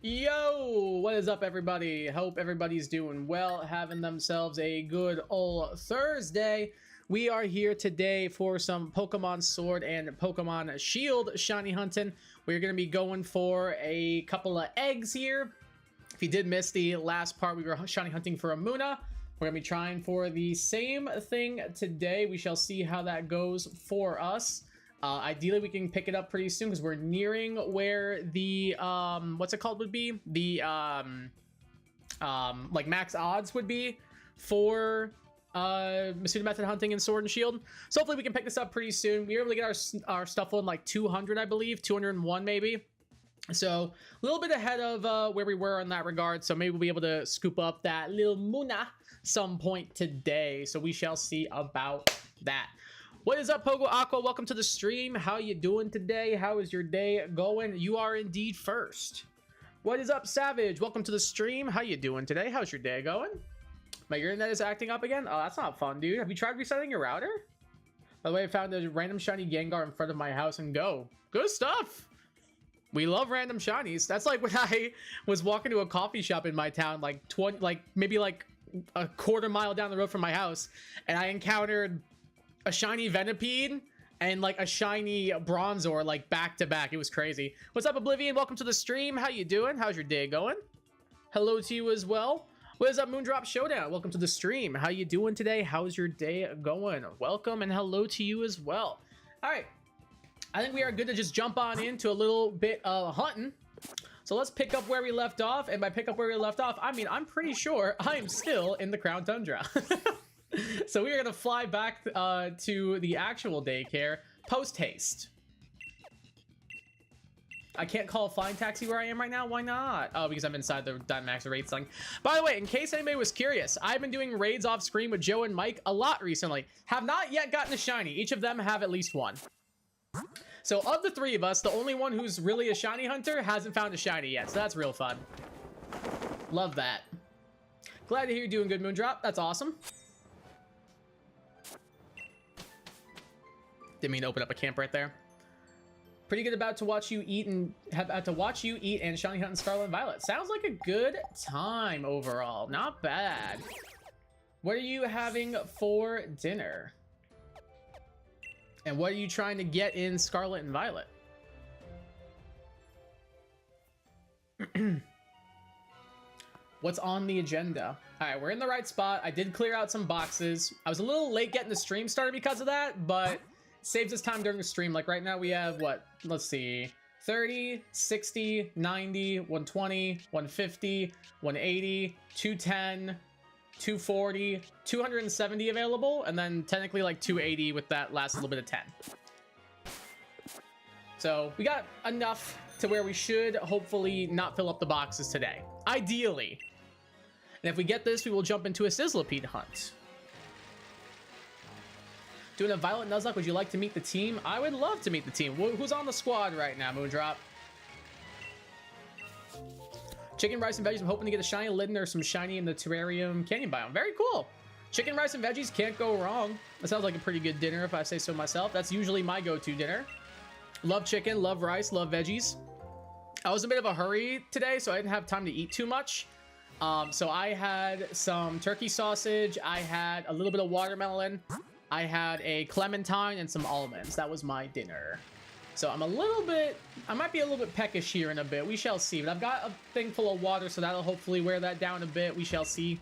Yo, what is up, everybody? Hope everybody's doing well, having themselves a good old Thursday. We are here today for some Pokemon Sword and Pokemon Shield shiny hunting. We're going to be going for a couple of eggs here. If you did miss the last part, we were shiny hunting for a Muna. We're going to be trying for the same thing today. We shall see how that goes for us. Ideally, we can pick it up pretty soon because we're nearing where the, what's it called would be? The, like max odds would be for, Masuda method hunting and Sword and Shield. So hopefully we can pick this up pretty soon. We were able to get our stuff on like 200, I believe, 201 maybe. So a little bit ahead of where we were in that regard. So maybe we'll be able to scoop up that little Muna some point today. So we shall see about that. What is up, Pogo Aqua? Welcome to the stream. How you doing today? How is your day going? You are indeed first. What is up, Savage? Welcome to the stream. How you doing today? How's your day going? My internet is acting up again? Oh, that's not fun, dude. Have you tried resetting your router? By the way, I found a random shiny Gengar in front of my house and go. Good stuff. We love random shinies. That's like when I was walking to a coffee shop in my town, like maybe a quarter mile down the road from my house, and I encountered a shiny Venipede and like a shiny Bronzor, like back to back. It was crazy. What's up, Oblivion? Welcome to the stream. How you doing? How's your day going? Hello to you as well. What is up, Moondrop Showdown? Welcome to the stream. How you doing today? How's your day going? Welcome and hello to you as well. All right, I think we are good to just jump on into a little bit of hunting. So let's pick up where we left off, and by pick up where we left off, I mean I'm pretty sure I'm still in the Crown Tundra. So we are going to fly back to the actual daycare post-haste. I can't call a flying taxi where I am right now. Why not? Oh, because I'm inside the Dynamax raid thing. By the way, in case anybody was curious, I've been doing raids off screen with Joe and Mike a lot recently. Have not yet gotten a shiny. Each of them have at least one. So of the three of us, the only one who's really a shiny hunter hasn't found a shiny yet. So that's real fun. Love that. Glad to hear you're doing good, Moondrop. That's awesome. Didn't mean to open up a camp right there. Pretty good about to watch you eat and shiny hunt in Scarlet and Violet. Sounds like a good time overall. Not bad. What are you having for dinner? And what are you trying to get in Scarlet and Violet? What's on the agenda? All right, we're in the right spot. I did clear out some boxes. I was a little late getting the stream started because of that, but saves us time during the stream. Like right now we have what? Let's see. 30, 60, 90, 120, 150, 180, 210, 240, 270 available, and then technically like 280 with that last little bit of 10. So we got enough to where we should hopefully not fill up the boxes today. Ideally. And if we get this, we will jump into a Sizzlipede hunt. Doing a Violet Nuzlocke, would you like to meet the team? I would love to meet the team. Who's on the squad right now, Moondrop? Chicken, rice, and veggies. I'm hoping to get a shiny Litten or some shiny in the terrarium canyon biome. Very cool. Chicken, rice, and veggies can't go wrong. That sounds like a pretty good dinner if I say so myself. That's usually my go-to dinner. Love chicken, love rice, love veggies. I was in a bit of a hurry today, so I didn't have time to eat too much. So I had some turkey sausage. I had a little bit of watermelon. I had a clementine and some almonds. That was my dinner. So I might be a little bit peckish here in a bit. We shall see. But I've got a thing full of water, so that'll hopefully wear that down a bit. We shall see.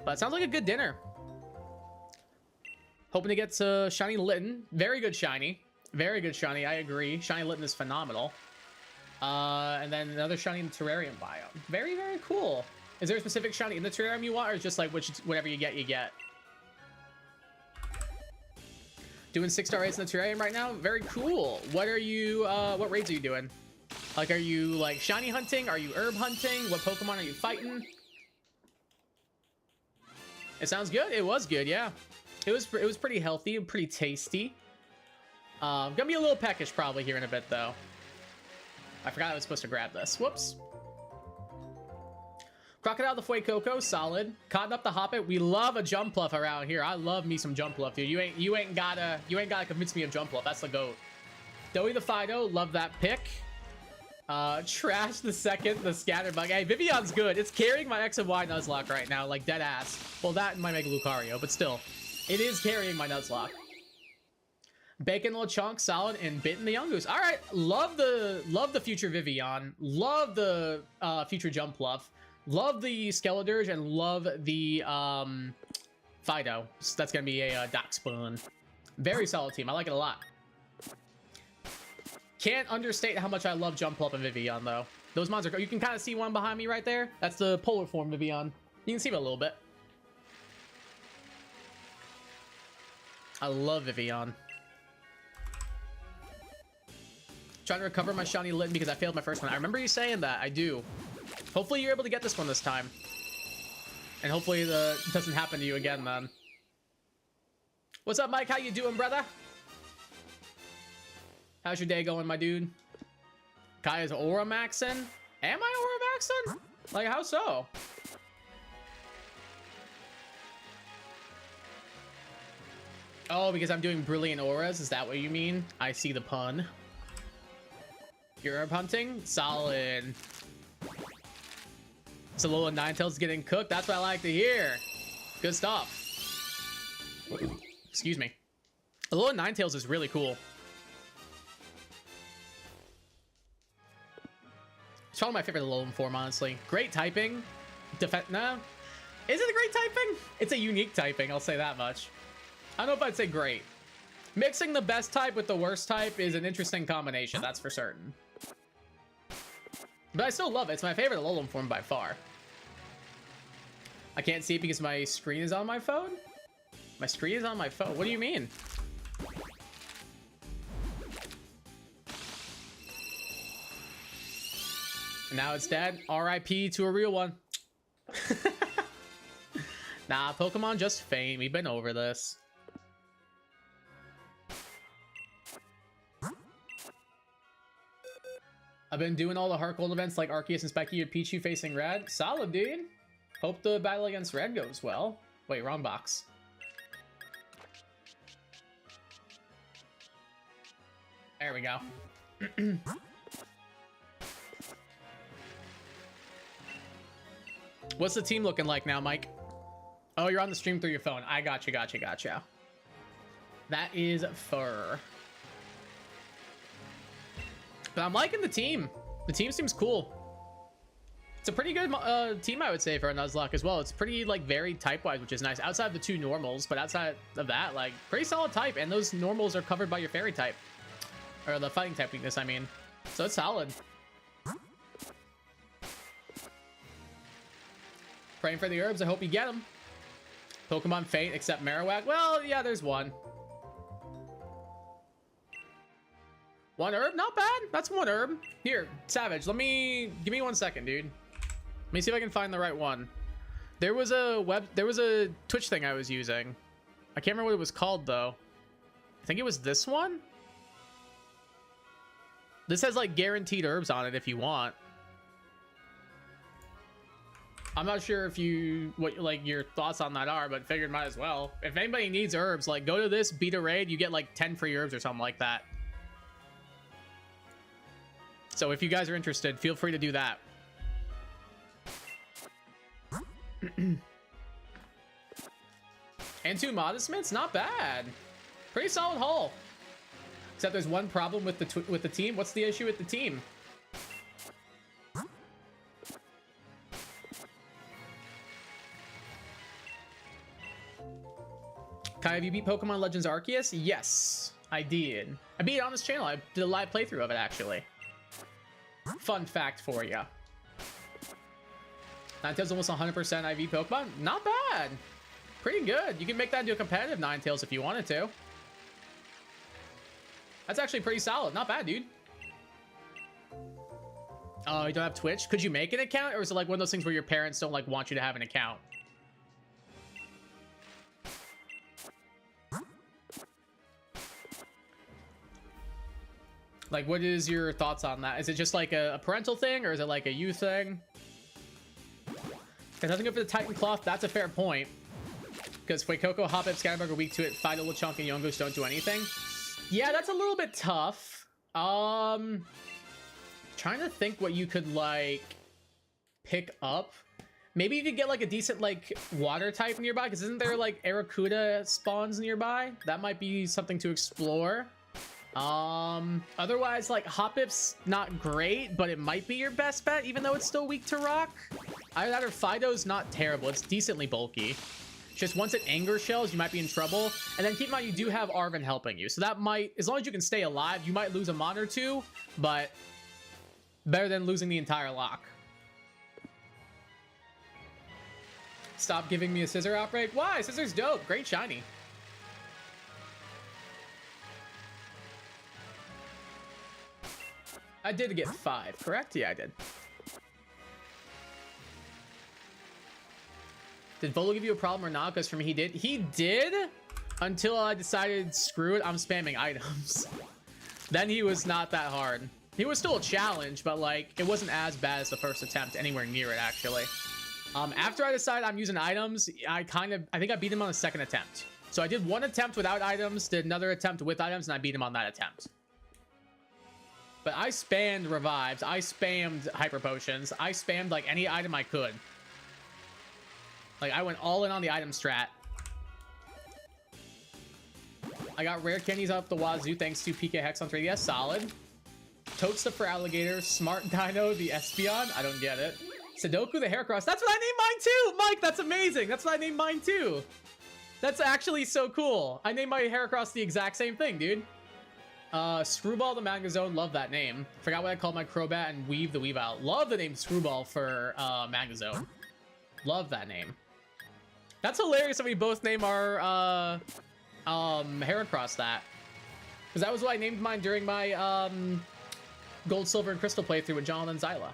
But it sounds like a good dinner. Hoping to get to shiny Litten. Very good shiny. Very good shiny, I agree. Shiny Litten is phenomenal. And then another shiny in the terrarium biome. Very, very cool. Is there a specific shiny in the terrarium you want, or is just like whatever you get, you get? Doing 6-star raids in the terrarium right now. Very cool. What are you? What raids are you doing? Like, are you like shiny hunting? Are you herb hunting? What Pokemon are you fighting? It sounds good. It was good, yeah. It was pretty healthy and pretty tasty. Gonna be a little peckish probably here in a bit though. I forgot I was supposed to grab this. Whoops. Crocodile the Fuecoco, solid. Cotton up the Hoppet. We love a Jumpluff around here. I love me some Jumpluff, dude. You ain't gotta convince me of Jumpluff. That's the GOAT. Doey the Fido, love that pick. Trash the second, the scatter bug. Hey, Vivion's good. It's carrying my X and Y Nuzlocke right now, like dead ass. Well, that might make Lucario, but still. It is carrying my Nuzlocke. Bacon little chunk, solid, and bitten the Young Goose. All right, love the future Vivian. Love the future Jumpluff. Love the Skeledirge, and love the Fido. So that's gonna be a Doc Spoon. Very solid team. I like it a lot. Can't understate how much I love Jumpluff and Vivian, though. Those mons are... You can kind of see one behind me right there. That's the polar form Vivian. You can see it a little bit. I love Vivian. Trying to recover my shiny Litten because I failed my first one. I remember you saying that. I do. Hopefully you're able to get this one this time. And hopefully it doesn't happen to you again, then. What's up, Mike? How you doing, brother? How's your day going, my dude? Kaya's Aura Maxin? Am I Aura Maxin? Like, how so? Oh, because I'm doing Brilliant Auras? Is that what you mean? I see the pun. You're herb hunting? Solid. So Alola Ninetales getting cooked? That's what I like to hear. Good stuff. Excuse me. Alola Ninetales is really cool. It's probably my favorite Alolan form, honestly. Great typing. No. Is it a great typing? It's a unique typing, I'll say that much. I don't know if I'd say great. Mixing the best type with the worst type is an interesting combination, that's for certain. But I still love it. It's my favorite Alolan form by far. I can't see it because my screen is on my phone? My screen is on my phone? What do you mean? Now it's dead. RIP to a real one. Nah, Pokemon just faint. We've been over this. I've been doing all the Heart Gold events like Arceus and Specky and Pichu facing Red. Solid, dude. Hope the battle against Red goes well. Wait, wrong box. There we go. What's the team looking like now, Mike? Oh, you're on the stream through your phone. I gotcha. That is fur. But I'm liking the team. The team seems cool. It's a pretty good team, I would say, for a Nuzlocke as well. It's pretty, like, varied type-wise, which is nice. Outside of the two normals, but outside of that, like, pretty solid type. And those normals are covered by your fairy type. Or the fighting type weakness, I mean. So it's solid. Praying for the herbs. I hope you get them. Pokemon Fate except Marowak. Well, yeah, there's one. One herb? Not bad. That's one herb. Here, Savage, give me 1 second, dude. Let me see if I can find the right one. There was a Twitch thing I was using. I can't remember what it was called, though. I think it was this one. This has, like, guaranteed herbs on it if you want. I'm not sure if what your thoughts on that are, but figured might as well. If anybody needs herbs, like, go to this, beat a raid, you get like 10 free herbs or something like that. So if you guys are interested, feel free to do that. And 2 Modest Mints, not bad. Pretty solid haul. Except there's one problem with the team. What's the issue with the team? Kai, have you beat Pokemon Legends Arceus? Yes, I did. I beat it on this channel. I did a live playthrough of it, actually. Fun fact for you. Ninetales almost 100% IV Pokemon. Not bad. Pretty good. You can make that into a competitive Ninetales if you wanted to. That's actually pretty solid. Not bad, dude. Oh, you don't have Twitch? Could you make an account? Or is it like one of those things where your parents don't like want you to have an account? Like, what is your thoughts on that? Is it just like a parental thing, or is it like a you thing? It doesn't go for the Titan Cloth. That's a fair point. Because Fuecoco, Hoppip, Scatterbug are weak to it. Fido, Lechonk, and Yongos don't do anything. Yeah, that's a little bit tough. Trying Trying to think what you could like pick up. Maybe you could get like a decent like water type nearby, because isn't there like Aracuda spawns nearby? That might be something to explore. Otherwise, like Hoppip's not great, but it might be your best bet, even though it's still weak to rock. Either that or Fido's not terrible. It's decently bulky. Just once it anger shells, you might be in trouble. And then keep in mind, you do have Arven helping you. So that might, as long as you can stay alive, you might lose a mon or two, but better than losing the entire lock. Stop giving me a scissor outbreak. Why? Scissor's dope. Great shiny. I did get 5, correct? Yeah, I did. Did Volo give you a problem or not? Because for me, he did. He did until I decided, screw it, I'm spamming items. Then he was not that hard. He was still a challenge, but like, it wasn't as bad as the first attempt, anywhere near it, actually. After I decided I'm using items, I think I beat him on the second attempt. So I did one attempt without items, did another attempt with items, and I beat him on that attempt. But I spammed revives, I spammed hyper potions, I spammed like any item I could. Like I went all in on the item strat. I got rare candies up the wazoo thanks to PK Hex on 3DS, solid. Toadstuff for alligator, Smart Dino, the Espeon, I don't get it. Sudoku the Heracross, that's what I named mine too! Mike, that's amazing, that's what I named mine too. That's actually so cool. I named my Heracross the exact same thing, dude. Screwball the Magazone, love that name. Forgot what I called my Crobat, and Weave the Weaveout. Love the name Screwball for Magazone. Love that name. That's hilarious that we both name our Heracross that. Because that was what I named mine during my Gold, Silver, and Crystal playthrough with John and Zyla.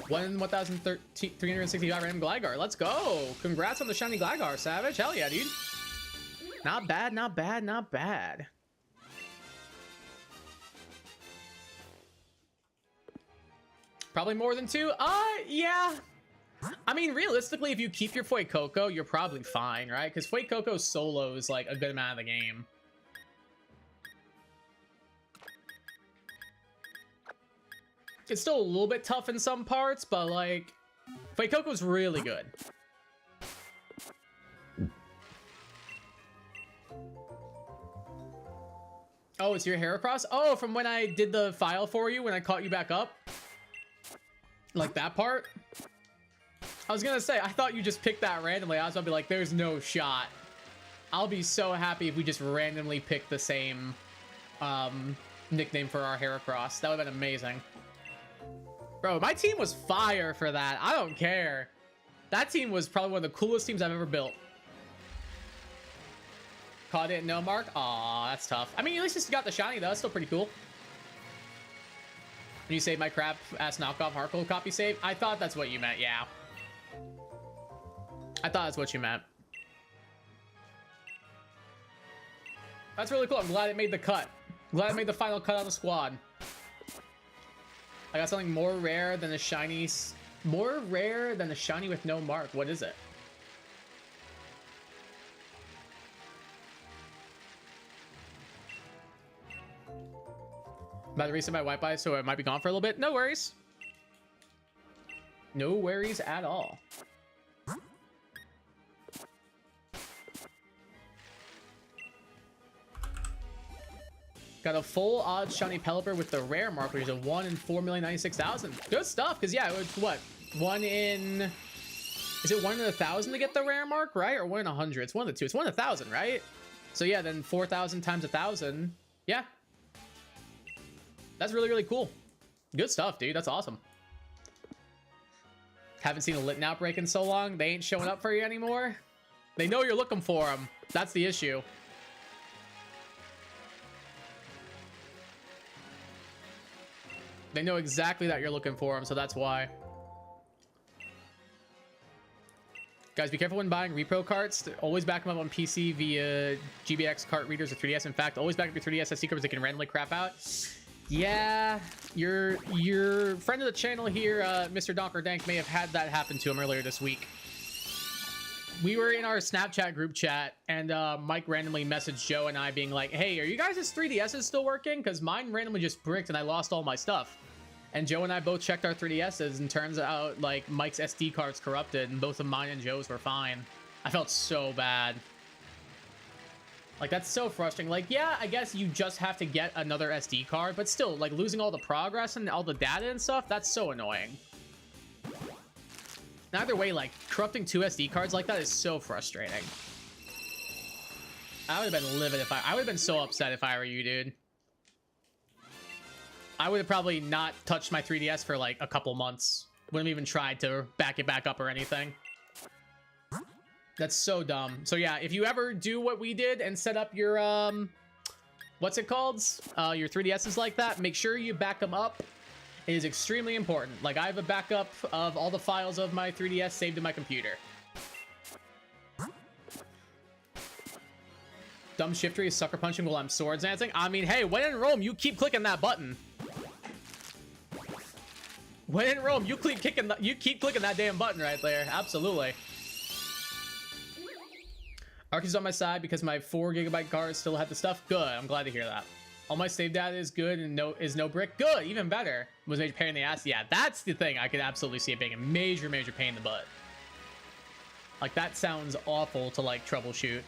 One in 1,365 random Gligar. Let's go. Congrats on the shiny Gligar, Savage. Hell yeah, dude. Not bad, not bad, not bad. Probably more than 2? Yeah. I mean, realistically, if you keep your Fuecoco, you're probably fine, right? Because Fuecoco solo is like a good amount of the game. It's still a little bit tough in some parts, but like, Fuecoco's really good. Oh, it's your Heracross? Oh, from when I did the file for you, when I caught you back up? Like that part? I was gonna say, I thought you just picked that randomly. I was gonna be like, there's no shot. I'll be so happy if we just randomly pick the same nickname for our Heracross. That would've been amazing. Bro, my team was fire for that. I don't care. That team was probably one of the coolest teams I've ever built. Caught it, no mark? Aw, that's tough. I mean, at least you got the shiny, though. That's still pretty cool. When you save my crap-ass knockoff Harkle copy save, I thought that's what you meant, yeah. I thought that's what you meant. That's really cool. I'm glad it made the cut. I'm glad it made the final cut on the squad. I got something more rare than a shiny... More rare than a shiny with no mark. What is it? About to reset my Wi-Fi, so it might be gone for a little bit. No worries. No worries at all. Got a full odds shiny Pelipper with the rare mark, which is a 1 in 4,096,000. Good stuff, because yeah, it's what? 1 in... Is it 1 in 1,000 to get the rare mark, right? Or 1 in 100? It's one of the two. It's 1 in 1,000, right? So yeah, then 4,000 times 1,000. Yeah. That's really, really cool. Good stuff, dude. That's awesome. Haven't seen a Litten outbreak in so long. They ain't showing up for you anymore. They know you're looking for them. That's the issue. They know exactly that you're looking for them, so that's why. Guys, be careful when buying repro carts. Always back them up on PC via GBX cart readers or 3DS. In fact, always back up your 3DS SD cards that can randomly crap out. Yeah, your friend of the channel here, Mr. Donker Dank, may have had that happen to him earlier this week. we were in our Snapchat group chat, and Mike randomly messaged Joe and I being like, hey, are you guys' 3DSs still working? Because mine randomly just bricked and I lost all my stuff. And Joe and I both checked our 3DSs, and turns out like Mike's SD card's corrupted, and both of mine and Joe's were fine. I felt so bad. Like, that's so frustrating. Like, yeah, I guess you just have to get another SD card, but still, like, losing all the progress and all the data and stuff, that's so annoying. Either way, like, corrupting 2 SD cards like that is so frustrating. I would have been livid if I would have been so upset if I were you, dude. I would have probably not touched my 3DS for, like, a couple months. Wouldn't have even tried to back it back up or anything. That's so dumb. So yeah, if you ever do what we did and set up your, what's it called? Your 3DSs like that, make sure you back them up. It is extremely important. Like, I have a backup of all the files of my 3DS saved in my computer. Dumb shifter is sucker punching while I'm swords dancing. I mean, hey, when in Rome, you keep clicking that button. When in Rome, you keep clicking that damn button right there. Absolutely. Arky's on my side because my 4 GB card still had the stuff. Good. I'm glad to hear that. All my save data is good and no brick. Good. Even better. Was major pain in the ass. Yeah, that's the thing. I could absolutely see it being a major pain in the butt. Like, that sounds awful to, like, troubleshoot.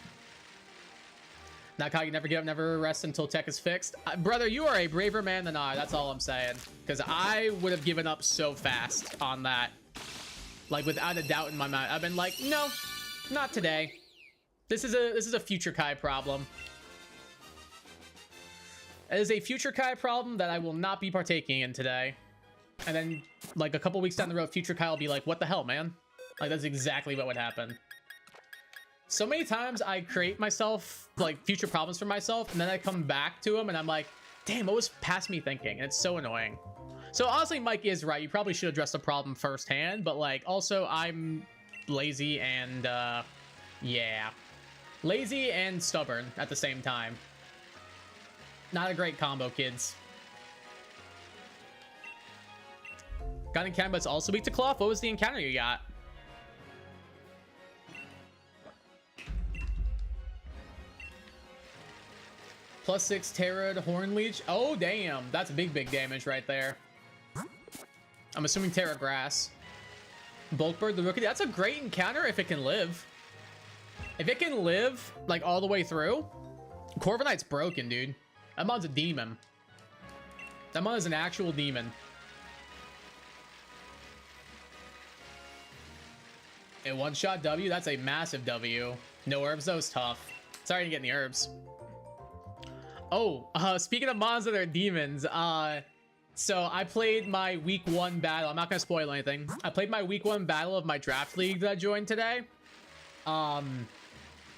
Not you never give up, never rest until tech is fixed. Brother, you are a braver man than I. That's all I'm saying. Because I would have given up so fast on that. Like, without a doubt in my mind. I've been like, no, not today. This is a future Kai problem. It is a future Kai problem that I will not be partaking in today. And then, like, a couple weeks down the road, future Kai will be like, what the hell, man? Like, that's exactly what would happen. So many times I create myself, like, future problems for myself, and then I come back to them, and I'm like, damn, what was past me thinking? And it's so annoying. So, honestly, Mike is right. You probably should address the problem firsthand, but, like, also, I'm lazy and, yeah. Lazy and stubborn at the same time. Not a great combo, kids. Got an encounter, but it's also weak to cloth. What was the encounter you got? +6 Terra Horn Leech. Oh, damn. That's big damage right there. I'm assuming Terra Grass. Bulkbird, the rookie. That's a great encounter if it can live. If it can live, like, all the way through, Corviknight's broken, dude. That mod's a demon. That mod is an actual demon. A one-shot W? That's a massive W. No herbs, though, is tough. Sorry to get any herbs. Oh, speaking of mods that are demons, so I played my week 1 battle. I'm not gonna spoil anything. I played my week 1 battle of my draft league that I joined today.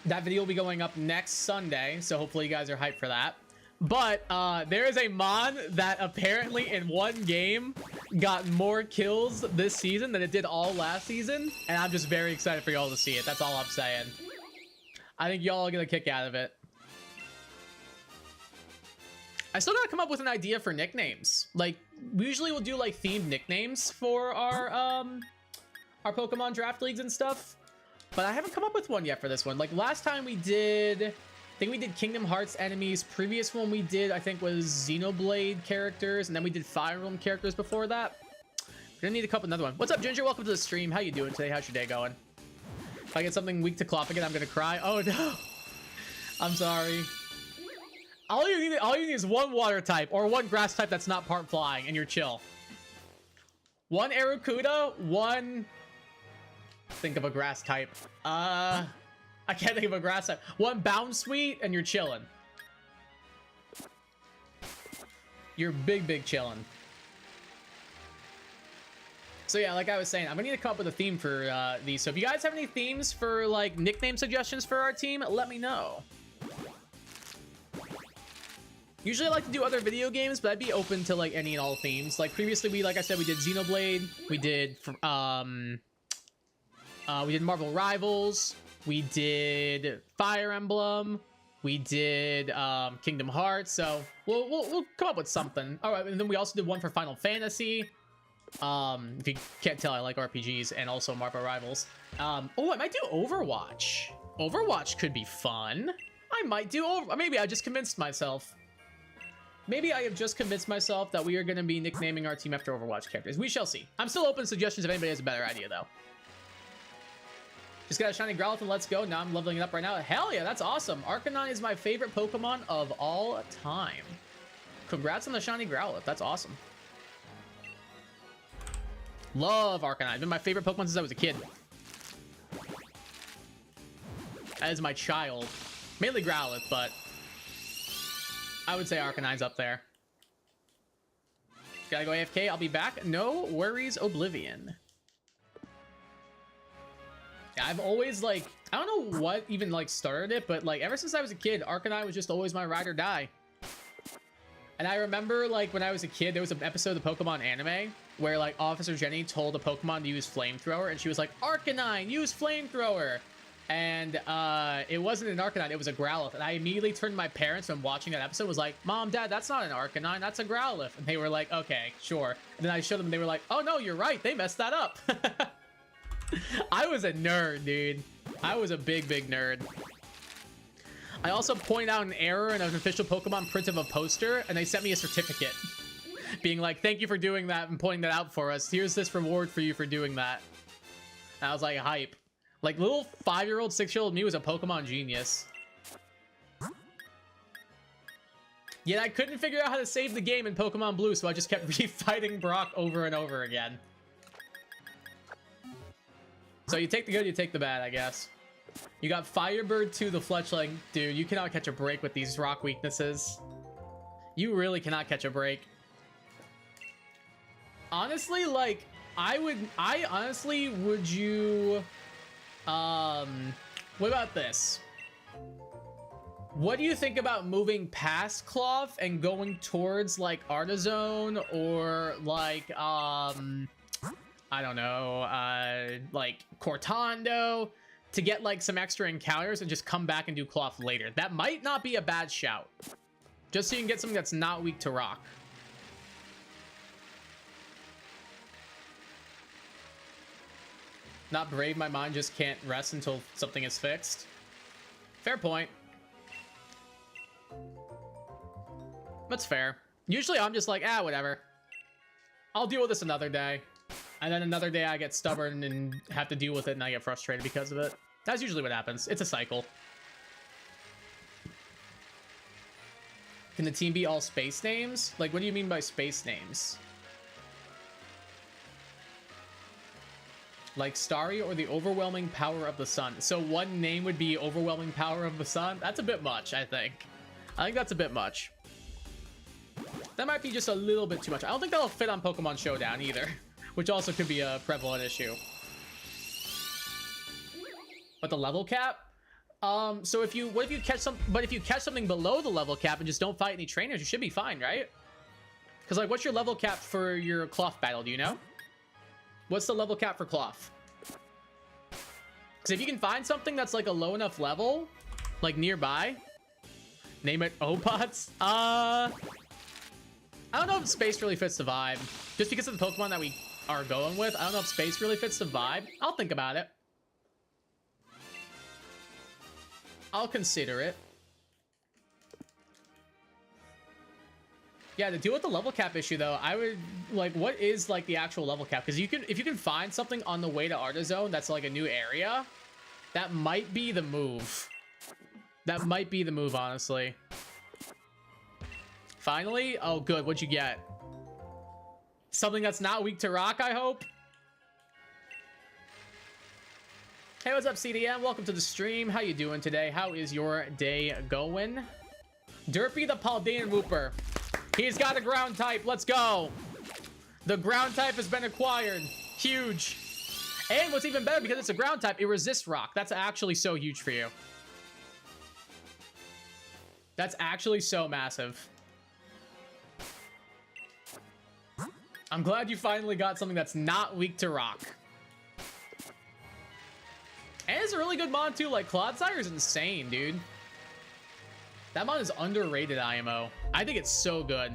That video will be going up next Sunday, so hopefully you guys are hyped for that. But there is a mod that apparently in one game got more kills this season than it did all last season, and I'm just very excited for y'all to see it. That's all I'm saying. I think y'all are gonna kick out of it. I still gotta come up with an idea for nicknames. Like, we usually will do like themed nicknames for our Pokemon draft leagues and stuff. But I haven't come up with one yet for this one. Like, last time we did, I think we did Kingdom Hearts enemies. Previous one we did, I think, was Xenoblade characters. And then we did Fire Emblem characters before that. We're gonna need to come up with another one. What's up, Ginger? Welcome to the stream. How you doing today? How's your day going? If I get something weak to cloth again, I'm gonna cry. Oh, no. I'm sorry. All you need is one water type or one grass type that's not part flying, and you're chill. One Arrokuda, one... Think of a grass type. I can't think of a grass type. One Bound Sweet, and you're chilling. You're big chilling. So yeah, like I was saying, I'm gonna need to come up with a theme for these. So if you guys have any themes for like nickname suggestions for our team, let me know. Usually I like to do other video games, but I'd be open to like any and all themes. Like previously, like I said, we did Xenoblade, we did Marvel Rivals, we did Fire Emblem, we did Kingdom Hearts. So we'll come up with something. All right, and then we also did one for Final Fantasy. If you can't tell, I like RPGs and also Marvel Rivals. Oh, I might do Overwatch. Overwatch could be fun. I might do maybe I just convinced myself. Maybe I have just convinced myself that we are going to be nicknaming our team after Overwatch characters. We shall see. I'm still open to suggestions if anybody has a better idea, though. Just got a shiny Growlithe and let's go. Now I'm leveling it up right now. Hell yeah, that's awesome. Arcanine is my favorite Pokemon of all time. Congrats on the shiny Growlithe. That's awesome. Love Arcanine. Been my favorite Pokemon since I was a kid. As my child. Mainly Growlithe, but I would say Arcanine's up there. Gotta go AFK. I'll be back. No worries, Oblivion. Yeah, I've always, like, I don't know what even, like, started it, but, like, ever since I was a kid, Arcanine was just always my ride or die. And I remember, like, when I was a kid, there was an episode of the Pokemon anime where, like, Officer Jenny told a Pokemon to use Flamethrower, and she was like, Arcanine, use Flamethrower! And it wasn't an Arcanine, it was a Growlithe. And I immediately turned to my parents when watching that episode, was like, Mom, Dad, that's not an Arcanine, that's a Growlithe. And they were like, okay, sure. And then I showed them, and they were like, oh no, you're right, they messed that up. I was a nerd, dude. I was a big nerd. I also pointed out an error in an official Pokemon print of a poster, and they sent me a certificate. Being like, thank you for doing that and pointing that out for us. Here's this reward for you for doing that. And I was like, hype. Like, little 5-year-old, 6-year-old me was a Pokemon genius. Yet I couldn't figure out how to save the game in Pokemon Blue, so I just kept refighting Brock over and over again. So you take the good, you take the bad, I guess. You got Firebird 2, the Fletchling. Dude, you cannot catch a break with these rock weaknesses. You really cannot catch a break. Honestly, like, would you... what about this? What do you think about moving past Cloth and going towards, like, Artizone or, like, I don't know, like, Cortando to get, like, some extra encounters and just come back and do Cloth later? That might not be a bad shout. Just so you can get something that's not weak to rock. Not brave, my mind just can't rest until something is fixed. Fair point. That's fair. Usually I'm just like, whatever. I'll deal with this another day. And then another day I get stubborn and have to deal with it and I get frustrated because of it. That's usually what happens. It's a cycle. Can the team be all space names? Like, what do you mean by space names? Like Starry or the overwhelming power of the sun. So one name would be overwhelming power of the sun. That's a bit much, I think. I think that's a bit much. That might be just a little bit too much. I don't think that'll fit on Pokemon Showdown either, which also could be a prevalent issue. But the level cap? So if you catch something below the level cap and just don't fight any trainers, you should be fine, right? Because, like, what's your level cap for your Cloth battle? Do you know? What's the level cap for Cloth? Because if you can find something that's, like, a low enough level, like, nearby, name it Opots. I don't know if Space really fits the vibe. Just because of the Pokemon that we are going with, I don't know if Space really fits the vibe. I'll think about it. I'll consider it. Yeah, to deal with the level cap issue, though, I would, like, what is, like, the actual level cap? Because if you can find something on the way to Artizone that's, like, a new area, that might be the move. That might be the move, honestly. Finally? Oh, good. What'd you get? Something that's not weak to rock, I hope? Hey, what's up, CDM? Welcome to the stream. How you doing today? How is your day going? Derpy the Paldean Whooper. He's got a ground type. Let's go. The ground type has been acquired. Huge. And what's even better, because it's a ground type, it resists rock. That's actually so huge for you. That's actually so massive. I'm glad you finally got something that's not weak to rock. And it's a really good mod too. Like, Clodsire is insane, dude. That mod is underrated, IMO. I think it's so good.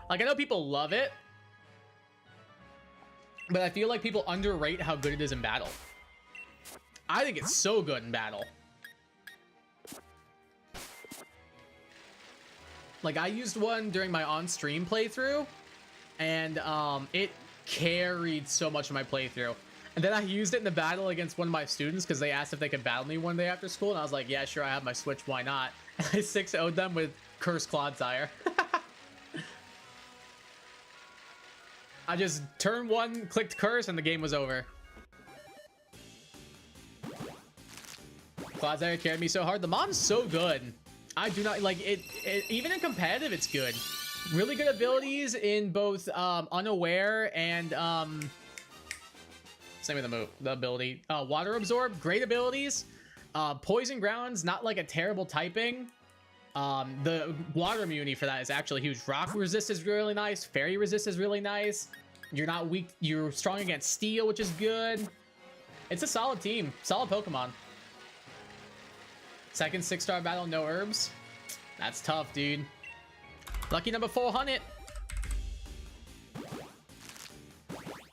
Like, I know people love it. but I feel like people underrate how good it is in battle. I think it's so good in battle. Like, I used one during my on-stream playthrough, and it carried so much of my playthrough. And then I used it in the battle against one of my students because they asked if they could battle me one day after school, and I was like, yeah, sure, I have my Switch, why not? And I 6-0'd them with Cursed Clodsire. I just turn one, clicked Curse, and the game was over. Clodsire carried me so hard. The mon's so good. I do not like it, even in competitive, it's good. Really good abilities in both Unaware and same with the ability. Water Absorb, great abilities. Poison Grounds, not like a terrible typing. The water immunity for that is actually huge. Rock Resist is really nice. Fairy Resist is really nice. You're not weak. You're strong against Steel, which is good. It's a solid team. Solid Pokemon. Second 6-star battle, no herbs. That's tough, dude. Lucky number 400.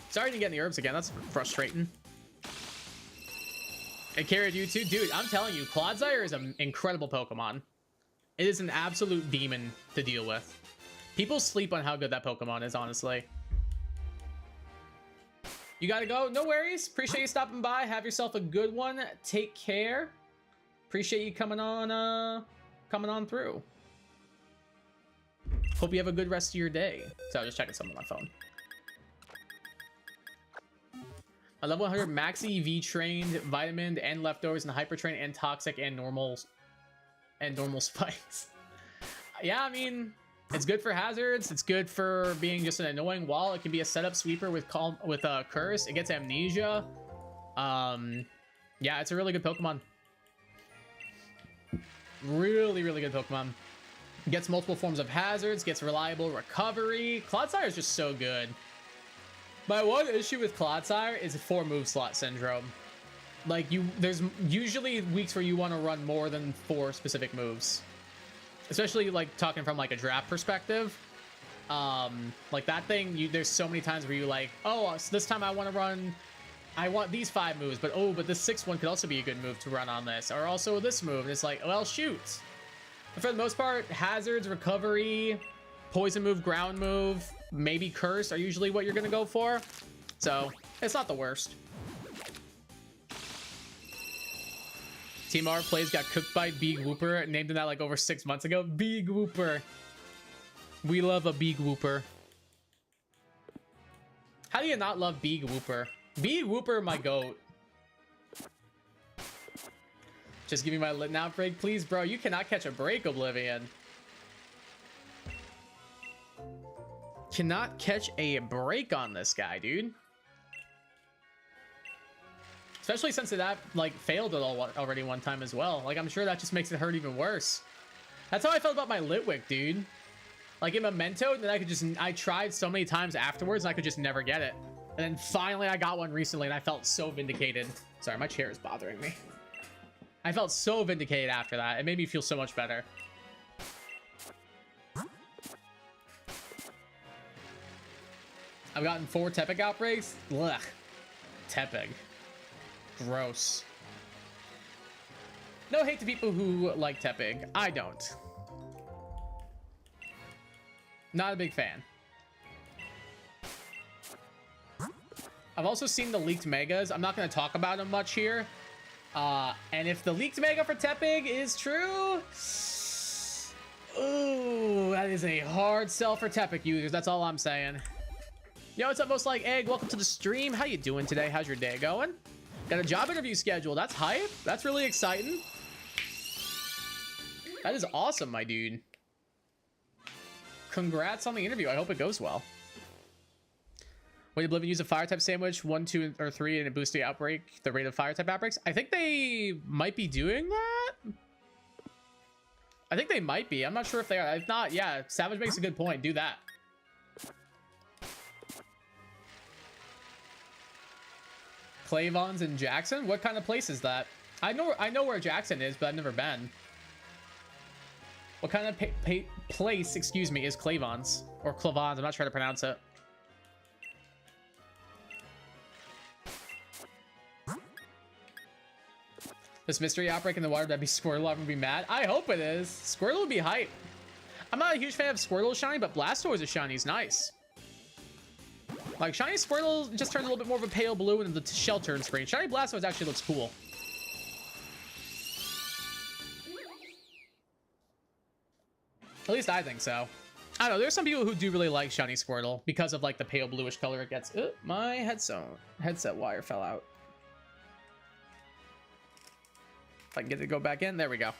Sorry to get any herbs again. That's frustrating. It carried you too. Dude, I'm telling you, Clodsire is an incredible Pokemon. It is an absolute demon to deal with. People sleep on how good that Pokemon is, honestly. You gotta go. No worries. Appreciate you stopping by. Have yourself a good one. Take care. Appreciate you coming on through. Hope you have a good rest of your day. So I was just checking something on my phone. I level 100 max EV trained, vitamin and leftovers and hyper trained and toxic and normal spikes. Yeah, I mean, it's good for hazards. It's good for being just an annoying wall. It can be a setup sweeper with curse. It gets amnesia. Yeah, it's a really good Pokemon. Really, really good Pokemon. Gets multiple forms of hazards, gets reliable recovery. Clodsire is just so good. My one issue with Clodsire is 4 move slot syndrome. Like, there's usually weeks where you want to run more than 4 specific moves. Especially, like, talking from, like, a draft perspective. Like, that thing, there's so many times where you like, oh, so this time I want these 5 moves, but oh, but this 6th one could also be a good move to run on this, or also this move, and it's like, well, shoot. But for the most part, hazards, recovery, poison move, ground move, maybe curse are usually what you're gonna go for. So it's not the worst. Team R plays got cooked by Big Whooper, named him that like over 6 months ago. Big Whooper. We love a Big Whooper. How do you not love Big Whooper? Big Whooper, my goat. Just give me my lit now break, please, bro. You cannot catch a break, Oblivion. Cannot catch a break on this guy, dude. Especially since that like failed it already one time as well. Like, I'm sure that just makes it hurt even worse. That's how I felt about my Litwick, dude. Like in Memento, then I tried so many times afterwards and I could just never get it. And then finally I got one recently and I felt so vindicated. Sorry, my chair is bothering me. I felt so vindicated after that. It made me feel so much better. I've gotten 4 Tepig outbreaks. Ugh. Tepig. Gross. No hate to people who like Tepig. I don't. Not a big fan. I've also seen the leaked megas. I'm not going to talk about them much here. And if the leaked mega for Tepig is true, ooh, that is a hard sell for Tepig users. That's all I'm saying. Yo, what's up, Most Like Egg? Welcome to the stream. How you doing today? How's your day going? Got a job interview scheduled. That's hype. That's really exciting. That is awesome, my dude. Congrats on the interview. I hope it goes well. When Oblivion use a fire type sandwich 1, 2, or 3 and it boosts the outbreak, the rate of fire type outbreaks. I think they might be doing that. I think they might be. I'm not sure if they are. If not, yeah, Savage makes a good point. Do that. Clavons in Jackson? What kind of place is that? I know where Jackson is, but I've never been. What kind of place, excuse me, is Clavons? Or Clavons, I'm not trying to pronounce it. This mystery outbreak in the water, that'd be Squirtle. I'm gonna be mad. I hope it is. Squirtle would be hype. I'm not a huge fan of Squirtle shiny, but Blastoise's shiny is nice. Like, shiny Squirtle just turns a little bit more of a pale blue, and the shell turns green. Shiny Blastoise actually looks cool. At least I think so. I don't know, there's some people who do really like shiny Squirtle because of like the pale bluish color it gets. My headset wire fell out. If I can get it to go back in, there we go.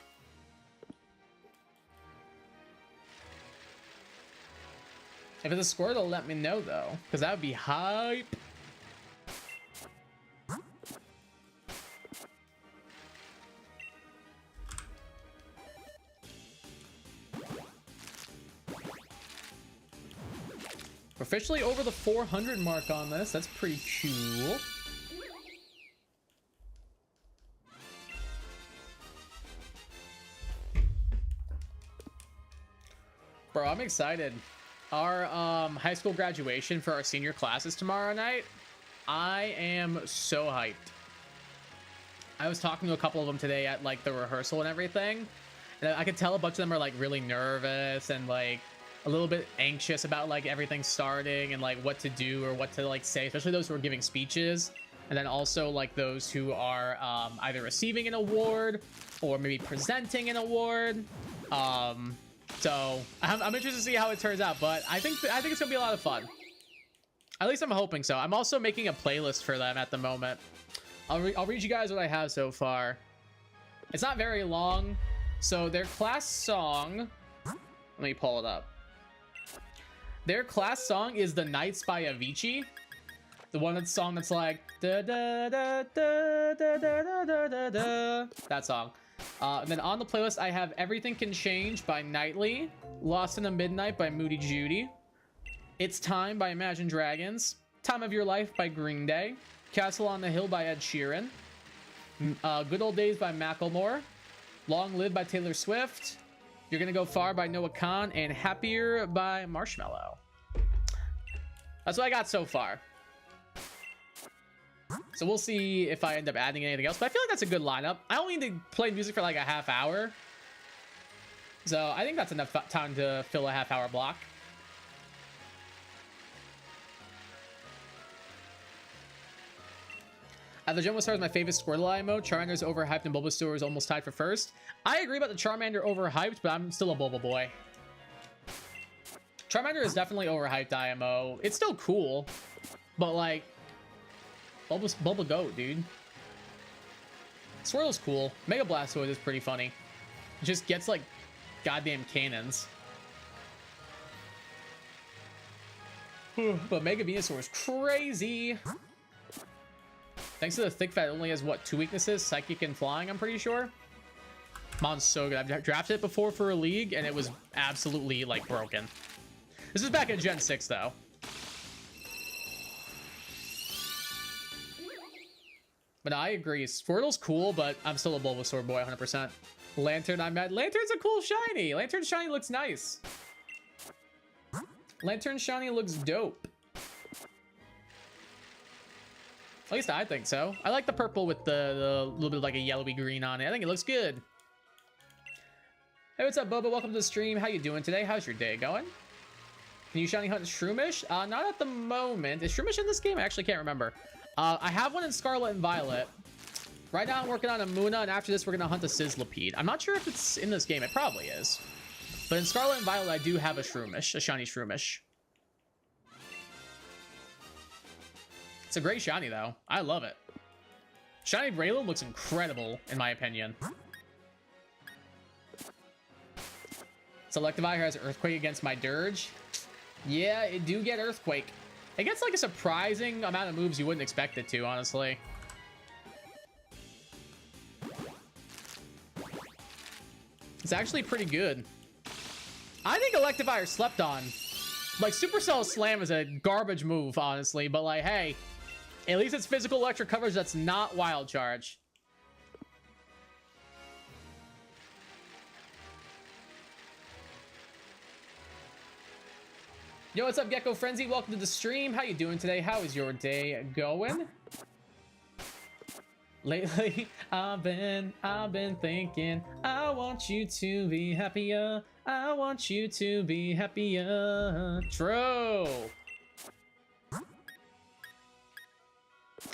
If it's a Squirtle, let me know though, because that would be hype. We're officially over the 400 mark on this. That's pretty cool. Bro, I'm excited. Our high school graduation for our senior classes tomorrow night. I am so hyped. I was talking to a couple of them today at like the rehearsal and everything, and I could tell a bunch of them are like really nervous and like a little bit anxious about like everything starting and like what to do or what to like say, especially those who are giving speeches, and then also like those who are either receiving an award or maybe presenting an award. So I'm interested to see how it turns out, but I think it's gonna be a lot of fun. At least I'm hoping so. I'm also making a playlist for them at the moment. I'll read you guys what I have so far. It's not very long. So their class song, let me pull it up. Their class song is The Nights by Avicii. The one song that's like da da da da da da da da da. That song. And then on the playlist I have Everything Can Change by Nightly, Lost in the Midnight by Moody Judy, It's Time by Imagine Dragons, Time of Your Life by Green Day, Castle on the Hill by Ed Sheeran, Good Old Days by Macklemore, Long Live by Taylor Swift, You're Gonna Go Far by Noah Kahan, and Happier by Marshmello. That's what I got so far. So we'll see if I end up adding anything else, but I feel like that's a good lineup. I only need to play music for like a half hour, so I think that's enough time to fill a half-hour block. The General Star is my favorite Squirtle IMO. Charmander is overhyped and Bulbasaur is almost tied for first. I agree about the Charmander overhyped, but I'm still a Bulba boy. Charmander is definitely overhyped IMO. It's still cool, but like, Bulba goat, dude. Swirl's cool. Mega Blastoise is pretty funny. It just gets like goddamn cannons. But Mega Venusaur is crazy. Thanks to the thick fat, it only has what, 2 weaknesses? Psychic and Flying, I'm pretty sure. Mon's so good. I've drafted it before for a league and it was absolutely like broken. This is back in Gen 6 though. But I agree, Squirtle's cool, but I'm still a Bulbasaur boy 100%. Lantern, I'm mad. Lantern's a cool shiny. Lantern shiny looks nice. Lantern shiny looks dope. At least I think so. I like the purple with the little bit of like a yellowy green on it. I think it looks good. Hey, what's up, Boba? Welcome to the stream. How you doing today? How's your day going? Can you shiny hunt Shroomish? Not at the moment. Is Shroomish in this game? I actually can't remember. I have one in Scarlet and Violet. Right now I'm working on a Muna, and after this we're gonna hunt a Sizzlipede. I'm not sure if it's in this game. It probably is. But in Scarlet and Violet I do have a Shroomish, a shiny Shroomish. It's a great shiny though. I love it. Shiny Breloom looks incredible in my opinion. Selectivire has Earthquake against my Dirge. Yeah, it do get Earthquake. It gets like a surprising amount of moves you wouldn't expect it to, honestly. It's actually pretty good. I think Electivire slept on. Like, Supercell Slam is a garbage move, honestly, but like, hey, at least it's physical electric coverage that's not Wild Charge. Yo, what's up, Gecko Frenzy? Welcome to the stream. How you doing today? How is your day going? Lately, I've been thinking, I want you to be happier. I want you to be happier. True.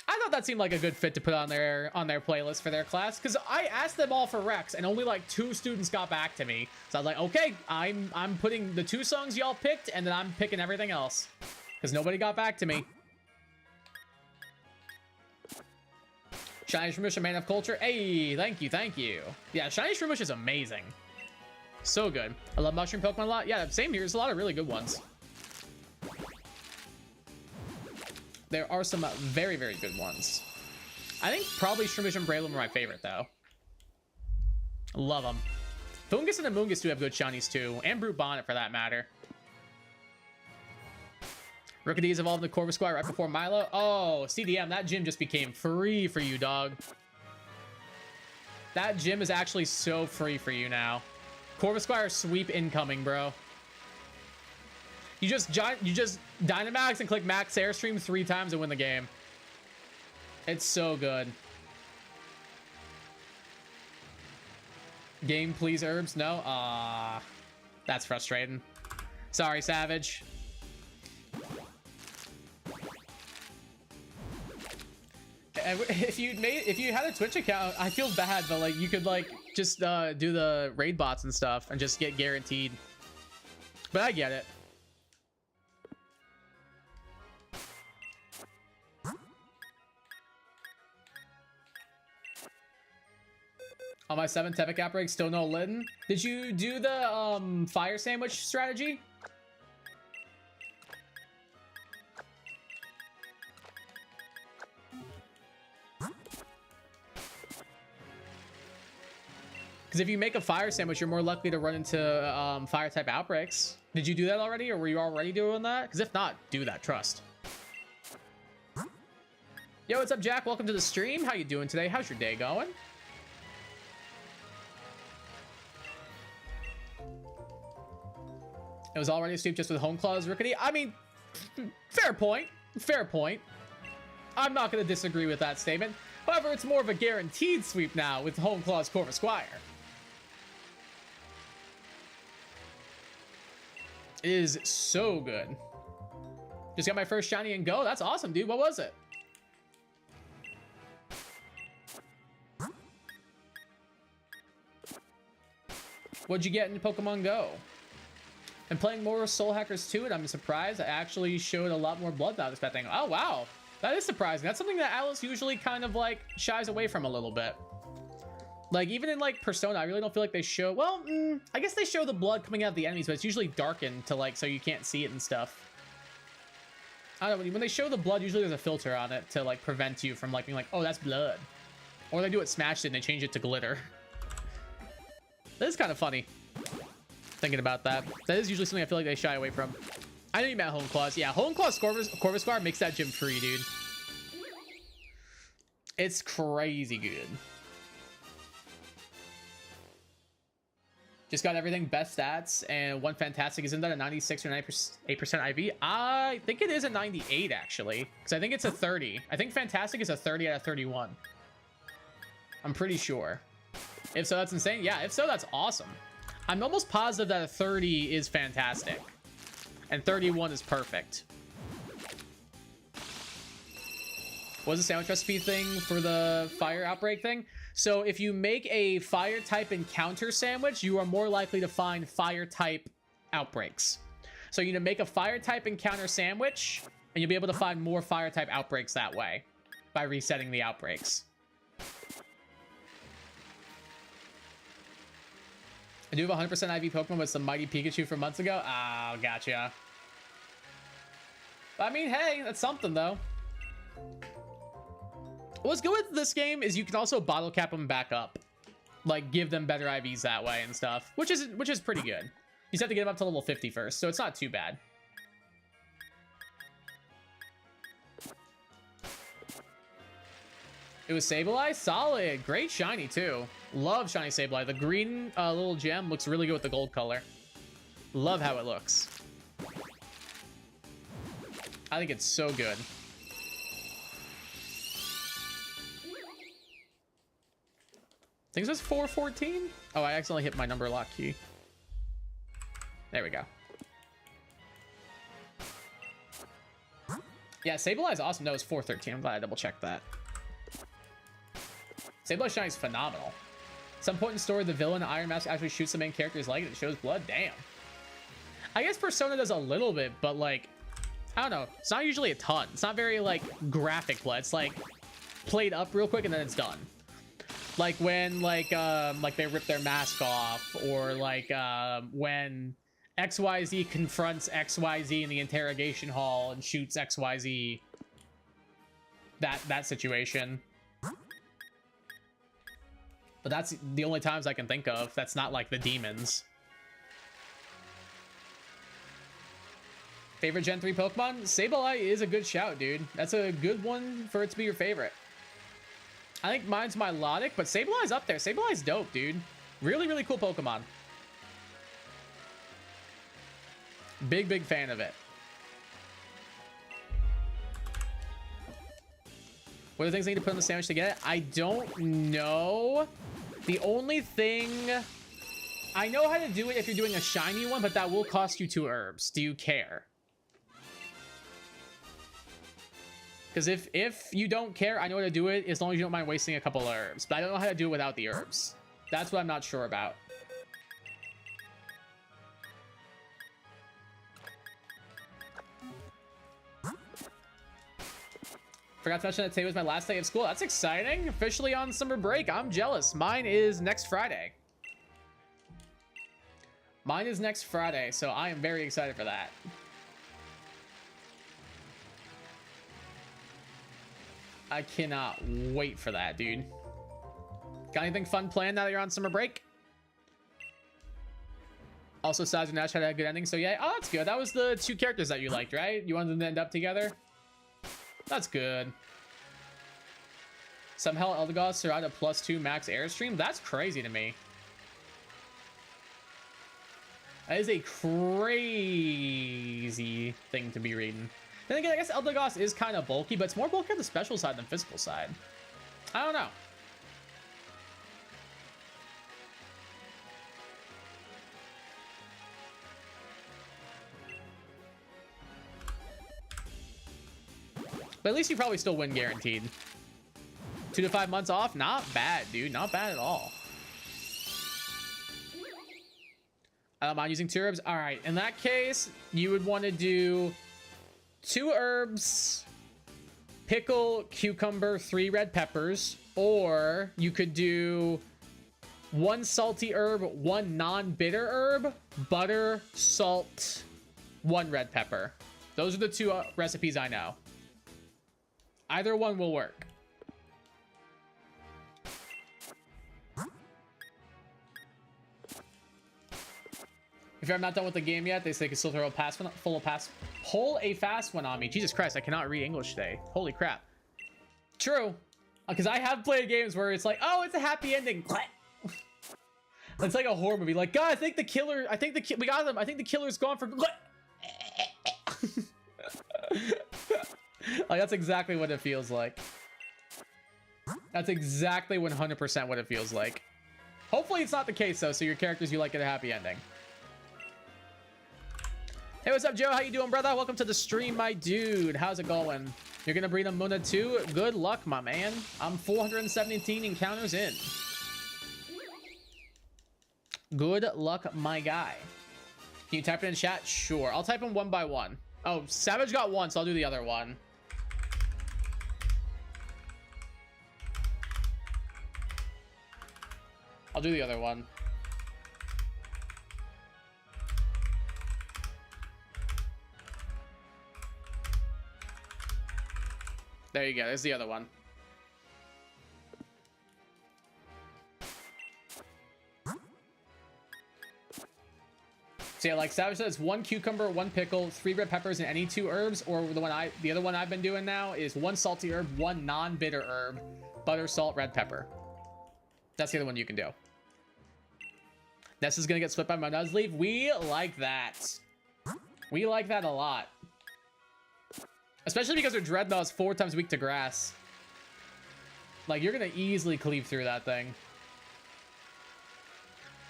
I thought that seemed like a good fit to put on their playlist for their class, because I asked them all for Rex and only like 2 students got back to me. So I was like, okay, I'm putting the 2 songs y'all picked, and then I'm picking everything else, because nobody got back to me. Shiny Shroomish, Man of Culture. Hey, thank you, thank you. Yeah, Shiny Shroomish is amazing. So good. I love Mushroom Pokemon a lot. Yeah, same here. There's a lot of really good ones. There are some very, very good ones. I think probably Shroomish and Breloom are my favorite, though. Love them. Foongus and Amoongus do have good shinies, too. And Brute Bonnet, for that matter. Rookidees evolved into Corvisquire right before Milo. Oh, CDM, that gym just became free for you, dog. That gym is actually so free for you now. Corvisquire sweep incoming, bro. You just Dynamax and click Max Airstream 3 times and win the game. It's so good. Game, please, Herbs? No? That's frustrating. Sorry, Savage. If you had a Twitch account, I feel bad, but like you could like just do the raid bots and stuff and just get guaranteed. But I get it. On my 7th epic outbreak, still no Litten. Did you do the fire sandwich strategy? Because if you make a fire sandwich, you're more likely to run into fire type outbreaks. Did you do that already, or were you already doing that? Because if not, do that, trust. Yo, what's up, Jack? Welcome to the stream. How you doing today? How's your day going? It was already a sweep just with Home Claws Rickety. I mean, fair point. Fair point. I'm not going to disagree with that statement. However, it's more of a guaranteed sweep now with Home Claws Corvisquire. It is so good. Just got my first shiny and go. That's awesome, dude. What was it? What'd you get in Pokemon Go? And playing more Soul Hackers 2, and I'm surprised I actually showed a lot more blood than I was expecting. Oh, wow. That is surprising. That's something that Alice usually kind of like shies away from a little bit. Like even in like Persona, I really don't feel like they show, well, I guess they show the blood coming out of the enemies, but it's usually darkened to like, so you can't see it and stuff. I don't know, when they show the blood, usually there's a filter on it to like prevent you from like being like, oh, that's blood. Or they do it Smashed It and they change it to glitter. That is kind of funny. Thinking about that. That is usually something I feel like they shy away from. I know you meant Home Claws. Yeah, Home Claws Corvisquire makes that gym free, dude. It's crazy good. Just got everything best stats and one fantastic. Isn't that a 96 or 98% IV? I think it is a 98 actually, because I think it's a 30. I think fantastic is a 30 out of 31. I'm pretty sure. If so, that's insane. Yeah, if so, that's awesome. I'm almost positive that a 30 is fantastic and 31 is perfect. What's the sandwich recipe thing for the fire outbreak thing? So if you make a fire type encounter sandwich, you are more likely to find fire type outbreaks. So you need to make a fire type encounter sandwich and you'll be able to find more fire type outbreaks that way by resetting the outbreaks. I do have 100% IV Pokemon with some Mighty Pikachu from months ago. Oh, gotcha. I mean, hey, that's something though. What's good with this game is you can also bottle cap them back up, like give them better IVs that way and stuff, which is pretty good. You just have to get them up to level 50 first, so it's not too bad. It was Sableye, solid, great shiny too. Love shiny Sableye. The green little gem looks really good with the gold color. Love how it looks. I think it's so good. think this is 414. Oh, I accidentally hit my number lock key. There we go. Yeah, Sableye is awesome. No, it's 413. I'm glad I double checked that. Sableye Shiny is phenomenal. At some point in the story, the villain Iron Mask actually shoots the main character's leg and it shows blood. Damn. I guess Persona does a little bit, but like, I don't know. It's not usually a ton. It's not very like graphic blood. It's like played up real quick and then it's done. Like when like they rip their mask off, or like when XYZ confronts XYZ in the interrogation hall and shoots XYZ. That situation. But that's the only times I can think of. That's not like the demons. Favorite Gen 3 Pokemon? Sableye is a good shout, dude. That's a good one for it to be your favorite. I think mine's Milotic, but Sableye's up there. Sableye's dope, dude. Really, really cool Pokemon. Big, big fan of it. What are the things I need to put on the sandwich to get it? I don't know. The only thing... I know how to do it if you're doing a shiny one, but that will cost you 2 herbs. Do you care? Because if you don't care, I know how to do it as long as you don't mind wasting a couple of herbs. But I don't know how to do it without the herbs. That's what I'm not sure about. Forgot to mention that today was my last day of school. That's exciting. Officially on summer break. I'm jealous. Mine is next Friday. Mine is next Friday, so I am very excited for that. I cannot wait for that, dude. Got anything fun planned now that you're on summer break? Also, Saz and Nash had a good ending, so yeah. Oh, that's good. That was the 2 characters that you liked, right? You wanted them to end up together? That's good. Somehow Eldegoss survived a +2 max airstream? That's crazy to me. That is a crazy thing to be reading. Then again, I guess Eldegoss is kind of bulky, but it's more bulky on the special side than physical side. I don't know. But at least you probably still win guaranteed. 2 to 5 months off? Not bad, dude. Not bad at all. I don't mind using 2 herbs. All right. In that case, you would want to do 2 herbs, pickle, cucumber, 3 red peppers. Or you could do 1 salty herb, 1 non-bitter herb, butter, salt, 1 red pepper. Those are the 2 recipes I know. Either one will work. If I'm not done with the game yet, they say they can still throw a pull a fast one on me. Jesus Christ, I cannot read English today. Holy crap. True. Because I have played games where it's like, oh, it's a happy ending. It's like a horror movie. Like, God, I think the killer, we got them. I think the killer's gone for... Like, that's exactly what it feels like. That's exactly 100% what it feels like. Hopefully it's not the case, though, so your characters you like get a happy ending. Hey, what's up, Joe? How you doing, brother? Welcome to the stream, my dude. How's it going? You're gonna breed a Muna too? Good luck, my man. I'm 417 encounters in. Good luck, my guy. Can you type it in chat? Sure. I'll type them one by one. Oh, Savage got 1, so I'll do the other one. I'll do the other one. There you go. There's the other one. So yeah, like Savage said, it's 1 cucumber, 1 pickle, 3 red peppers, and any 2 herbs. Or the other one I've been doing now is 1 salty herb, 1 non-bitter herb, butter, salt, red pepper. That's the other one you can do. Ness is gonna get split by my Nuzleaf. We like that. We like that a lot. Especially because her Dreadnought is 4 times weak to grass. Like, you're gonna easily cleave through that thing.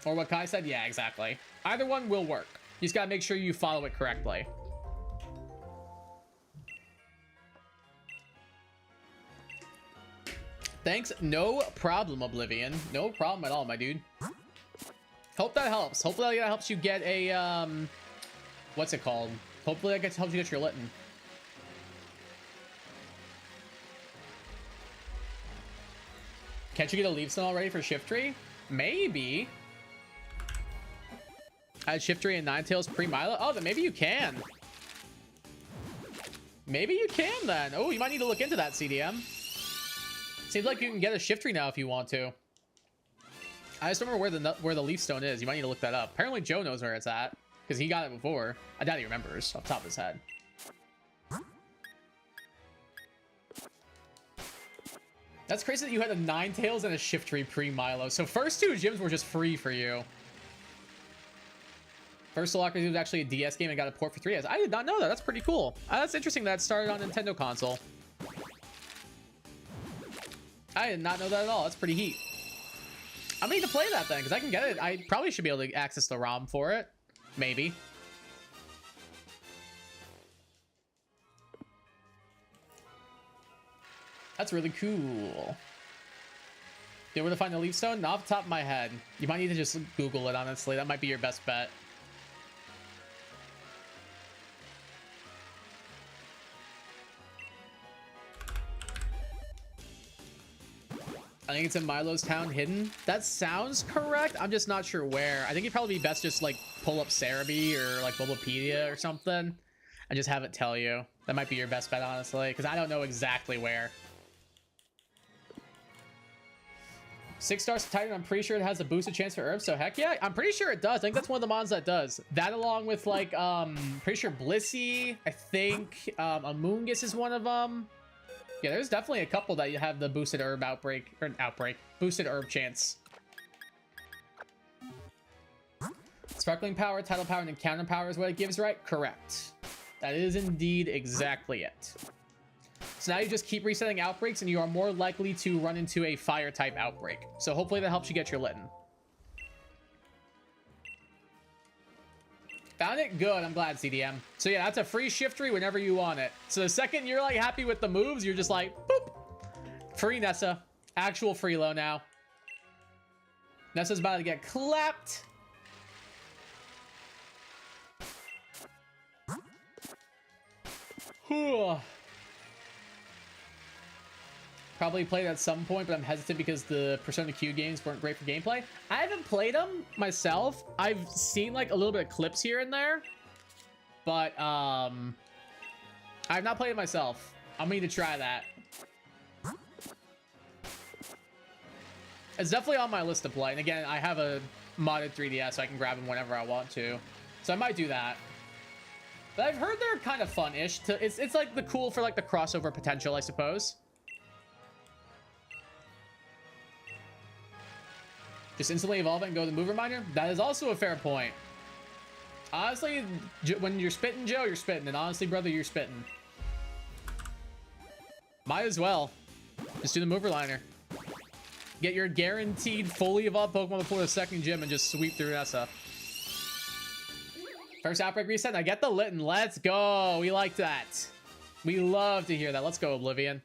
Or what Kai said? Yeah, exactly. Either one will work. You just gotta make sure you follow it correctly. Thanks. No problem, Oblivion. No problem at all, my dude. Hope that helps. Hopefully that helps you get a, what's it called? Hopefully that helps you get your Litten. Can't you get a Leaf Stone already for Shiftry? Maybe. I had Shiftry and Ninetales pre-Milo. Oh, then maybe you can. Maybe you can then. Oh, you might need to look into that, CDM. Seems like you can get a Shiftry now if you want to. I just don't remember where the Leaf Stone is. You might need to look that up. Apparently Joe knows where it's at because he got it before. I doubt he remembers off the top of his head. That's crazy that you had a Ninetales and a Shiftry pre-Milo. So first two gyms were just free for you. First Locker was actually a DS game and got a port for 3S. I did not know that. That's pretty cool. That's interesting that it started on Nintendo console. I did not know that at all. That's pretty heat. I'm gonna need to play that then, because I can get it. I probably should be able to access the ROM for it. Maybe. That's really cool. Yeah, where to find the Leaf Stone? Not off the top of my head. You might need to just Google it, honestly. That might be your best bet. I think it's in Milo's town hidden. That sounds correct. I'm just not sure where. I think it'd probably be best just like pull up Cerebi or like Bulbapedia or something and just have it tell you. That might be your best bet, honestly, because I don't know exactly where. 6 stars to Titan. I'm pretty sure it has a boosted chance for herbs, so heck yeah. I'm pretty sure it does. I think that's one of the mons that does. That along with like, pretty sure Blissey, I think Amoonguss is one of them. Yeah, there's definitely a couple that you have the boosted herb boosted herb chance. Sparkling power, tidal power, and encounter power is what it gives, right? Correct. That is indeed exactly it. So now you just keep resetting outbreaks and you are more likely to run into a fire type outbreak. So hopefully that helps you get your Litten. Found it? Good. I'm glad, CDM. So yeah, that's a free Shiftry whenever you want it. So the second you're like happy with the moves, you're just like, boop. Free Nessa. Actual freelo now. Nessa's about to get clapped. Probably played at some point, but I'm hesitant because the Persona Q games weren't great for gameplay. I haven't played them myself. I've seen like a little bit of clips here and there, but I've not played it myself. I'm gonna need to try that. It's definitely on my list to play. And again, I have a modded 3DS, so I can grab them whenever I want to. So I might do that. But I've heard they're kind of fun-ish. It's like the cool for like the crossover potential, I suppose. Just instantly evolve and go to the move reminder? That is also a fair point. Honestly, when you're spitting, Joe, you're spitting. And honestly, brother, you're spitting. Might as well. Just do the mover liner. Get your guaranteed fully evolved Pokemon before the second gym and just sweep through Nessa. First outbreak reset. I get the Litten. Let's go. We like that. We love to hear that. Let's go, Oblivion.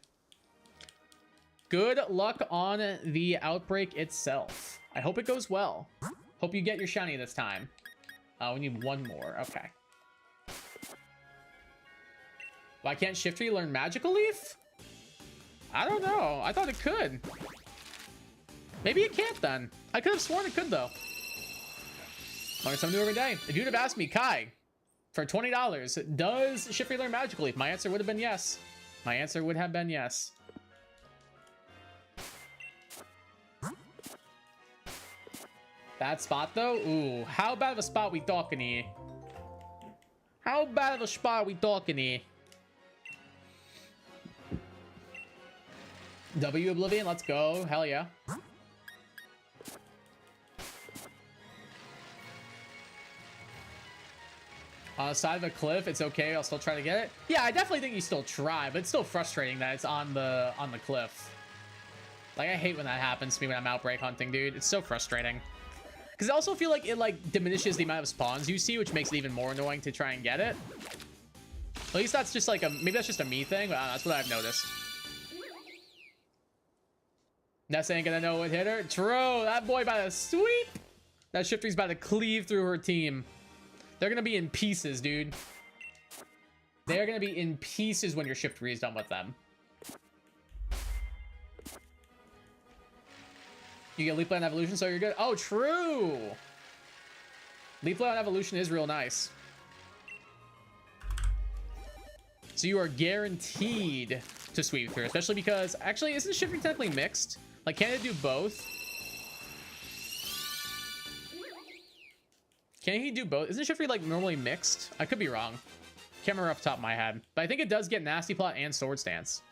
Good luck on the outbreak itself. I hope it goes well. Hope you get your shiny this time. We need one more. Okay. Why can't Shiftry learn Magical Leaf? I don't know. I thought it could. Maybe it can't then. I could have sworn it could though. Learn something new every day. If you'd have asked me, Kai, for $20, does Shiftry learn Magical Leaf? My answer would have been yes. My answer would have been yes. Bad spot though? Ooh, how bad of a spot we talking here? How bad of a spot we talking here? W Oblivion, let's go. Hell yeah. On the side of a cliff, it's okay. I'll still try to get it. Yeah, I definitely think you still try, but it's still frustrating that it's on the cliff. Like, I hate when that happens to me when I'm outbreak hunting, dude. It's so frustrating. Because I also feel like it like diminishes the amount of spawns you see, which makes it even more annoying to try and get it. At least that's just like a, maybe that's just a me thing, but I don't know, that's what I've noticed. Ness ain't gonna know what hit her. True, that boy about to sweep. That Shifty's about to cleave through her team. They're gonna be in pieces, dude. They're gonna be in pieces when your Shiftry is done with them. You get Leap Blade on Evolution, so you're good. Oh, true. Leap Blade on Evolution is real nice. So you are guaranteed to sweep through, especially because, actually, isn't Shiftry technically mixed? Like, can it do both? Can he do both? Isn't Shiftry, like, normally mixed? I could be wrong. Can't remember off the top of my head. But I think it does get Nasty Plot and Sword Stance.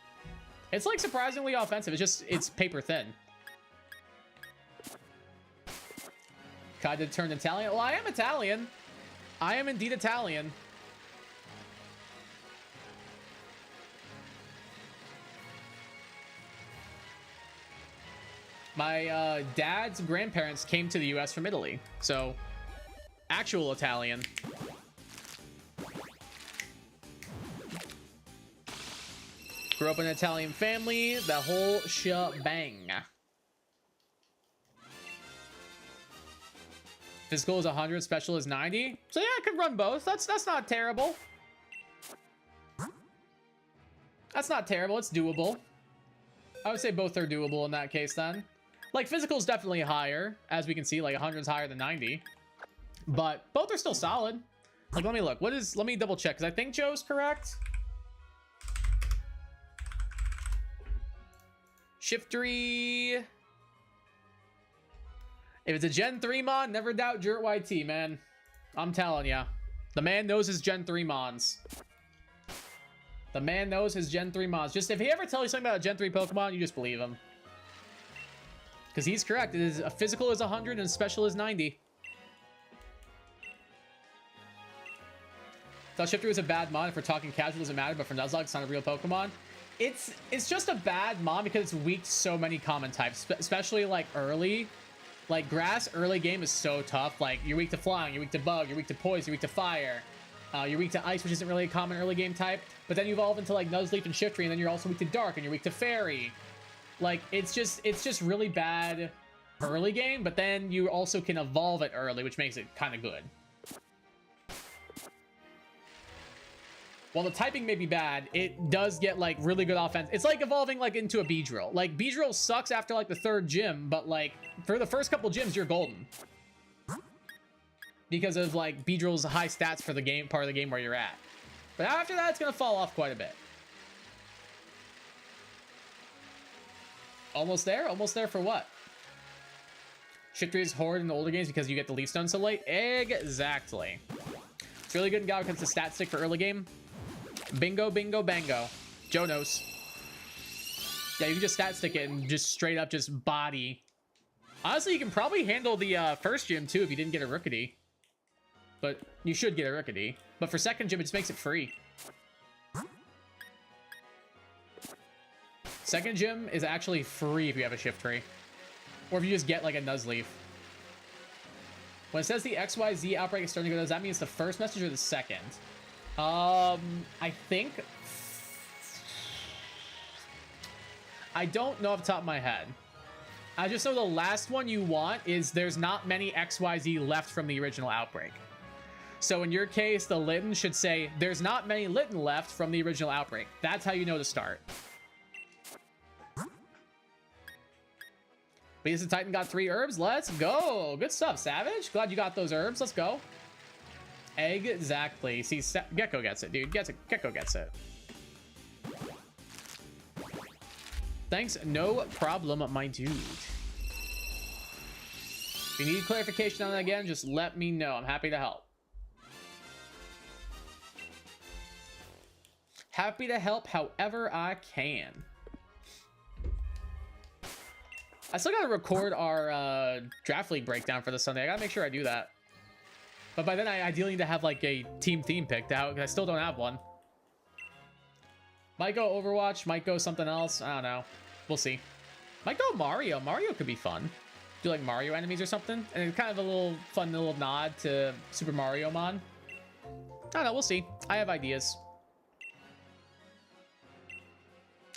It's, like, surprisingly offensive. It's just, it's paper thin. Kai did turn Italian. Well, I am Italian. I am indeed Italian. My dad's grandparents came to the US from Italy. So, actual Italian. Grew up in an Italian family. The whole shebang. Physical is 100, special is 90. So yeah, I could run both. That's not terrible. That's not terrible. It's doable. I would say both are doable in that case then. Like, physical is definitely higher. As we can see, like 100 is higher than 90. But both are still solid. Like, let me look. Let me double check, because I think Joe's correct. Shiftry. If it's a Gen 3 mon, never doubt Jurt YT, man. I'm telling ya. The man knows his Gen 3 mons. The man knows his Gen 3 mons. Just if he ever tells you something about a Gen 3 Pokemon, you just believe him. Because he's correct. It is a physical is 100 and special is 90. Thought Shiftry was a bad mon. If we're talking casual, doesn't matter. But for Nuzlocke, it's not a real Pokemon. It's just a bad mon because it's weak to so many common types, especially like early. Like, grass early game is so tough. Like, you're weak to flying, you're weak to bug, you're weak to poison, you're weak to fire. You're weak to ice, which isn't really a common early game type. But then you evolve into, like, Nuzleaf and Shiftry, and then you're also weak to dark, and you're weak to fairy. Like, it's just really bad early game, but then you also can evolve it early, which makes it kind of good. While the typing may be bad, it does get, like, really good offense. It's like evolving, like, into a Beedrill. Like, Beedrill sucks after, like, the third gym, but, like, for the first couple gyms, you're golden. Because of, like, Beedrill's high stats for the game, part of the game where you're at. But after that, it's going to fall off quite a bit. Almost there? Almost there for what? Shiftry is horrid in the older games because you get the Leaf Stone so late? Exactly. It's really good in Gal because it's a stat stick for early game. Bingo, bingo, bango. Joe knows. Yeah, you can just stat stick it and just straight up just body. Honestly, you can probably handle the first gym too if you didn't get a Rookity. But you should get a Rookity. But for second gym, it just makes it free. Second gym is actually free if you have a Shiftry. Or if you just get like a Nuzleaf. When it says the XYZ outbreak is starting to go, does that mean it's the first message or the second? I think... I don't know off the top of my head. I just know the last one you want is there's not many XYZ left from the original outbreak. So in your case, the Litten should say, there's not many Litten left from the original outbreak. That's how you know to start. Beast the Titan got 3 herbs. Let's go. Good stuff, Savage. Glad you got those herbs. Let's go. Exactly. See, Gecko gets it, dude. Gecko gets it. Thanks. No problem, my dude. If you need clarification on that again, just let me know. I'm happy to help. Happy to help however I can. I still gotta record our draft league breakdown for this Sunday. I gotta make sure I do that. But by then, I ideally need to have like a team theme picked out, because I still don't have one. Might go Overwatch, might go something else. I don't know. We'll see. Might go Mario. Mario could be fun. do like Mario enemies or something, and it's kind of a little fun little nod to Super Mario Mon. I don't know, we'll see. I have ideas.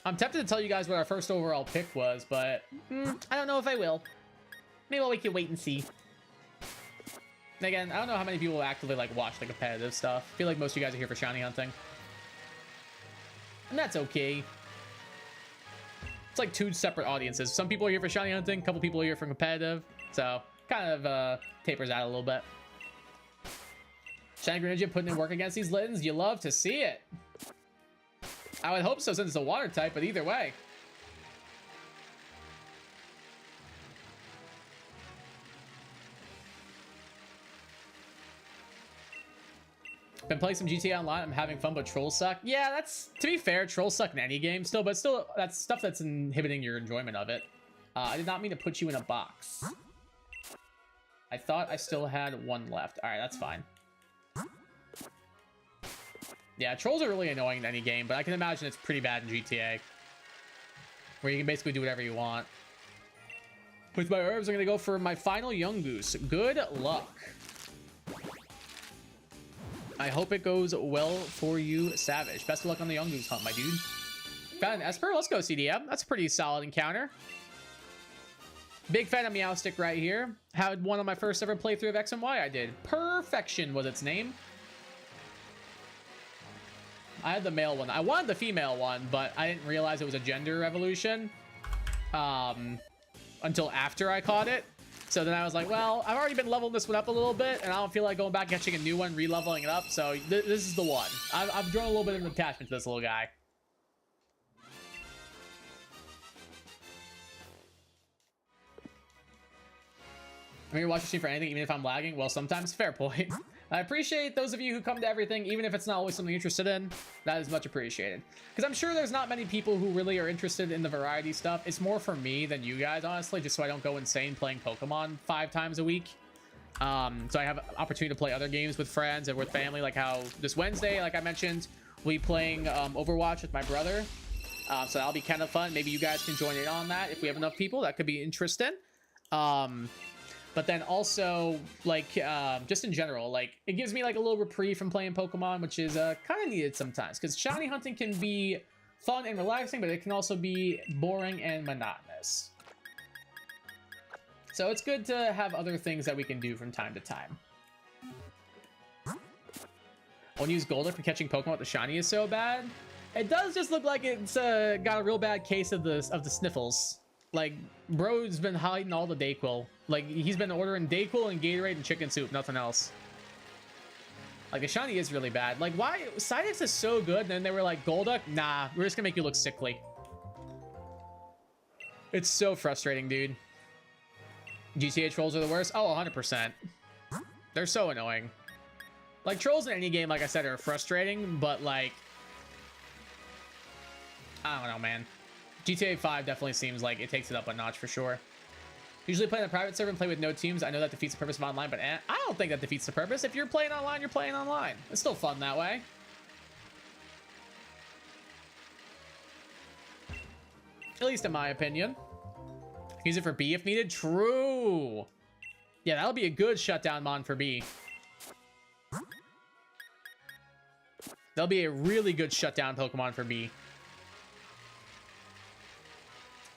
I'm tempted to tell you guys what our first overall pick was, but I don't know if I will. Maybe we can wait and see. And again, I don't know how many people actively like watch the competitive stuff. I feel like most of you guys are here for shiny hunting, and that's okay. It's like two separate audiences. Some people are here for shiny hunting, a couple people are here for competitive, so kind of tapers out a little bit. Shiny Greninja putting in work against these Littens. You love to see it. I would hope so since it's a water type, but either way. Been playing some GTA Online. I'm having fun, but trolls suck. Yeah, that's, to be fair, trolls suck in any game still, but still, that's stuff that's inhibiting your enjoyment of it. I did not mean to put you in a box. I thought I still had one left. All right, that's fine. Yeah, trolls are really annoying in any game, but I can imagine it's pretty bad in GTA, where you can basically do whatever you want. With my herbs, I'm going to go for my final Young Goose. Good luck. I hope it goes well for you, Savage. Best of luck on the Young Goose hunt, my dude. Got an Esper. Let's go, CDM. That's a pretty solid encounter. Big fan of Meowstic right here. Had one on my first ever playthrough of X and Y. I did. Perfection was its name. I had the male one. I wanted the female one, but I didn't realize it was a gender evolution until after I caught it. So then I was like, well, I've already been leveling this one up a little bit, and I don't feel like going back and catching a new one, re-leveling it up. So this is the one. I've drawn a little bit of an attachment to this little guy. I'm here to watch the stream for anything, even if I'm lagging. Well, sometimes. Fair point. I appreciate those of you who come to everything, even if it's not always something you're interested in. That is much appreciated. Because I'm sure there's not many people who really are interested in the variety stuff. It's more for me than you guys, honestly, just so I don't go insane playing Pokemon 5 times a week. So I have an opportunity to play other games with friends and with family, like how this Wednesday, like I mentioned, we'll be playing Overwatch with my brother. So that'll be kind of fun. Maybe you guys can join in on that if we have enough people. That could be interesting. But then also, like, just in general, like, it gives me, like, a little reprieve from playing Pokemon, which is kind of needed sometimes. Because shiny hunting can be fun and relaxing, but it can also be boring and monotonous. So it's good to have other things that we can do from time to time. I want to use Golduck for catching Pokemon with the shiny is so bad. It does just look like it's got a real bad case of the sniffles. Like, bro's been hiding all the Dayquil. Like, he's been ordering Dayquil and Gatorade and chicken soup, nothing else. Like, the shiny is really bad. Like, why? Psyduck is so good, and then they were like, Golduck? Nah, we're just gonna make you look sickly. It's so frustrating, dude. GTA trolls are the worst? Oh, 100%. They're so annoying. Like, trolls in any game, like I said, are frustrating, but, like, I don't know, man. GTA 5 definitely seems like it takes it up a notch for sure. Usually play in a private server and play with no teams. I know that defeats the purpose of online, but I don't think that defeats the purpose. If you're playing online, you're playing online. It's still fun that way. At least in my opinion. Use it for B if needed. True. Yeah, that'll be a good shutdown mon for B. That'll be a really good shutdown Pokemon for B.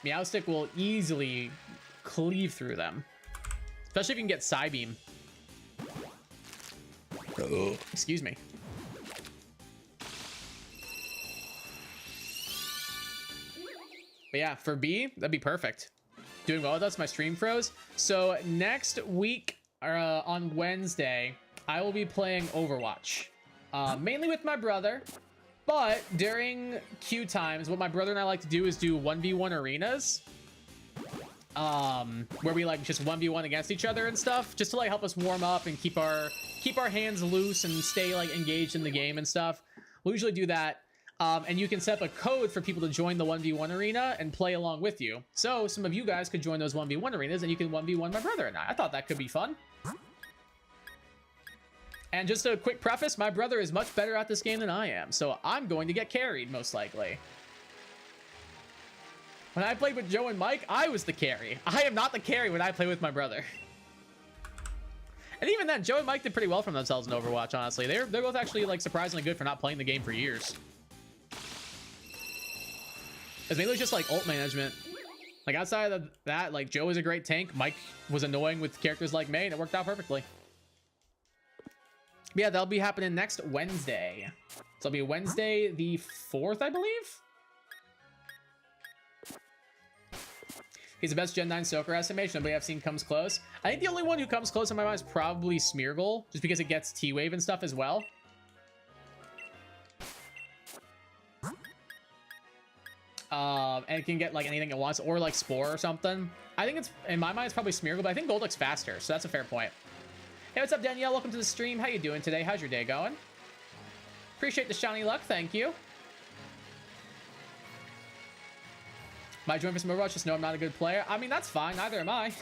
Meowstic will easily cleave through them. Especially if you can get Psybeam. Excuse me. But yeah, for B, that'd be perfect. Doing well with us, my stream froze. So next week, on Wednesday, I will be playing Overwatch. Mainly with my brother. But during queue times, what my brother and I like to do is do 1v1 arenas. Where we like just 1v1 against each other and stuff, just to like help us warm up and keep our hands loose and stay like engaged in the game and stuff. We'll usually do that. And you can set up a code for people to join the 1v1 arena and play along with you. So some of you guys could join those 1v1 arenas and you can 1v1 my brother and I. I thought that could be fun. And just a quick preface, my brother is much better at this game than I am, so I'm going to get carried, most likely. When I played with Joe and Mike, I was the carry. I am not the carry when I play with my brother. And even then, Joe and Mike did pretty well for themselves in Overwatch, honestly. They're both actually, like, surprisingly good for not playing the game for years. It's mainly just, like, ult management. Like, outside of that, like, Joe is a great tank. Mike was annoying with characters like Mei, and it worked out perfectly. But yeah, that'll be happening next Wednesday. So it'll be Wednesday the 4th, I believe? He's the best Gen 9 Soaker estimation. Nobody I've seen comes close. I think the only one who comes close in my mind is probably Smeargle, just because it gets T-Wave and stuff as well. And it can get like anything it wants, or like Spore or something. I think it's, in my mind, it's probably Smeargle, but I think Golduck's faster, so that's a fair point. Hey, what's up, Danielle? Welcome to the stream. How you doing today? How's your day going? Appreciate the shiny luck. Thank you. Might join for some Overwatch, just know I'm not a good player. I mean, that's fine. Neither am I.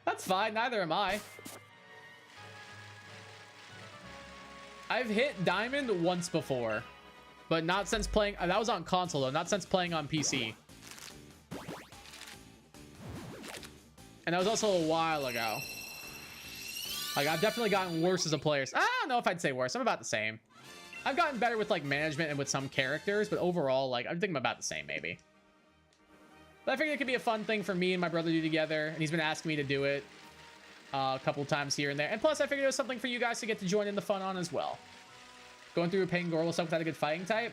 That's fine. Neither am I. I've hit Diamond once before, but not since playing. That was on console, though. Not since playing on PC. And that was also a while ago. Like, I've definitely gotten worse as a player. I don't know if I'd say worse. I'm about the same. I've gotten better with, like, management and with some characters, but overall, like, I think I'm about the same, maybe. But I figured it could be a fun thing for me and my brother to do together, and he's been asking me to do it a couple times here and there. And plus, I figured it was something for you guys to get to join in the fun on as well. Going through a Pangoro stuff without a good fighting type.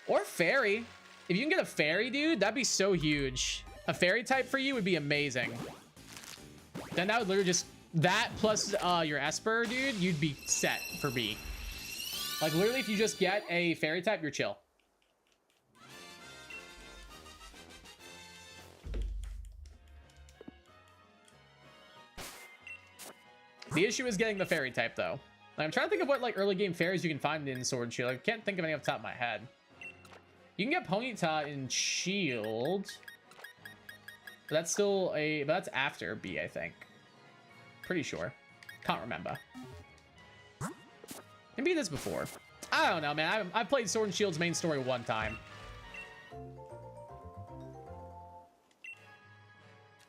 Or Fairy. If you can get a Fairy, dude, that'd be so huge. A Fairy type for you would be amazing. Then that would literally just... That plus your Esper, dude, you'd be set for B. Like, literally, if you just get a Fairy type, you're chill. The issue is getting the Fairy type, though. Like, I'm trying to think of what, like, early game fairies you can find in Sword and Shield. I can't think of any off the top of my head. You can get Ponyta in Shield. But that's still a... But that's after B, I think. Pretty sure. Can't remember. Maybe this before. I don't know, man. I played Sword and Shield's main story one time.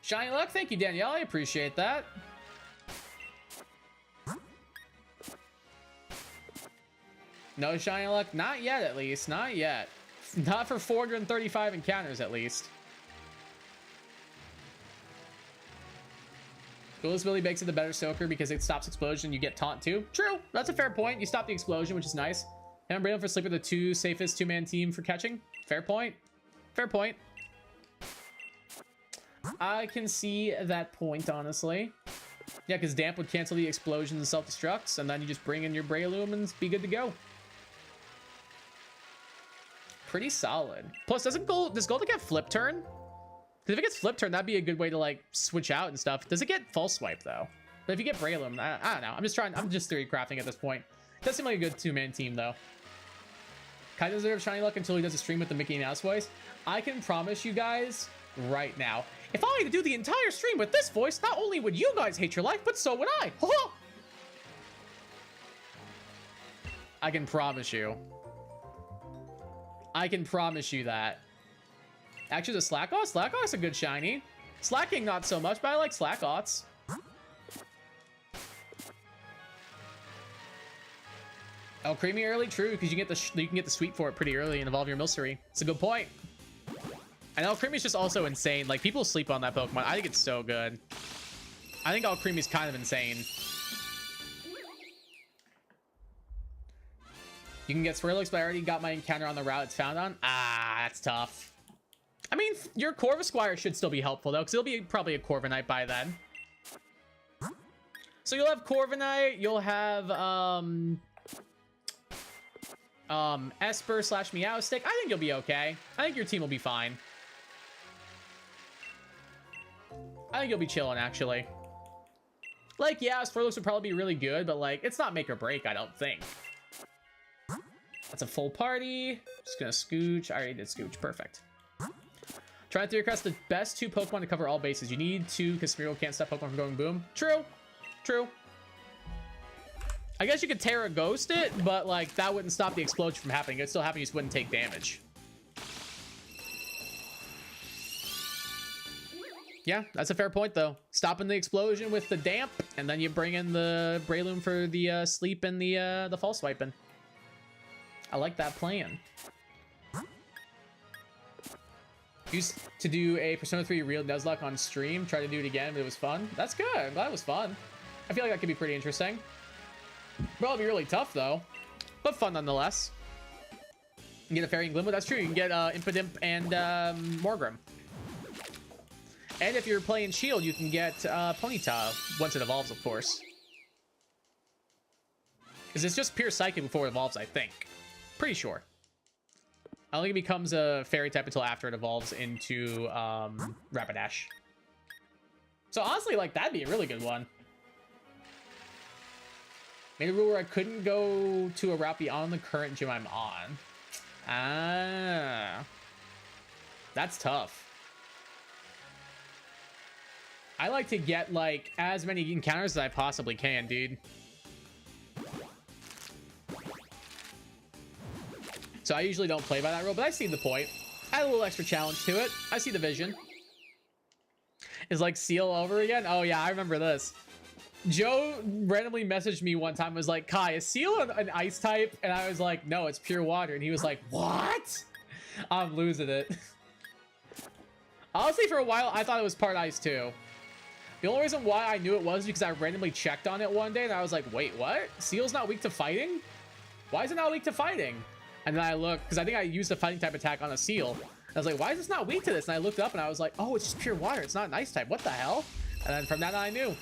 Shiny luck. Thank you, Danielle. I appreciate that. No shiny luck? Not yet, at least. Not yet. Not for 435 encounters, at least. Coolest ability makes it the better Soaker because it stops explosion. You get taunt too. True. That's a fair point. You stop the explosion, which is nice. And I'm Brandon for sleep with the two safest two-man team for catching. Fair point. Fair point. I can see that point, honestly. Yeah, because Damp would cancel the explosions and self-destructs, and then you just bring in your Breloom and be good to go. Pretty solid. Plus, does Golduck get flip turn? Because if it gets flip turn, that'd be a good way to, like, switch out and stuff. Does it get false swipe, though? But if you get Breloom, I don't know. I'm just theory crafting at this point. It does seem like a good two-man team, though. Kai doesn't deserve shiny luck until he does a stream with the Mickey Mouse voice. I can promise you guys right now, if I had to do the entire stream with this voice, not only would you guys hate your life, but so would I. I can promise you. I can promise you that. Actually, the Slakoth? Slakoth's a good shiny. Slacking, not so much, but I like Slakoths. Oh, creamy early? True, because you can get the sweep for it pretty early and evolve your Milcery. It's a good point. And Alcreamy's just also insane. Like, people sleep on that Pokemon. I think it's so good. I think Alcreamy's kind of insane. You can get Swirlix, but I already got my encounter on the route it's found on. Ah, that's tough. I mean, your Corvisquire should still be helpful, though, because it'll be probably a Corviknight by then. So you'll have Corviknight, you'll have, Esper / Meowstic. I think you'll be okay. I think your team will be fine. I think you'll be chilling, actually. Like, yeah, Swirlix would probably be really good, but, like, it's not make or break, I don't think. That's a full party. Just gonna Scooch. I already did Scooch. Perfect. Try to request the best two Pokemon to cover all bases. You need two because Smeargle can't stop Pokemon from going boom. True. True. I guess you could Terra Ghost it, but, like, that wouldn't stop the explosion from happening. It'd still happen. You just wouldn't take damage. Yeah, that's a fair point, though. Stopping the explosion with the damp, and then you bring in the Breloom for the sleep and the false swiping. I like that plan. Used to do a Persona 3 Real Nuzlocke on stream. Try to do it again, but it was fun. That's good. I'm glad it was fun. I feel like that could be pretty interesting. Well, it'll be really tough, though. But fun, nonetheless. You can get a Fairy and Glimmer. That's true. You can get Impidimp and Morgrim. And if you're playing Shield, you can get Ponyta once it evolves, of course. Because it's just pure Psychic before it evolves, I think. Pretty sure. I don't think it becomes a Fairy type until after it evolves into Rapidash. So honestly, like, that'd be a really good one. Made a rule where I couldn't go to a route beyond the current gym I'm on. Ah. That's tough. I like to get, like, as many encounters as I possibly can, dude. So I usually don't play by that rule, but I see the point. Add a little extra challenge to it. I see the vision. Is like Seal over again? Oh yeah, I remember this. Joe randomly messaged me one time and was like, Kai, is Seal an ice type? And I was like, no, it's pure water. And he was like, what? I'm losing it. Honestly, for a while, I thought it was part ice too. The only reason why I knew it was because I randomly checked on it one day and I was like, wait, what? Seal's not weak to fighting? Why is it not weak to fighting? And then I looked, because I think I used a fighting type attack on a Seal. I was like, why is this not weak to this? And I looked up and I was like, oh, it's just pure water. It's not an ice type. What the hell? And then from that on, I knew.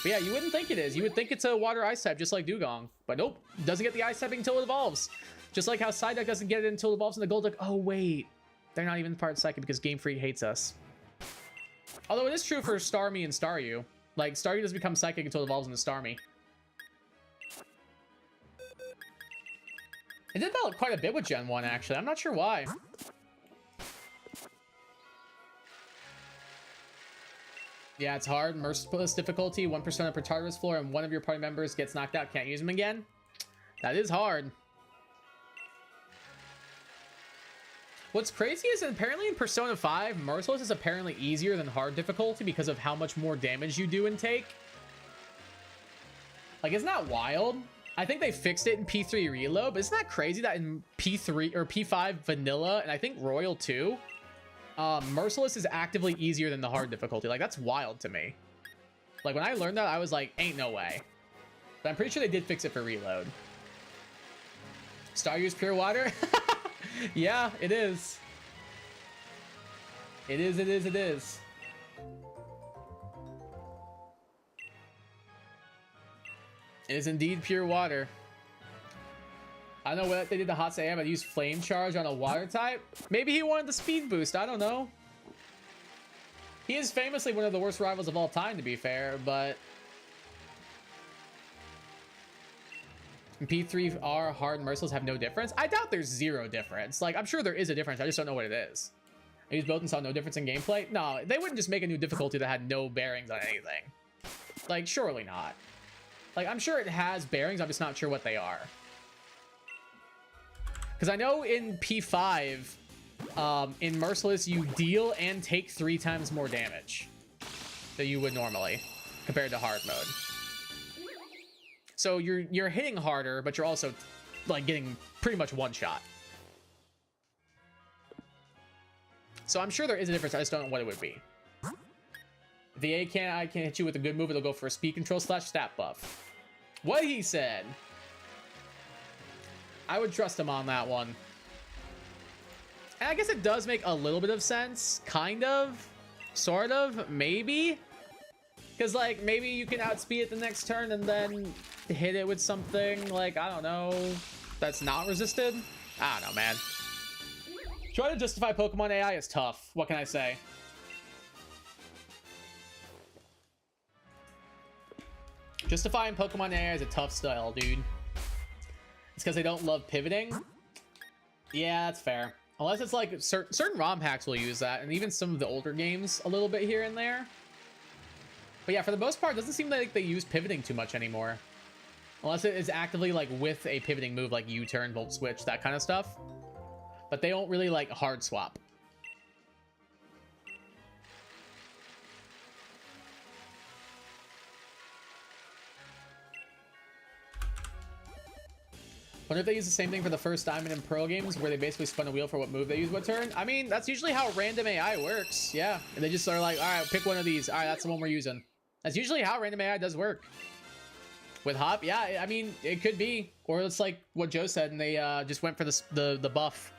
But yeah, you wouldn't think it is. You would think it's a water ice type, just like Dugong. But nope, doesn't get the ice typing until it evolves. Just like how Psyduck doesn't get it until it evolves in the Golduck. Oh, wait. They're not even part Psychic because Game Freak hates us. Although it is true for Starmie and Staryu. Like, Staryu doesn't become Psychic until it evolves into Starmie. It did that quite a bit with Gen 1, actually. I'm not sure why. Yeah, it's hard. Merciless difficulty, 1% per Tartarus floor, and one of your party members gets knocked out. Can't use them again. That is hard. What's crazy is that apparently in Persona 5, Merciless is apparently easier than hard difficulty because of how much more damage you do and take. Like, isn't that wild? I think they fixed it in P3 Reload, but isn't that crazy that in P3 or P5 Vanilla and I think Royal too, Merciless is actively easier than the hard difficulty? Like, that's wild to me. Like, when I learned that, I was like, ain't no way. But I'm pretty sure they did fix it for Reload. Staryu's pure water? Yeah, it is. It is, it is, it is. It is indeed pure water. I don't know what they did to Hot Sam, but used Flame Charge on a water type. Maybe he wanted the speed boost. I don't know. He is famously one of the worst rivals of all time, to be fair, but P3R hard and merciless have no difference. I doubt there's zero difference. Like, I'm sure there is a difference. I just don't know what it is. I used both and saw no difference in gameplay. No, they wouldn't just make a new difficulty that had no bearings on anything. Like, surely not. Like, I'm sure it has bearings. I'm just not sure what they are. Because I know in P5, in Merciless, you deal and take 3 times more damage than you would normally compared to hard mode. So you're hitting harder, but you're also like getting pretty much one shot. So I'm sure there is a difference. I just don't know what it would be. The I can hit you with a good move. It'll go for a speed control / stat buff. What he said. I would trust him on that one. And I guess it does make a little bit of sense. Kind of. Sort of. Maybe. Because, like, maybe you can outspeed it the next turn and then hit it with something, like, I don't know, that's not resisted? I don't know, man. Trying to justify Pokemon AI is tough. What can I say? Justifying Pokemon AI is a tough style, dude. It's because they don't love pivoting? Yeah, that's fair. Unless it's like certain ROM hacks will use that, and even some of the older games a little bit here and there. But yeah, for the most part, it doesn't seem like they use pivoting too much anymore. Unless it is actively like with a pivoting move like U-turn, Volt Switch, that kind of stuff. But they don't really like hard swap. Wonder if they use the same thing for the first Diamond and Pearl games, where they basically spun a wheel for what move they use what turn. I mean, that's usually how random AI works. Yeah, and they just are like, all right, pick one of these. All right, that's the one we're using. That's usually how random AI does work. With Hop, yeah, I mean, it could be, or it's like what Joe said, and they just went for the buff.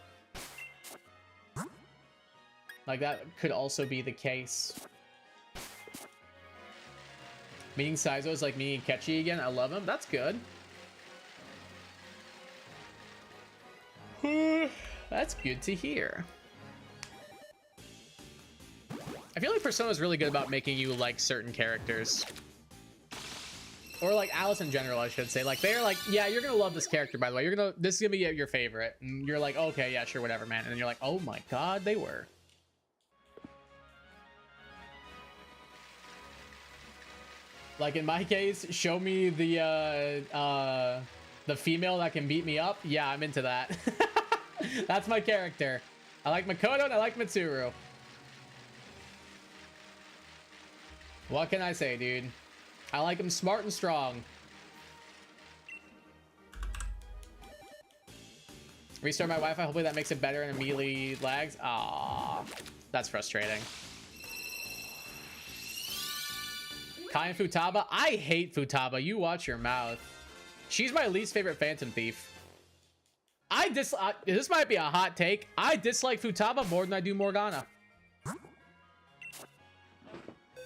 Like that could also be the case. Meeting Saizo is like meeting Ketchy again. I love him. That's good. That's good to hear. I feel like Persona is really good about making you like certain characters. Or like Alice in general, I should say. Like they're like, yeah, you're gonna love this character, by the way. This is gonna be your favorite. And you're like, okay, yeah, sure, whatever, man. And then you're like, oh my god, they were. Like in my case, show me the female that can beat me up. Yeah, I'm into that. That's my character. I like Makoto and I like Mitsuru. What can I say, dude? I like him smart and strong. Restart my Wi-Fi. Hopefully that makes it better and immediately lags. Ah, that's frustrating. Kai and Futaba. I hate Futaba. You watch your mouth. She's my least favorite Phantom Thief. This might be a hot take. I dislike Futaba more than I do Morgana.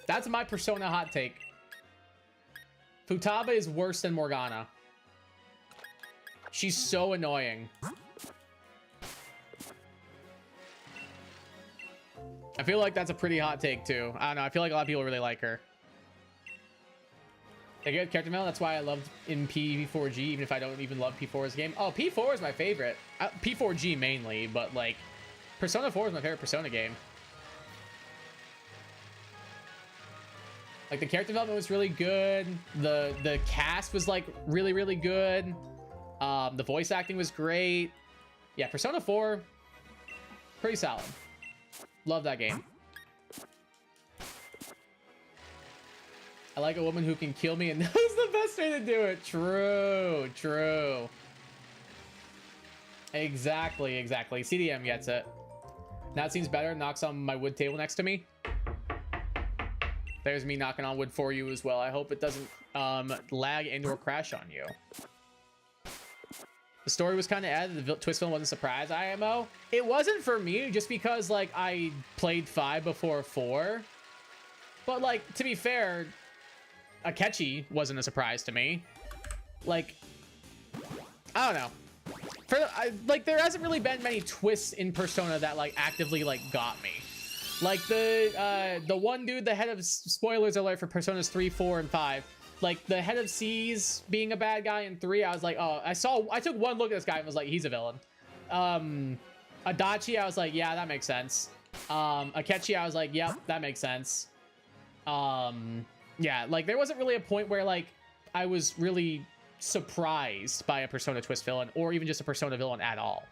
That's my Persona hot take. Futaba is worse than Morgana. She's so annoying. I feel like that's a pretty hot take too. I don't know. I feel like a lot of people really like her. A good character development. That's why I loved in P4G, even if I don't even love P4's game. Oh, P4 is my favorite. P4G mainly, but like Persona 4 is my favorite Persona game. Like the character development was really good. The cast was like really, really good. The voice acting was great. Yeah, Persona 4, pretty solid. Love that game. I like a woman who can kill me and knows the best way to do it. True, true. Exactly, exactly. CDM gets it. Now it seems better. Knocks on my wood table next to me. There's me knocking on wood for you as well. I hope it doesn't lag and or crash on you. The story was kind of added. The twist film wasn't a surprise, IMO. It wasn't for me just because like I played 5 before 4. But like, to be fair, Akechi wasn't a surprise to me. Like, I don't know. Like there hasn't really been many twists in Persona that like actively like got me. Like the one dude, the head of, spoilers alert for Personas 3, 4, and 5. Like the head of C's being a bad guy in 3, I was like, oh, I took one look at this guy and was like, he's a villain. Adachi, I was like, yeah, that makes sense. Akechi, I was like, yep, that makes sense. Yeah, like there wasn't really a point where like I was really surprised by a Persona twist villain or even just a Persona villain at all.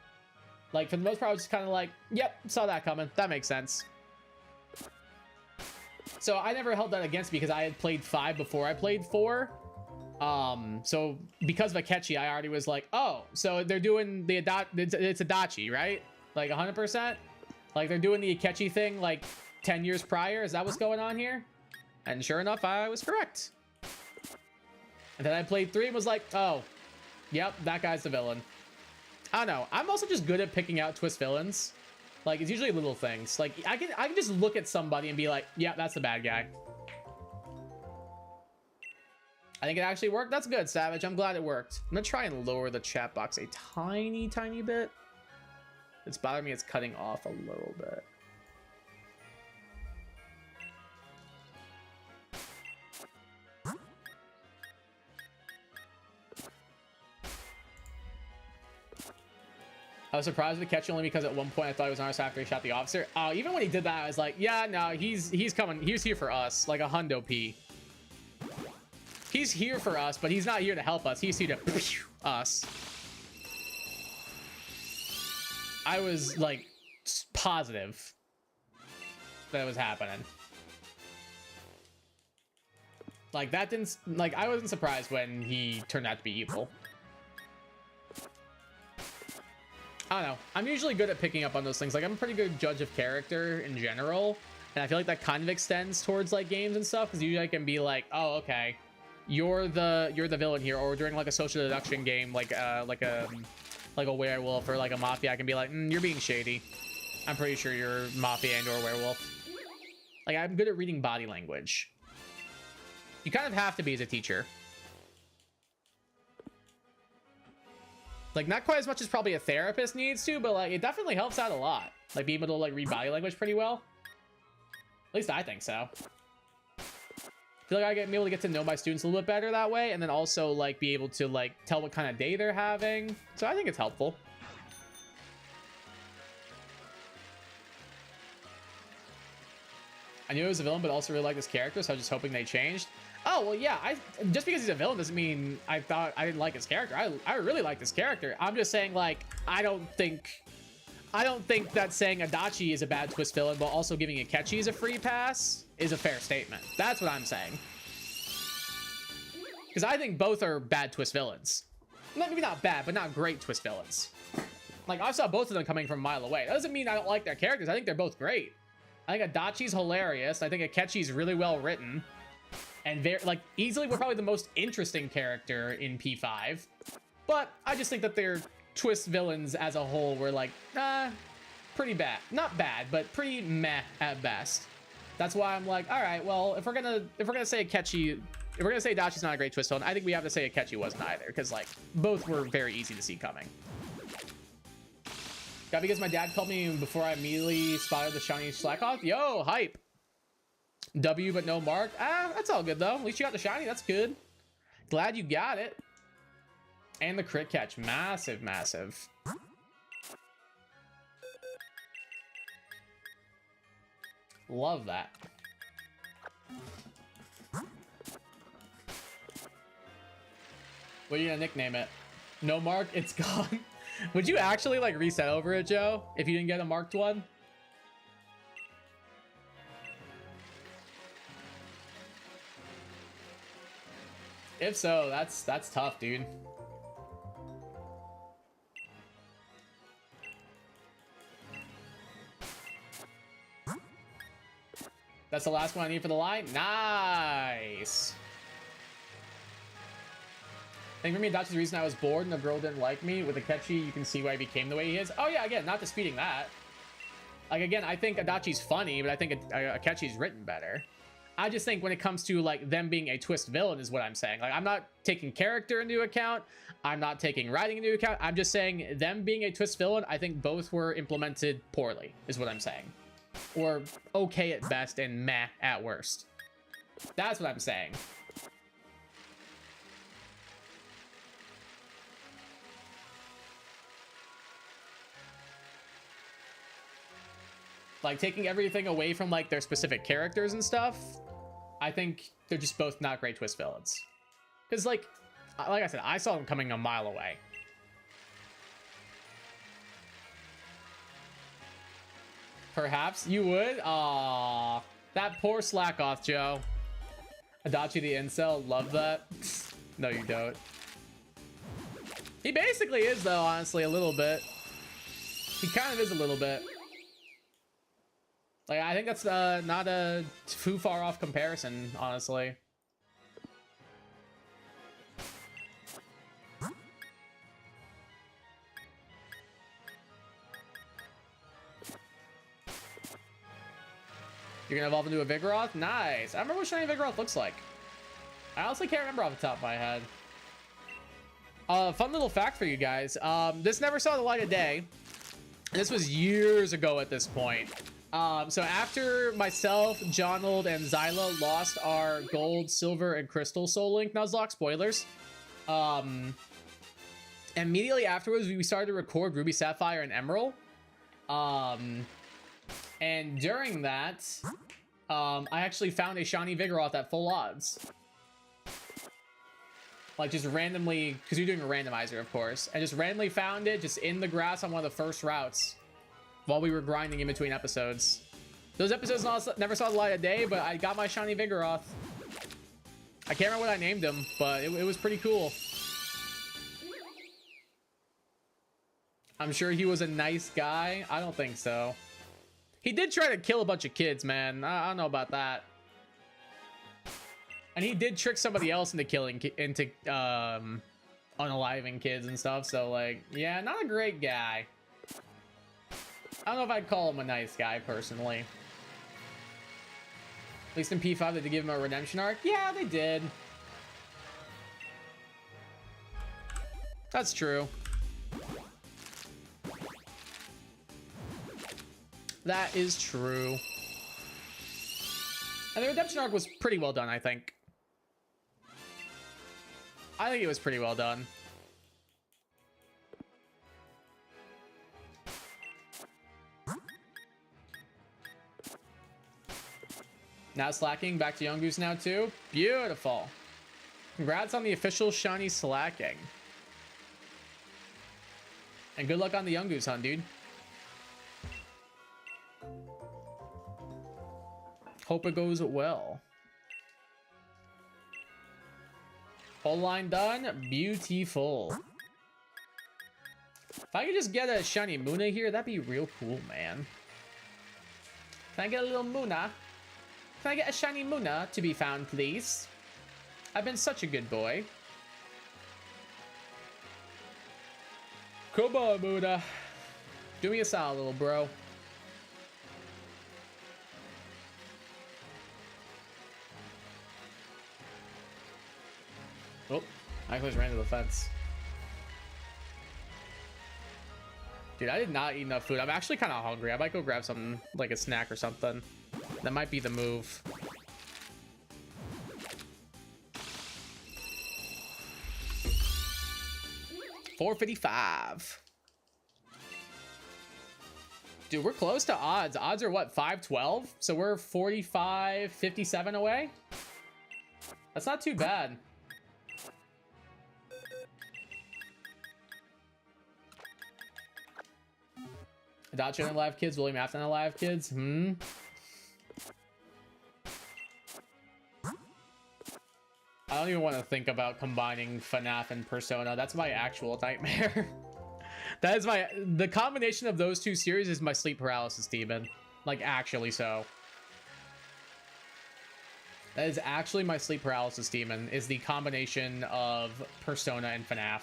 Like for the most part, I was just kind of like, yep, saw that coming. That makes sense. So I never held that against me because I had played 5 before I played 4. So because of Akechi, I already was like, oh, so they're doing the it's Adachi, right? Like 100%. Like they're doing the Akechi thing like 10 years prior. Is that what's going on here? And sure enough, I was correct. And then I played 3 and was like, oh, yep, that guy's the villain. I don't know. I'm also just good at picking out twist villains. Like, it's usually little things. Like, I can just look at somebody and be like, yeah, that's the bad guy. I think it actually worked. That's good, Savage. I'm glad it worked. I'm gonna try and lower the chat box a tiny, tiny bit. It's bothering me. It's cutting off a little bit. I was surprised with Akechi only because at one point I thought he was honest after he shot the officer. Even when he did that, I was like, yeah, no, he's coming. He's here for us, like a hundo P. He's here for us, but he's not here to help us. He's here to us. I was like positive that was happening. Like that didn't, like I wasn't surprised when he turned out to be evil. I don't know. I'm usually good at picking up on those things. Like, I'm a pretty good judge of character in general. And I feel like that kind of extends towards like games and stuff. Because usually I can be like, oh, okay, you're the villain here. Or during like a social deduction game, like a werewolf or like a mafia, I can be like, you're being shady. I'm pretty sure you're mafia and or werewolf. Like, I'm good at reading body language. You kind of have to be as a teacher. Like, not quite as much as probably a therapist needs to, but like, it definitely helps out a lot. Like, being able to like read body language pretty well. At least I think so. I feel like I'm able to get to know my students a little bit better that way, and then also like be able to like tell what kind of day they're having. So I think it's helpful. I knew he was a villain, but also really like this character, so I was just hoping they changed. Oh, well, yeah, just because he's a villain doesn't mean I thought I didn't like his character. I really like this character. I'm just saying, like, I don't think that saying Adachi is a bad twist villain, but also giving Akechi a free pass is a fair statement. That's what I'm saying. Because I think both are bad twist villains. Maybe not bad, but not great twist villains. Like, I saw both of them coming from a mile away. That doesn't mean I don't like their characters. I think they're both great. I think Adachi's hilarious. I think Akechi's really well written. And very, like, easily we're probably the most interesting character in P5. But I just think that their twist villains as a whole were like, pretty bad. Not bad, but pretty meh at best. That's why I'm like, all right, well, if we're gonna say Akechi, if we're gonna say Adachi's not a great twist villain, I think we have to say Akechi wasn't either, because like both were very easy to see coming. Got because my dad called me before I immediately spotted the shiny Slackoth. Yo, hype. W but no mark. That's all good though. At least you got the shiny. That's good. Glad you got it. And the crit catch. Massive, massive. Love that. What are you gonna nickname it? No mark? It's gone. Would you actually like reset over it, Joe, if you didn't get a marked one? If so, that's tough, dude. That's the last one I need for the line. Nice. I think for me, that's the reason I was bored and the girl didn't like me. With Akechi, you can see why he became the way he is. Oh yeah, again, not disputing that. Like, again, I think Adachi's funny, but I think Akechi's written better. I just think when it comes to like them being a twist villain is what I'm saying. Like, I'm not taking character into account. I'm not taking writing into account. I'm just saying them being a twist villain, I think both were implemented poorly is what I'm saying. Or okay at best and meh at worst. That's what I'm saying. Like, taking everything away from like their specific characters and stuff, I think they're just both not great twist villains. Because like I said, I saw them coming a mile away. Perhaps you would. Aww, that poor Slackoth, Joe. Adachi the incel, love that. No, you don't. He basically is, though, honestly, a little bit. He kind of is a little bit. Like, I think that's not a too far off comparison, honestly. You're gonna evolve into a Vigoroth? Nice. I remember what shiny Vigoroth looks like. I honestly can't remember off the top of my head. Fun little fact for you guys. This never saw the light of day. This was years ago at this point. So after myself, Jonold, and Zyla lost our gold, silver, and crystal soul link Nuzlocke, spoilers. Immediately afterwards, we started to record Ruby, Sapphire, and Emerald. And during that, I actually found a shiny Vigoroth at full odds. Like, just randomly, because you're doing a randomizer, of course. And just randomly found it just in the grass on one of the first routes while we were grinding in between episodes. Those episodes never saw the light of day, but I got my shiny Vigoroth. I can't remember what I named him, but it was pretty cool. I'm sure he was a nice guy. I don't think so. He did try to kill a bunch of kids, man. I don't know about that. And he did trick somebody else into unaliving kids and stuff. So, like, yeah, not a great guy. I don't know if I'd call him a nice guy, personally. At least in P5, they did give him a redemption arc. Yeah, they did. That's true. That is true. And the redemption arc was pretty well done, I think. I think it was pretty well done. Now slacking, back to Young Goose now too. Beautiful. Congrats on the official shiny slacking. And good luck on the Young Goose hunt, dude. Hope it goes well. Whole line done. Beautiful. If I could just get a shiny Muna here, that'd be real cool, man. Can I get a little Muna? Can I get a shiny Muna to be found, please? I've been such a good boy. Come on, Muna. Do me a solid, little bro. Oh, I just ran to the fence. Dude, I did not eat enough food. I'm actually kind of hungry. I might go grab something, like a snack or something. That might be the move. $4.55. Dude, we're close to odds. Odds are what, 512? So we're 45.57 away? That's not too bad. Adachi and Alive Kids, William Afton and Alive Kids. I don't even want to think about combining FNAF and Persona. That's my actual nightmare. That is the combination of those two series is my sleep paralysis demon. Like, actually so. That is actually my sleep paralysis demon, is the combination of Persona and FNAF.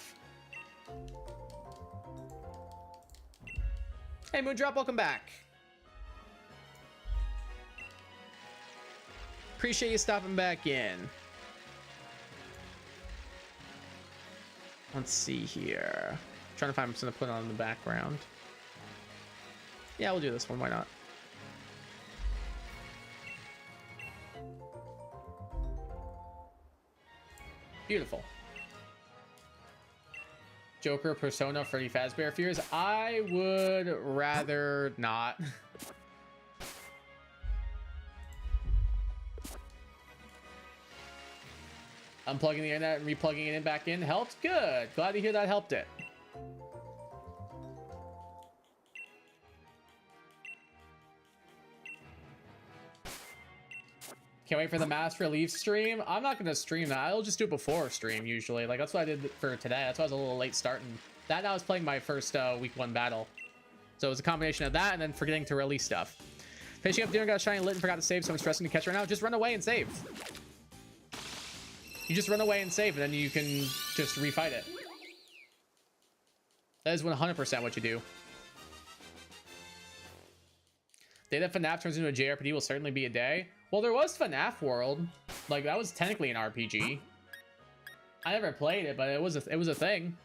Hey, Moondrop, welcome back. Appreciate you stopping back in. Let's see here. Trying to find something to put on in the background. Yeah, we'll do this one. Why not? Beautiful. Joker, Persona, Freddy Fazbear Fears. I would rather not. Unplugging the internet and replugging it in back in helped. Good. Glad to hear that helped it. Can't wait for the mass relief stream. I'm not gonna stream that. I'll just do it before stream usually. Like, that's what I did for today. That's why I was a little late starting. That and I was playing my first week 1 battle. So it was a combination of that and then forgetting to release stuff. Finishing up dinner, got a shiny lit and forgot to save, so I'm stressing to catch right now. Just run away and save. You just run away and save, and then you can just refight it. That is 100% what you do. Day that FNAF turns into a JRPG will certainly be a day. Well, there was FNAF World. Like, that was technically an RPG. I never played it, but it was a thing.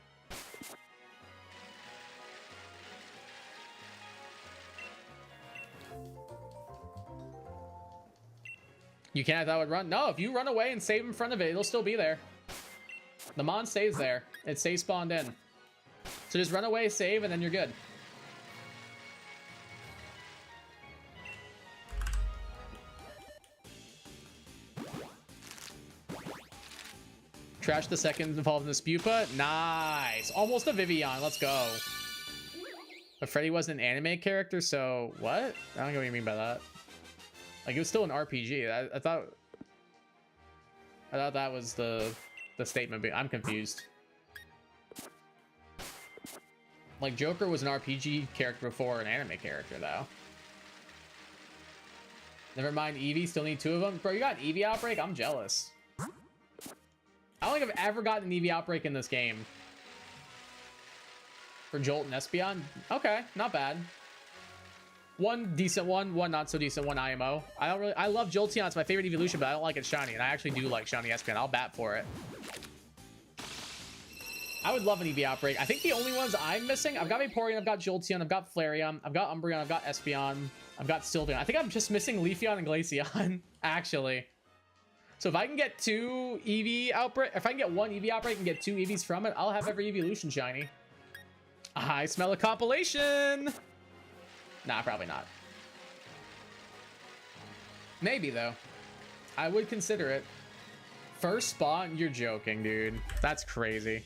You can't, that would run. No, if you run away and save in front of it, it'll still be there. The mon stays there. It stays spawned in. So just run away, save, and then you're good. Trash the second involved in the Spupa. Nice. Almost a Vivian. Let's go. But Freddy wasn't an anime character, so what? I don't know what you mean by that. Like, it was still an RPG. I thought that was the statement. I'm confused. Like, Joker was an RPG character before an anime character, though. Never mind Eevee, still need 2 of them. Bro, you got an Eevee outbreak? I'm jealous. I don't think I've ever gotten an Eevee outbreak in this game. For Jolt and Espeon? Okay, not bad. One decent one, one not so decent, one IMO. I love Jolteon, it's my favorite evolution, but I don't like it shiny, and I actually do like shiny Espeon. I'll bat for it. I would love an Eevee outbreak. I think the only ones I'm missing, I've got Vaporeon, I've got Jolteon, I've got Flareon, I've got Umbreon, I've got Espeon, I've got Sylveon. I think I'm just missing Leafeon and Glaceon, actually. So if I can get 2 Eevee outbreak, if I can get 1 Eevee outbreak and get 2 Eevees from it, I'll have every evolution shiny. I smell a compilation. Nah, probably not. Maybe though. I would consider it. First spawn? You're joking, dude. That's crazy.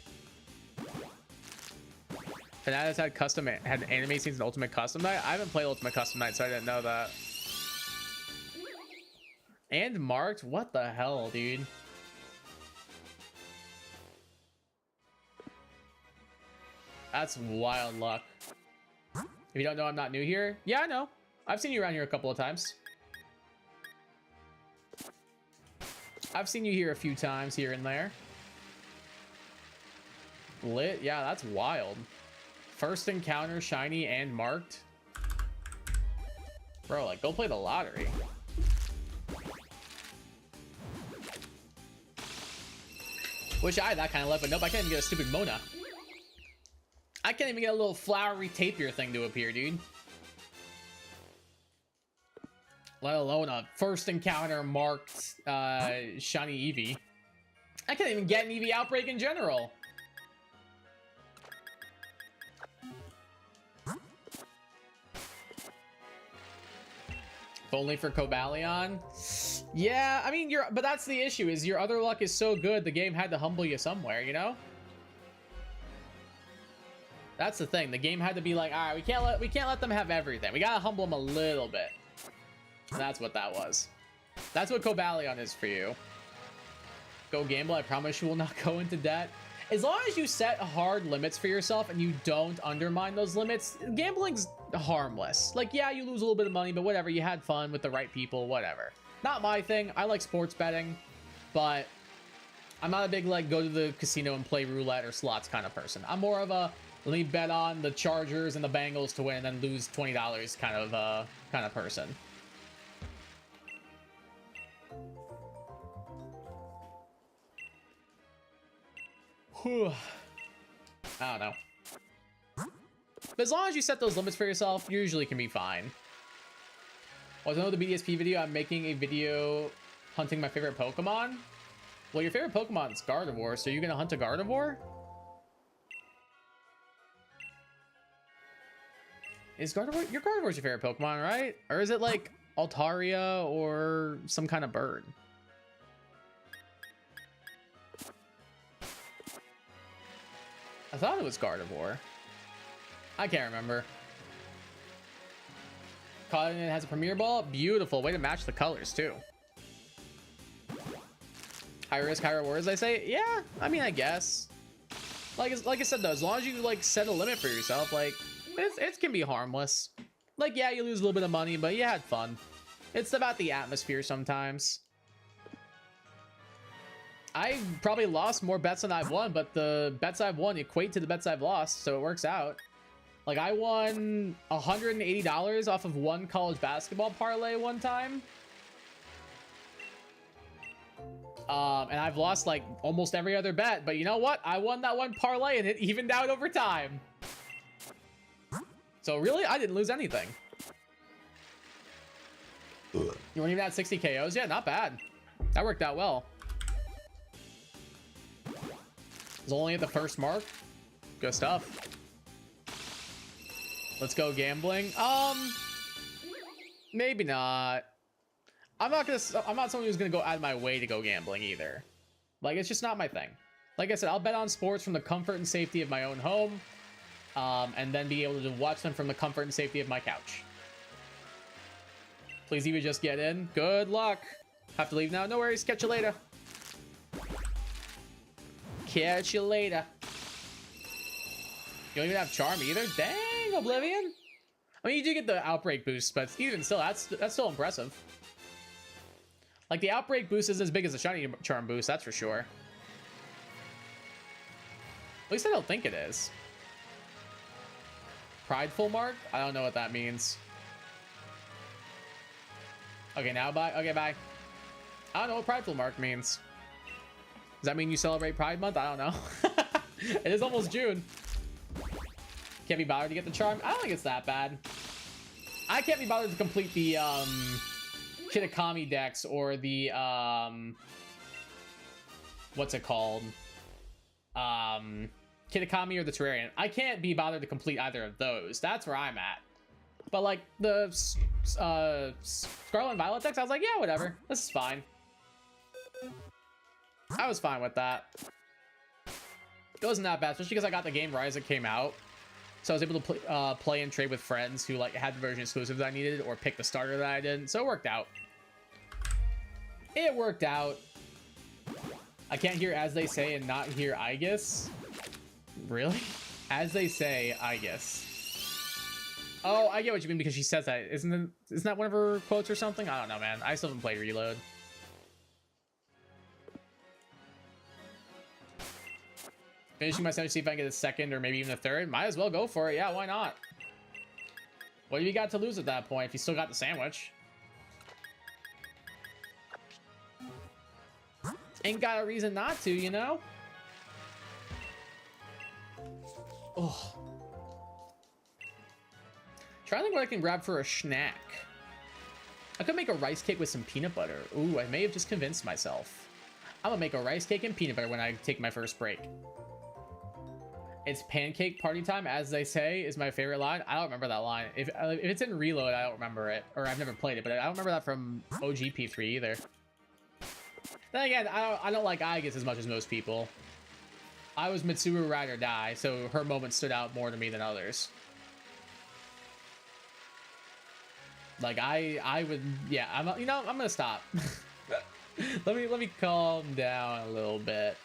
Fanatics had anime scenes in Ultimate Custom Night. I haven't played Ultimate Custom Night, so I didn't know that. And marked? What the hell, dude? That's wild luck. If you don't know, I'm not new here. Yeah, I know. I've seen you around here a couple of times. I've seen you here a few times here and there. Lit? Yeah, that's wild. First encounter, shiny and marked. Bro, like, go play the lottery. Wish I had that kind of luck, but nope, I can't even get a stupid Mona. I can't even get a little flowery tapir thing to appear, dude. Let alone a first encounter marked shiny Eevee. I can't even get an Eevee outbreak in general. If only for Cobalion. Yeah, I mean, but that's the issue, is your other luck is so good, the game had to humble you somewhere, you know? That's the thing. The game had to be like, all right, we can't let them have everything. We gotta humble them a little bit. And that's what that was. That's what Cobalion is for you. Go gamble. I promise you will not go into debt. As long as you set hard limits for yourself and you don't undermine those limits, gambling's harmless. Like, yeah, you lose a little bit of money, but whatever. You had fun with the right people, whatever. Not my thing. I like sports betting, but I'm not a big, like, go to the casino and play roulette or slots kind of person. I'm more of a, let me bet on the Chargers and the Bengals to win and then lose $20 kind of person. Whew. I don't know. But as long as you set those limits for yourself, you usually can be fine. Was another the BDSP video? I'm making a video hunting my favorite Pokemon. Well, your favorite Pokemon is Gardevoir, so you're gonna hunt a Gardevoir? Is Gardevoir your Gardevoir's your favorite Pokemon, right? Or is it like Altaria or some kind of bird? I thought it was Gardevoir. I can't remember. Cotton has a Premier Ball. Beautiful. Way to match the colors, too. High risk, high reward, as I say. Yeah, I mean, I guess. Like I said, though, as long as you, like, set a limit for yourself, like, it can be harmless. Like, yeah, you lose a little bit of money, but you had fun. It's about the atmosphere sometimes. I probably lost more bets than I've won, but the bets I've won equate to the bets I've lost, so it works out. Like, I won $180 off of one college basketball parlay one time. And I've lost, like, almost every other bet, but you know what? I won that one parlay and it evened out over time. So really, I didn't lose anything. You weren't even at 60 KOs? Yeah, not bad. That worked out well. It's only at the first mark. Good stuff. Let's go gambling. Maybe not. I'm not someone who's gonna go out of my way to go gambling either. Like, it's just not my thing. Like I said, I'll bet on sports from the comfort and safety of my own home, and then be able to watch them from the comfort and safety of my couch. Please, you would just get in. Good luck. Have to leave now. No worries. Catch you later. Catch you later. You don't even have Charm either? Dang, Oblivion. I mean, you do get the Outbreak boost, but even still, that's still impressive. Like, the Outbreak boost isn't as big as the Shiny Charm boost, that's for sure. At least I don't think it is. Prideful Mark? I don't know what that means. Okay, now bye. Okay, bye. I don't know what Prideful Mark means. Does that mean you celebrate Pride Month? I don't know. It is almost June. Can't be bothered to get the charm. I don't think it's that bad. I can't be bothered to complete the Kitakami decks or the what's it called? Kitakami or the Terrarian. I can't be bothered to complete either of those. That's where I'm at. But like the Scarlet and Violet decks, I was like, yeah, whatever. This is fine. I was fine with that. It wasn't that bad, especially because I got the game right as it came out. So I was able to play and trade with friends who like had the version exclusive that I needed or pick the starter that I didn't. So it worked out. It worked out. I can't hear As They Say and not hear I guess. Really? As They Say, I guess. Oh, I get what you mean because she says that. Isn't that one of her quotes or something? I don't know, man. I still haven't played Reload. Finishing my sandwich, see if I can get a second or maybe even a third. Might as well go for it. Yeah, why not? What do you got to lose at that point if you still got the sandwich? Ain't got a reason not to, you know? Oh. Trying to think what I can grab for a snack. I could make a rice cake with some peanut butter. Ooh, I may have just convinced myself. I'm gonna make a rice cake and peanut butter when I take my first break. It's pancake party time, as they say, is my favorite line. I don't remember that line. If it's in Reload, I don't remember it. Or I've never played it, but I don't remember that from OG P3 either. Then again, I don't like Aigis as much as most people. I was Mitsuru Ride or Die, so her moment stood out more to me than others. Like I would, yeah. I'm gonna stop. let me calm down a little bit.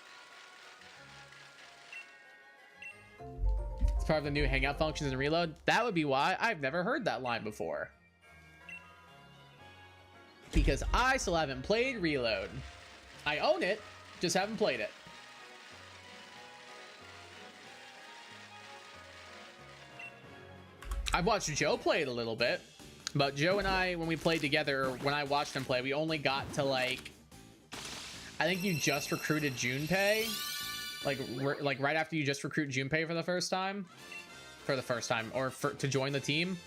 It's part of the new hangout functions in Reload. That would be why I've never heard that line before. Because I still haven't played Reload. I own it, just haven't played it. I've watched Joe play it a little bit, but Joe and I, when we played together, when I watched him play, we only got to like, I think you just recruited Junpei, like right after you just recruit Junpei for the first time, or to join the team.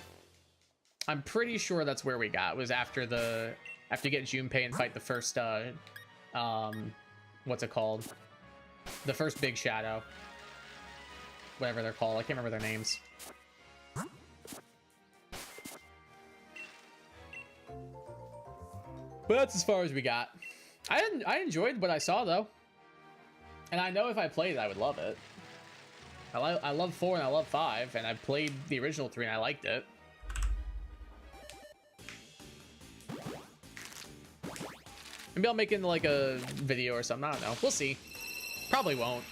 I'm pretty sure that's where we got, was after you get Junpei and fight the first what's it called, the first big shadow, whatever they're called. I can't remember their names. But that's as far as we got. I enjoyed what I saw though, and I know if I played it, I would love it. I love 4 and I love 5, and I played the original 3 and I liked it. Maybe I'll make it into like a video or something. I don't know. We'll see. Probably won't.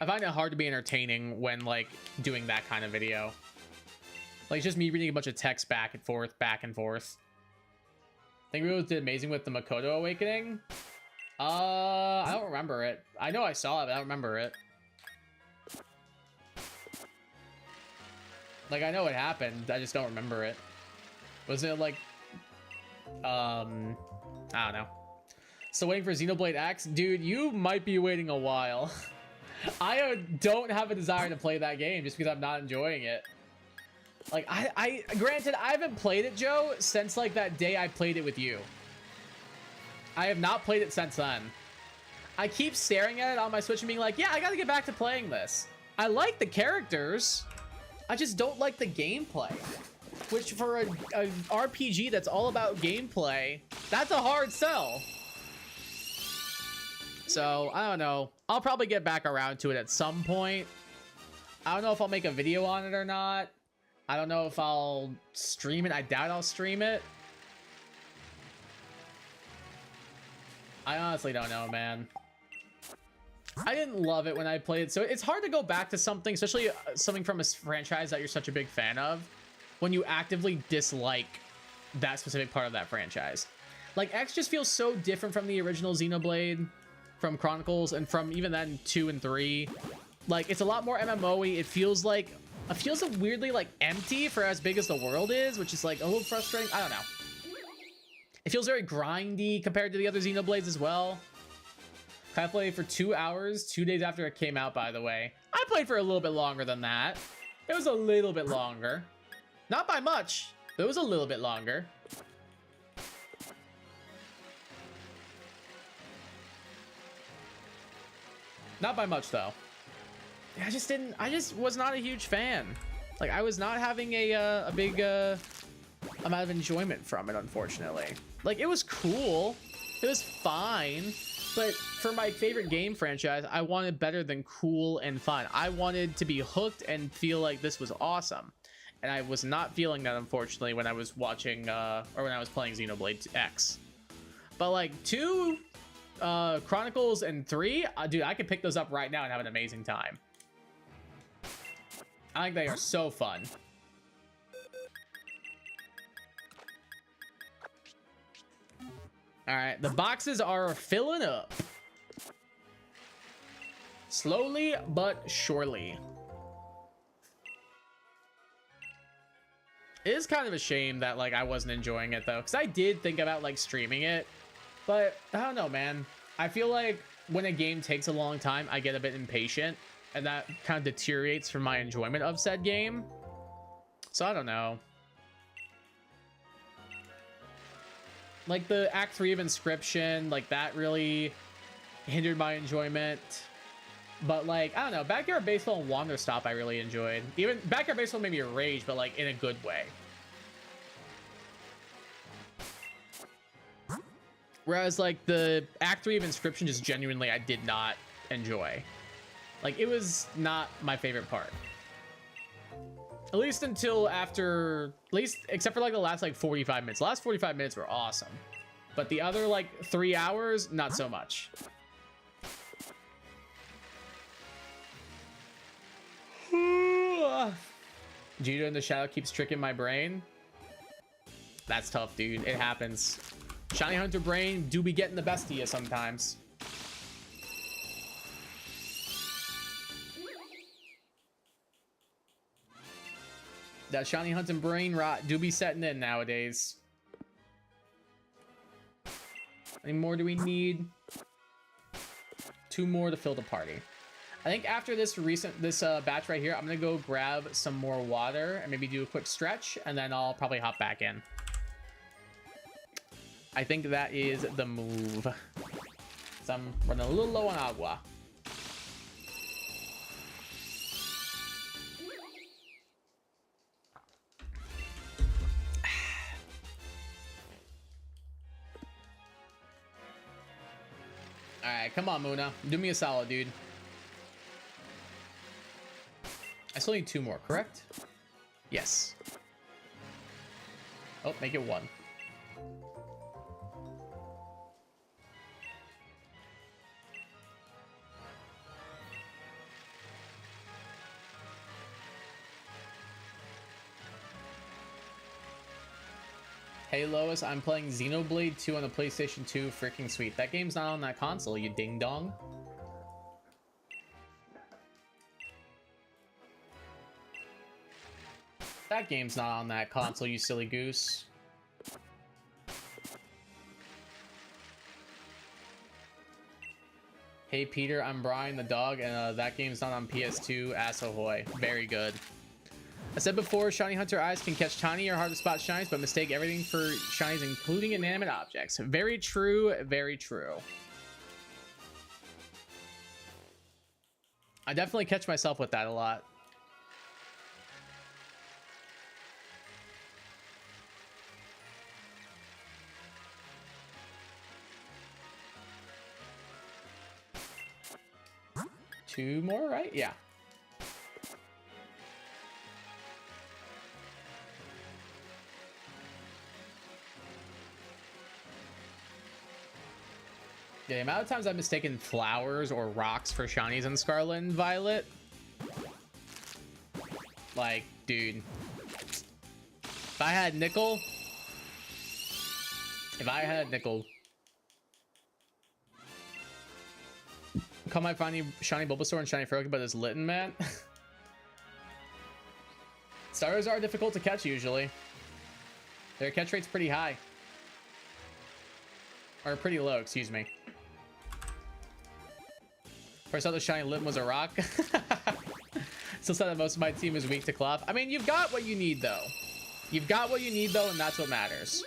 I find it hard to be entertaining when like doing that kind of video. Like just me reading a bunch of text back and forth, back and forth. I think we did amazing with the Makoto Awakening. I don't remember it. I know I saw it, but I don't remember it. Like I know it happened, I just don't remember it. Was it like I don't know. So waiting for Xenoblade X? Dude, you might be waiting a while. I don't have a desire to play that game just because I'm not enjoying it. Like, granted, I haven't played it, Joe, since like that day I played it with you. I have not played it since then. I keep staring at it on my Switch and being like, yeah, I gotta get back to playing this. I like the characters. I just don't like the gameplay. Which for a RPG that's all about gameplay, that's a hard sell. So, I don't know. I'll probably get back around to it at some point. I don't know if I'll make a video on it or not. I don't know if I'll stream it. I doubt I'll stream it. I honestly don't know, man. I didn't love it when I played it, so it's hard to go back to something, especially something from a franchise that you're such a big fan of, when you actively dislike that specific part of that franchise. Like, X just feels so different from the original Xenoblade, from Chronicles, and from even then 2 and 3. Like, it's a lot more MMO-y. It feels weirdly like empty for as big as the world is, which is like a little frustrating. I don't know. It feels very grindy compared to the other Xenoblades as well. I played for 2 hours, 2 days after it came out, by the way. I played for a little bit longer than that. It was a little bit longer. Not by much, but it was a little bit longer. Not by much, though. I just was not a huge fan. Like, I was not having a big amount of enjoyment from it, unfortunately. Like, it was cool. It was fine. But for my favorite game franchise, I wanted better than cool and fun. I wanted to be hooked and feel like this was awesome. And I was not feeling that, unfortunately, when I was watching, or when I was playing Xenoblade X. But like 2, Chronicles, and 3, dude, I could pick those up right now and have an amazing time. I think they are so fun. All right, the boxes are filling up. Slowly but surely. It is kind of a shame that like I wasn't enjoying it though, because I did think about like streaming it, but I don't know, man. I feel like when a game takes a long time, I get a bit impatient, and that kind of deteriorates from my enjoyment of said game. So I don't know. Like the Act 3 of Inscription, like that really hindered my enjoyment. But like, I don't know, Backyard Baseball and Wander Stop I really enjoyed. Even Backyard Baseball made me rage, but like in a good way. Whereas like the Act 3 of Inscription just genuinely I did not enjoy. Like it was not my favorite part. At least until after, at least except for like the last like 45 minutes. The last 45 minutes were awesome. But the other like 3 hours, not so much. Judo in the shadow keeps tricking my brain. That's tough, dude. It happens. Shiny Hunter brain do be getting the best of you sometimes. That shiny hunting brain rot do be setting in nowadays. How many more do we need? 2 more to fill the party. I think after this batch right here, I'm gonna go grab some more water and maybe do a quick stretch, and then I'll probably hop back in. I think that is the move. So I'm running a little low on agua. All right, come on, Muna. Do me a solid, dude. I still need 2 more, correct? Yes. Oh, make it 1. Hey Lois, I'm playing Xenoblade 2 on the PlayStation 2. Freaking sweet. That game's not on that console, you ding dong. That game's not on that console, you silly goose. Hey Peter, I'm Brian the dog, and that game's not on PS2. Ass ahoy. Very good. I said before, shiny hunter eyes can catch tiny or hard to spot shinies, but mistake everything for shinies, including inanimate objects. Very true, very true. I definitely catch myself with that a lot. Two more, right? Yeah. Yeah, the amount of times I've mistaken flowers or rocks for shinies in Scarlet and Violet. Like, dude. If I had nickel. If I had nickel. Call my shiny Bulbasaur and shiny Froakie, but it's Litten, man. Starters are difficult to catch usually. Their catch rate's pretty high. Or pretty low, excuse me. First I thought the shiny Litten was a rock. Still said that most of my team is weak to Cloth. I mean, you've got what you need, though. You've got what you need, though, and that's what matters.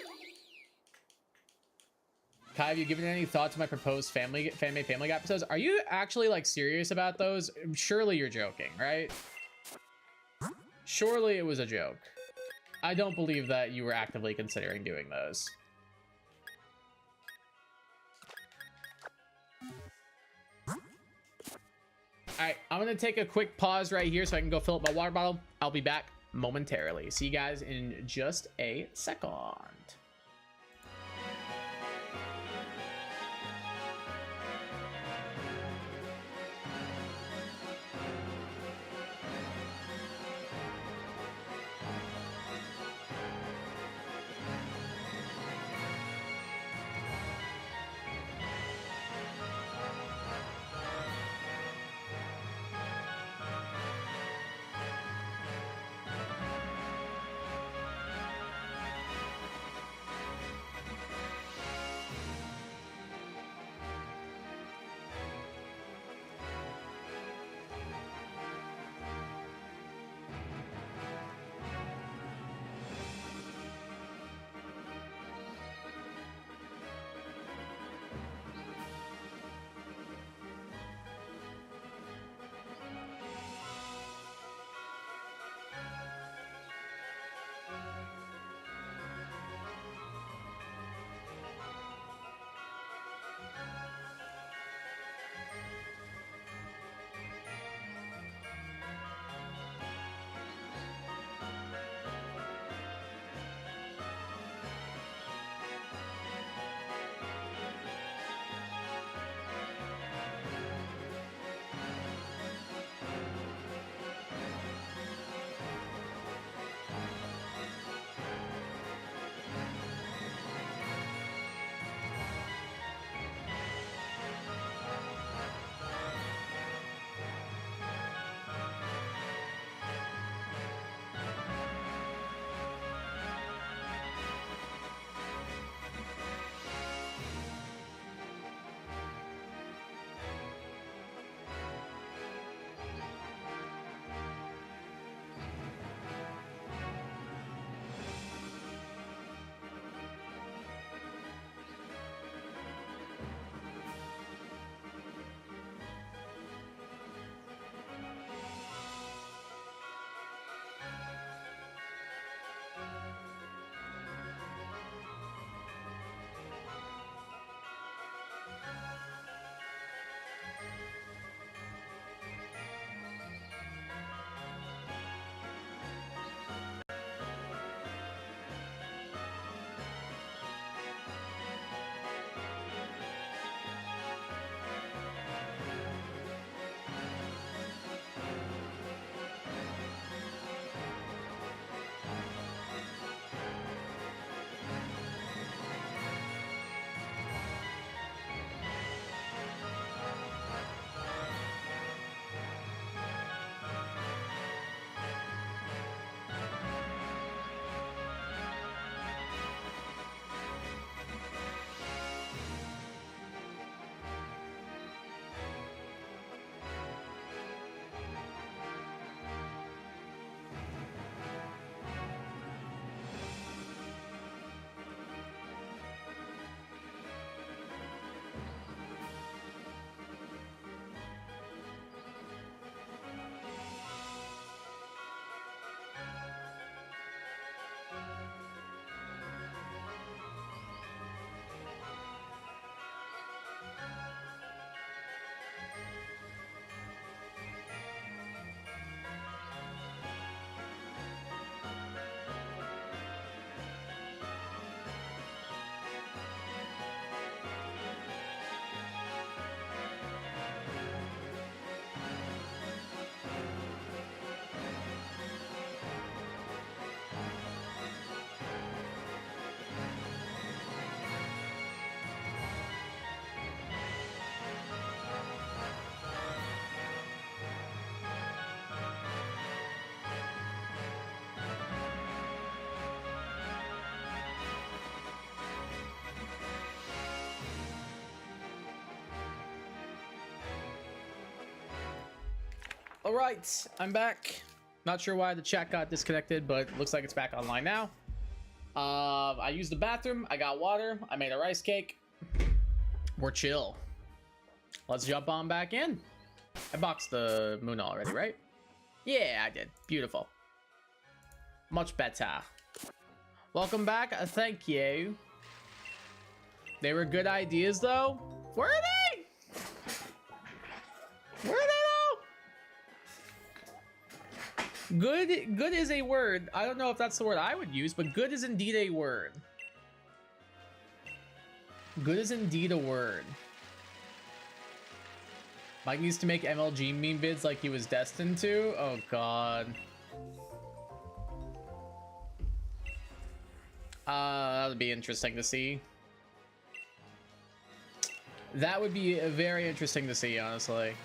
Kai, have you given any thought to my proposed Family Guy episodes? Are you actually, like, serious about those? Surely you're joking, right? Surely it was a joke. I don't believe that you were actively considering doing those. All right, I'm gonna take a quick pause right here so I can go fill up my water bottle. I'll be back momentarily. See you guys in just a second. All right, I'm back. Not sure why the chat got disconnected, but looks like it's back online now. I used the bathroom. I got water. I made a rice cake. We're chill. Let's jump on back in. I boxed the moon already, right? Yeah, I did. Beautiful. Much better. Welcome back. Thank you. They were good ideas, though. Were they? Were they, though? Good is a word. I don't know if that's the word I would use, but good is indeed a word. Good is indeed a word. Mike needs to make MLG meme vids like he was destined to. Oh, God. That would be interesting to see. That would be very interesting to see, honestly.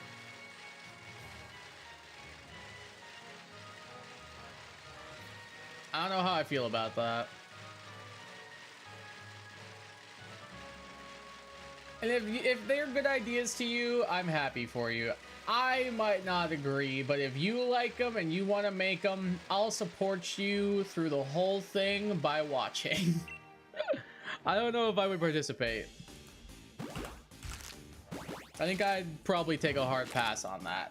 I don't know how I feel about that. And if they're good ideas to you, I'm happy for you. I might not agree, but if you like them and you want to make them, I'll support you through the whole thing by watching. I don't know if I would participate. I think I'd probably take a hard pass on that.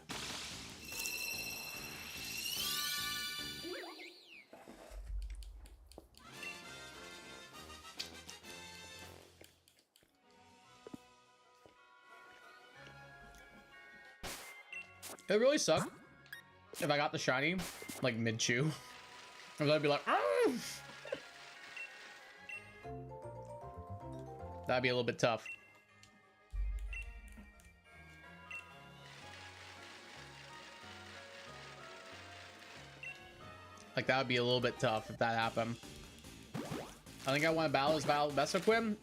It really sucked if I got the shiny like mid-chew. I'd be like, "Argh!" That'd be a little bit tough. Like, that would be a little bit tough if that happened. I think I want to battle Vesequin.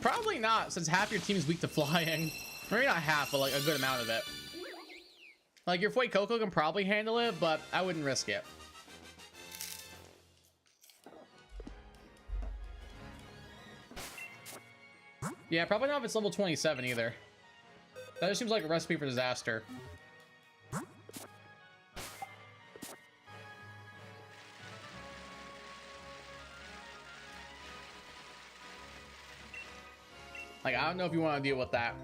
Probably not, since half your team is weak to flying. Maybe not half, but like a good amount of it. Like, your Fuecoco can probably handle it, but I wouldn't risk it. Yeah, probably not if it's level 27 either. That just seems like a recipe for disaster. Like, I don't know if you want to deal with that.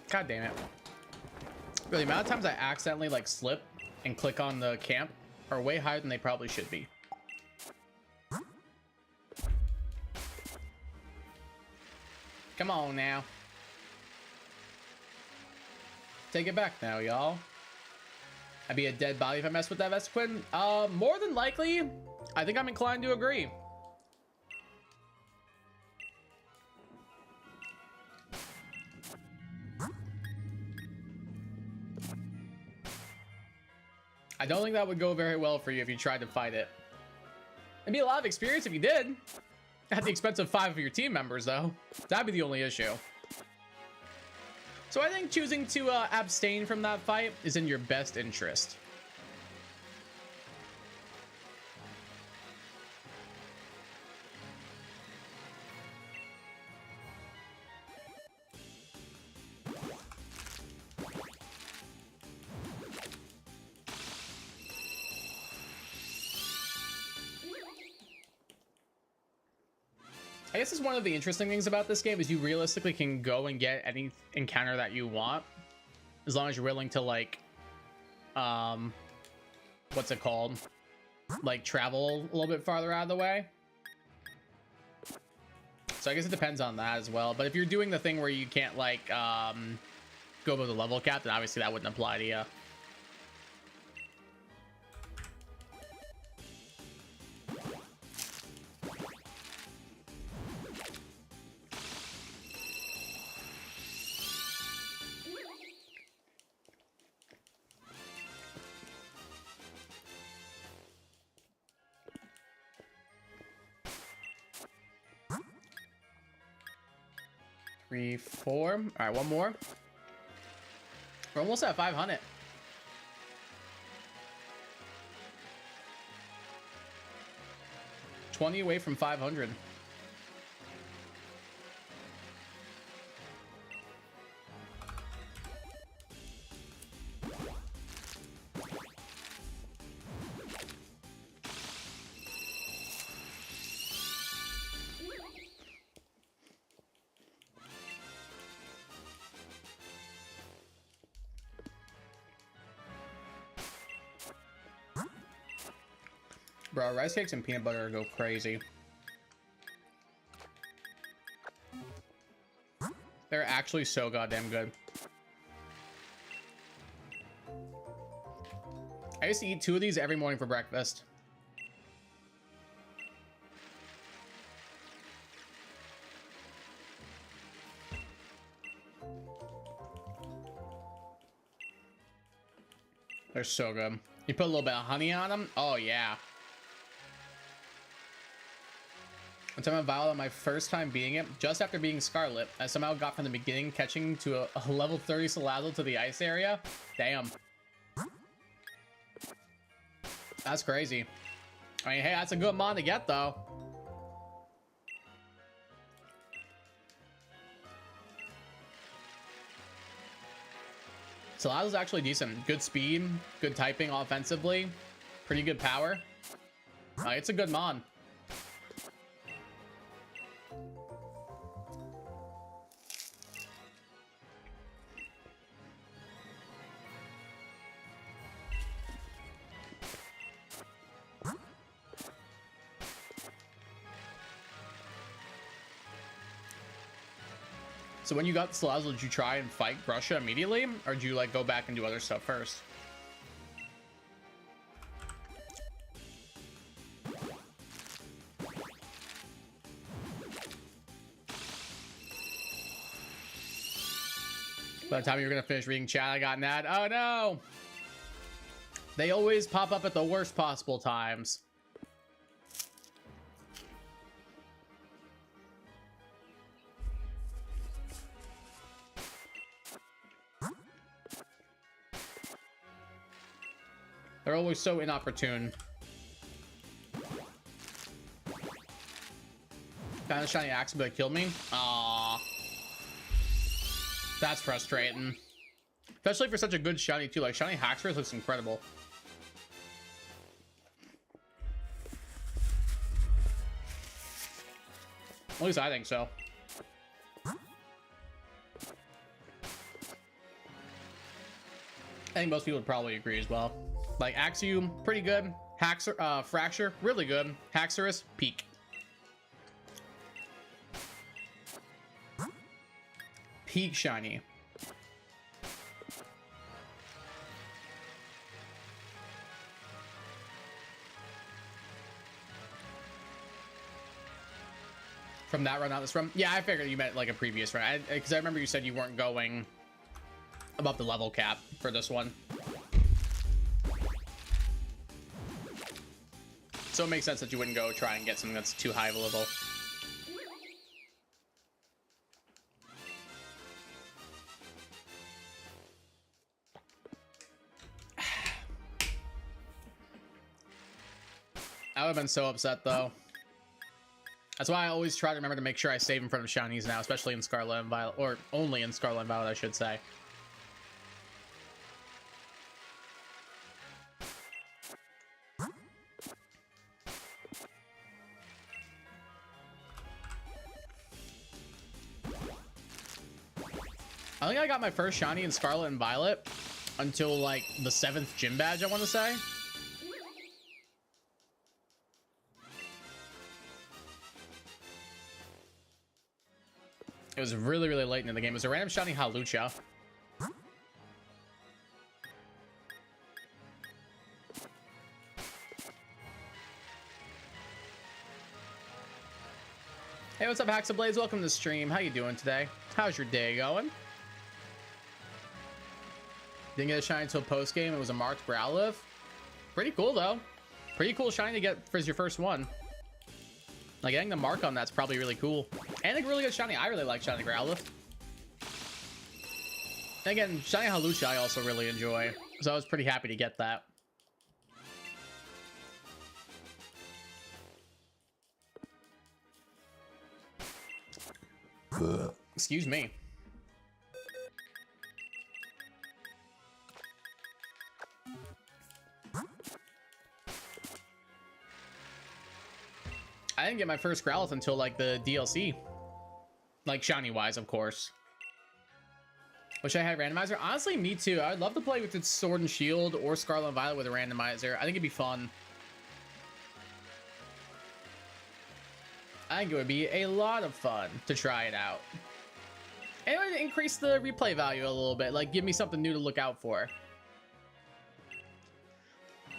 God damn it. Really, the amount of times I accidentally like slip and click on the camp are way higher than they probably should be. Come on now. Take it back now, y'all. I'd be a dead body if I mess with that Vesequin. More than likely, I think I'm inclined to agree. I don't think that would go very well for you if you tried to fight it. It'd be a lot of experience if you did. At the expense of 5 of your team members, though. That'd be the only issue. So I think choosing to abstain from that fight is in your best interest. I guess it's one of the interesting things about this game is you realistically can go and get any encounter that you want as long as you're willing to like what's it called, like travel a little bit farther out of the way. So I guess it depends on that as well, but if you're doing the thing where you can't like go above the level cap, then obviously that wouldn't apply to you. Three, 4. All right, one more. We're almost at 500. $20 away from 500. Bro, rice cakes and peanut butter go crazy. They're actually so goddamn good. I used to eat 2 of these every morning for breakfast. They're so good. You put a little bit of honey on them. Oh, yeah. One time I Violet, my first time beating it, just after being Scarlet, I somehow got from the beginning, catching to a level 30 Salazzle to the ice area. Damn. That's crazy. I mean, hey, that's a good mon to get, though. Salazzle's actually decent. Good speed, good typing offensively, pretty good power. It's a good mon. So when you got Salazzle, did you try and fight Grusha immediately? Or did you like go back and do other stuff first? By the time you were gonna finish reading chat, I got an ad. Oh no! They always pop up at the worst possible times. They're always so inopportune. Found a shiny axe, but it killed me. Aww. That's frustrating. Especially for such a good shiny too. Like shiny Haxorus looks incredible. At least I think so. I think most people would probably agree as well. Like Axew, pretty good. Fracture, really good. Haxorus, peak. Peak shiny. From that run, not this run? Yeah, I figured you meant like a previous run. Because I remember you said you weren't going above the level cap for this one. So it makes sense that you wouldn't go try and get something that's too high of a level. I would have been so upset though. That's why I always try to remember to make sure I save in front of shinies now, especially in Scarlet and Violet, or only in Scarlet and Violet, I should say. I think I got my first shiny in Scarlet and Violet until like the 7th gym badge, I want to say. It was really, really late in the game. It was a random shiny Halucha. Hey, what's up, Haxablades? Welcome to the stream. How you doing today? How's your day going? Didn't get a shiny until post game. It was a marked Growlithe. Pretty cool though. Pretty cool shiny to get for your first one. Like getting the mark on that's probably really cool. And a really good shiny. I really like shiny Growlithe. And again, shiny Halucha I also really enjoy. So I was pretty happy to get that. Excuse me. I didn't get my first Growlithe until like the DLC. Like shiny wise, of course. Wish I had randomizer. Honestly, me too. I'd love to play with its Sword and Shield or Scarlet and Violet with a randomizer. I think it'd be fun. I think it would be a lot of fun to try it out. And it would increase the replay value a little bit, like give me something new to look out for.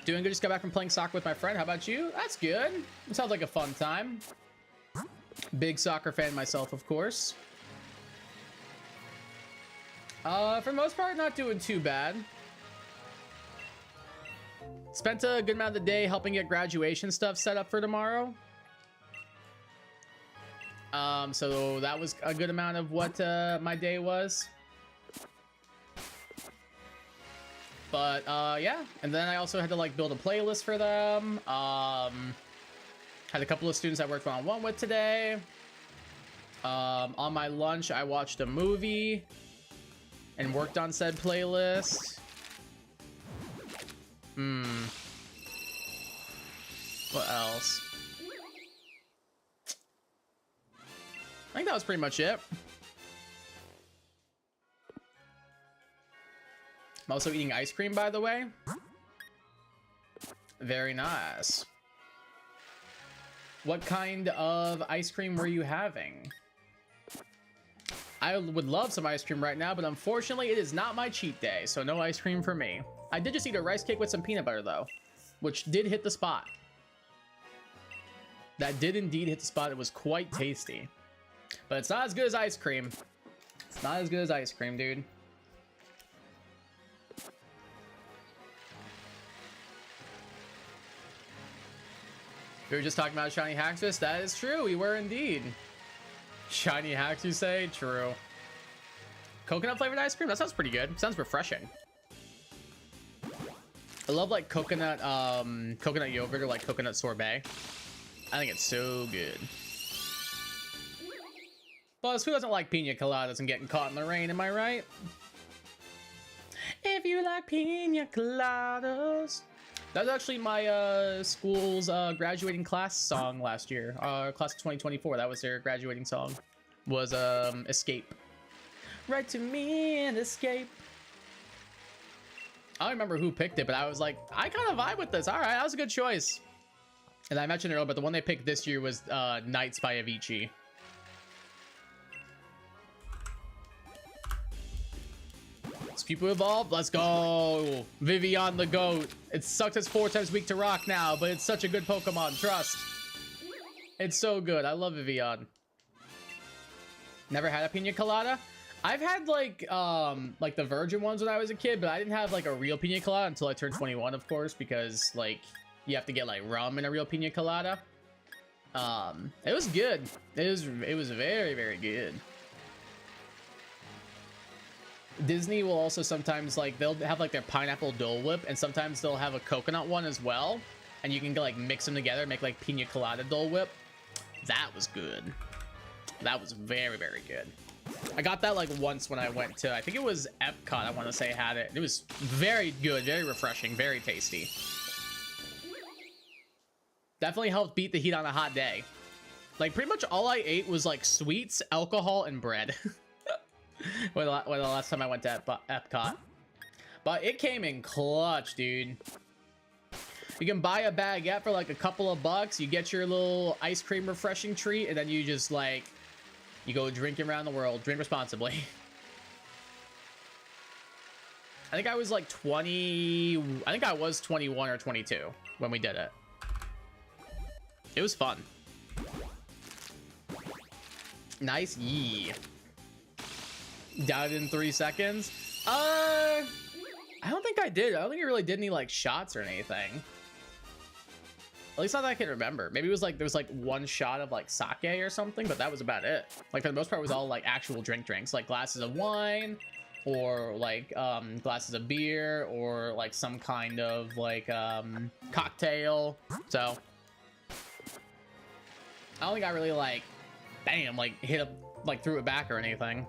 Doing good, just got back from playing soccer with my friend. How about you? That's good. It sounds like a fun time. Big soccer fan myself, of course. For the most part, not doing too bad. Spent a good amount of the day helping get graduation stuff set up for tomorrow. So that was a good amount of what my day was. But yeah, and then I also had to like build a playlist for them. Had a couple of students I worked one-on-one with today. On my lunch, I watched a movie and worked on said playlist. What else? I think that was pretty much it. I'm also eating ice cream, by the way. Very nice. What kind of ice cream were you having? I would love some ice cream right now, but unfortunately it is not my cheat day, so no ice cream for me. I did just eat a rice cake with some peanut butter though, which did hit the spot. That did indeed hit the spot. It was quite tasty. But it's not as good as ice cream. It's not as good as ice cream, dude. We were just talking about Shiny Haxus. That is true. We were indeed. Shiny Hacks, you say? True. Coconut flavored ice cream? That sounds pretty good. Sounds refreshing. I love like coconut yogurt or like coconut sorbet. I think it's so good. Plus, who doesn't like pina coladas and getting caught in the rain, am I right? If you like pina coladas. That was actually my school's graduating class song last year. Class of 2024, that was their graduating song. Was Escape. Write to me and escape. I don't remember who picked it, but I was like, I kind of vibe with this. All right, that was a good choice. And I mentioned it earlier, but the one they picked this year was Nights by Avicii. People evolve. Let's go. Vivian the goat. It sucks it's 4 times weak to rock now, but it's such a good Pokemon. Trust. It's so good. I love Vivian. Never had a pina colada. I've had like the virgin ones when I was a kid, but I didn't have like a real pina colada until I turned 21, of course, because like you have to get like rum in a real pina colada. It was good. It was very, very good. Disney will also sometimes like they'll have like their pineapple Dole Whip, and sometimes they'll have a coconut one as well, and you can like mix them together, make like pina colada Dole Whip. That was good. That was very, very good. I got that like once when I went to, I think it was Epcot, I want to say, had it. It was very good, very refreshing, very tasty. Definitely helped beat the heat on a hot day. Like pretty much all I ate was like sweets, alcohol, and bread. when the last time I went to Epcot. But it came in clutch, dude. You can buy a baguette for like a couple of bucks. You get your little ice cream refreshing treat, and then you just like, you go drinking around the world. Drink responsibly. I think I was like 20. I think I was 21 or 22 when we did it. It was fun. Nice. Yee. Died in 3 seconds. I don't think I did. I don't think I really did any like shots or anything. At least not that I can remember. Maybe it was like there was like 1 shot of like sake or something, but that was about it. Like for the most part, it was all like actual drinks, like glasses of wine, or like glasses of beer, or like some kind of like cocktail. So I don't think I really like, bam, like hit up, like threw it back or anything.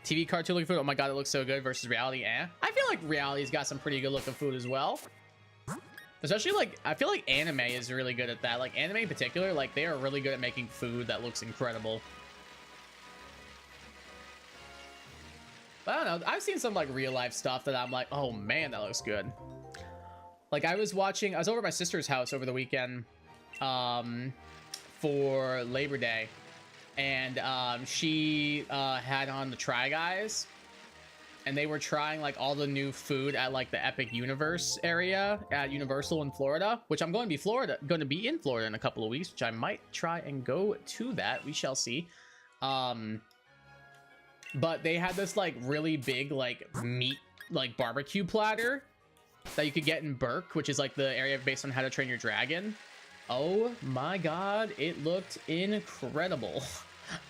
TV cartoon looking food. Oh my god, it looks so good versus reality. I feel like reality's got some pretty good looking food as well. Especially like, I feel like anime is really good at that. Like anime in particular, like they are really good at making food that looks incredible. But I don't know. I've seen some like real life stuff that I'm like, oh man, that looks good. Like I was over at my sister's house over the weekend. for Labor Day, and she had on the Try Guys, and they were trying like all the new food at like the Epic Universe area at Universal in Florida, which I'm going to be in Florida in a couple of weeks, which I might try and go to that. We shall see. But they had this like really big like meat like barbecue platter that you could get in Burke, which is like the area based on How to Train Your Dragon. Oh my god, it looked incredible.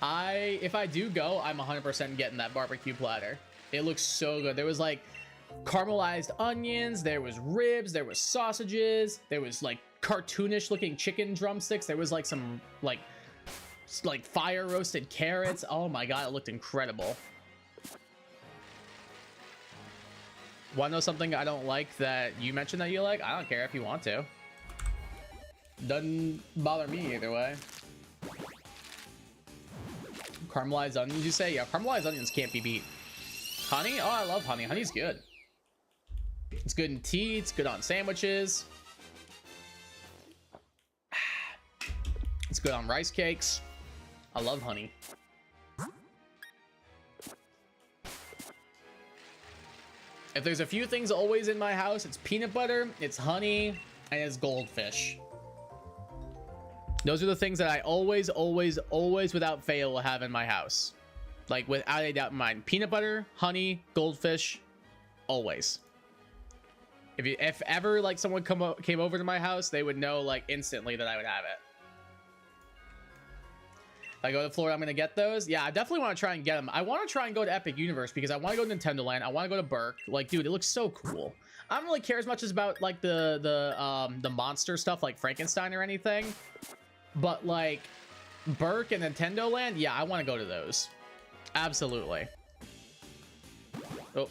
If I do go, I'm 100% getting that barbecue platter. It looks so good. There was like caramelized onions, there was ribs, there was sausages, there was like cartoonish looking chicken drumsticks, there was like some like fire roasted carrots. Oh my god, it looked incredible. Want to know something I don't like that you mentioned that you like? I don't care if you want to. Doesn't bother me either way. Caramelized onions, you say? Yeah, caramelized onions can't be beat. Honey? Oh, I love honey. Honey's good. It's good in tea. It's good on sandwiches. It's good on rice cakes. I love honey. If there's a few things always in my house, it's peanut butter, it's honey, and it's goldfish. Those are the things that I always, always, always without fail will have in my house. Like without a doubt in mind. Peanut butter, honey, goldfish, always. If ever like someone came over to my house, they would know like instantly that I would have it. If I go to Florida, I'm going to get those. Yeah, I definitely want to try and get them. I want to try and go to Epic Universe because I want to go to Nintendo Land. I want to go to Burke. Like, dude, it looks so cool. I don't really care as much as about like the monster stuff like Frankenstein or anything. But like Burke and Nintendo Land, yeah, I want to go to those. Absolutely. Oh.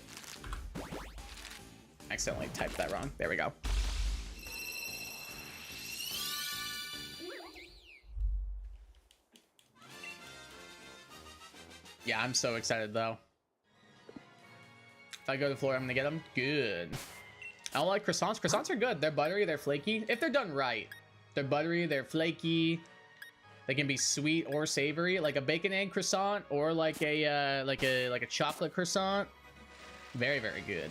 Accidentally typed that wrong. There we go. Yeah, I'm so excited though. If I go to Florida, I'm gonna get them. Good. I don't like croissants. Croissants are good. They're buttery, they're flaky. If they're done right. They're buttery, they're flaky. They can be sweet or savory, like a bacon egg croissant or like a chocolate croissant. Very, very good.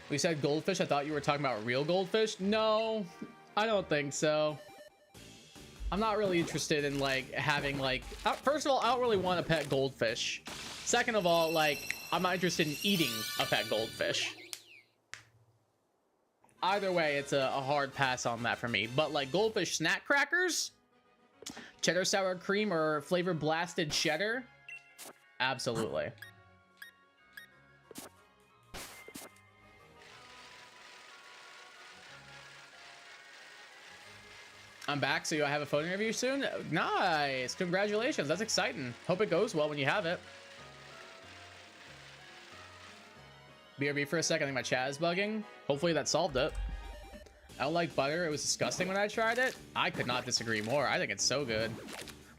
We said goldfish. I thought you were talking about real goldfish. No, I don't think so. I'm not really interested in like having like, first of all, I don't really want a pet goldfish. Second of all, like, I'm not interested in eating a pet goldfish. Either way, it's a hard pass on that for me. But like goldfish snack crackers, cheddar sour cream or flavor blasted cheddar, absolutely. I'm back, so you'll have a phone interview soon? Nice, congratulations, that's exciting. Hope it goes well when you have it. BRB for a second, I think my chat is bugging. Hopefully that solved it. I don't like butter, it was disgusting when I tried it. I could not disagree more, I think it's so good.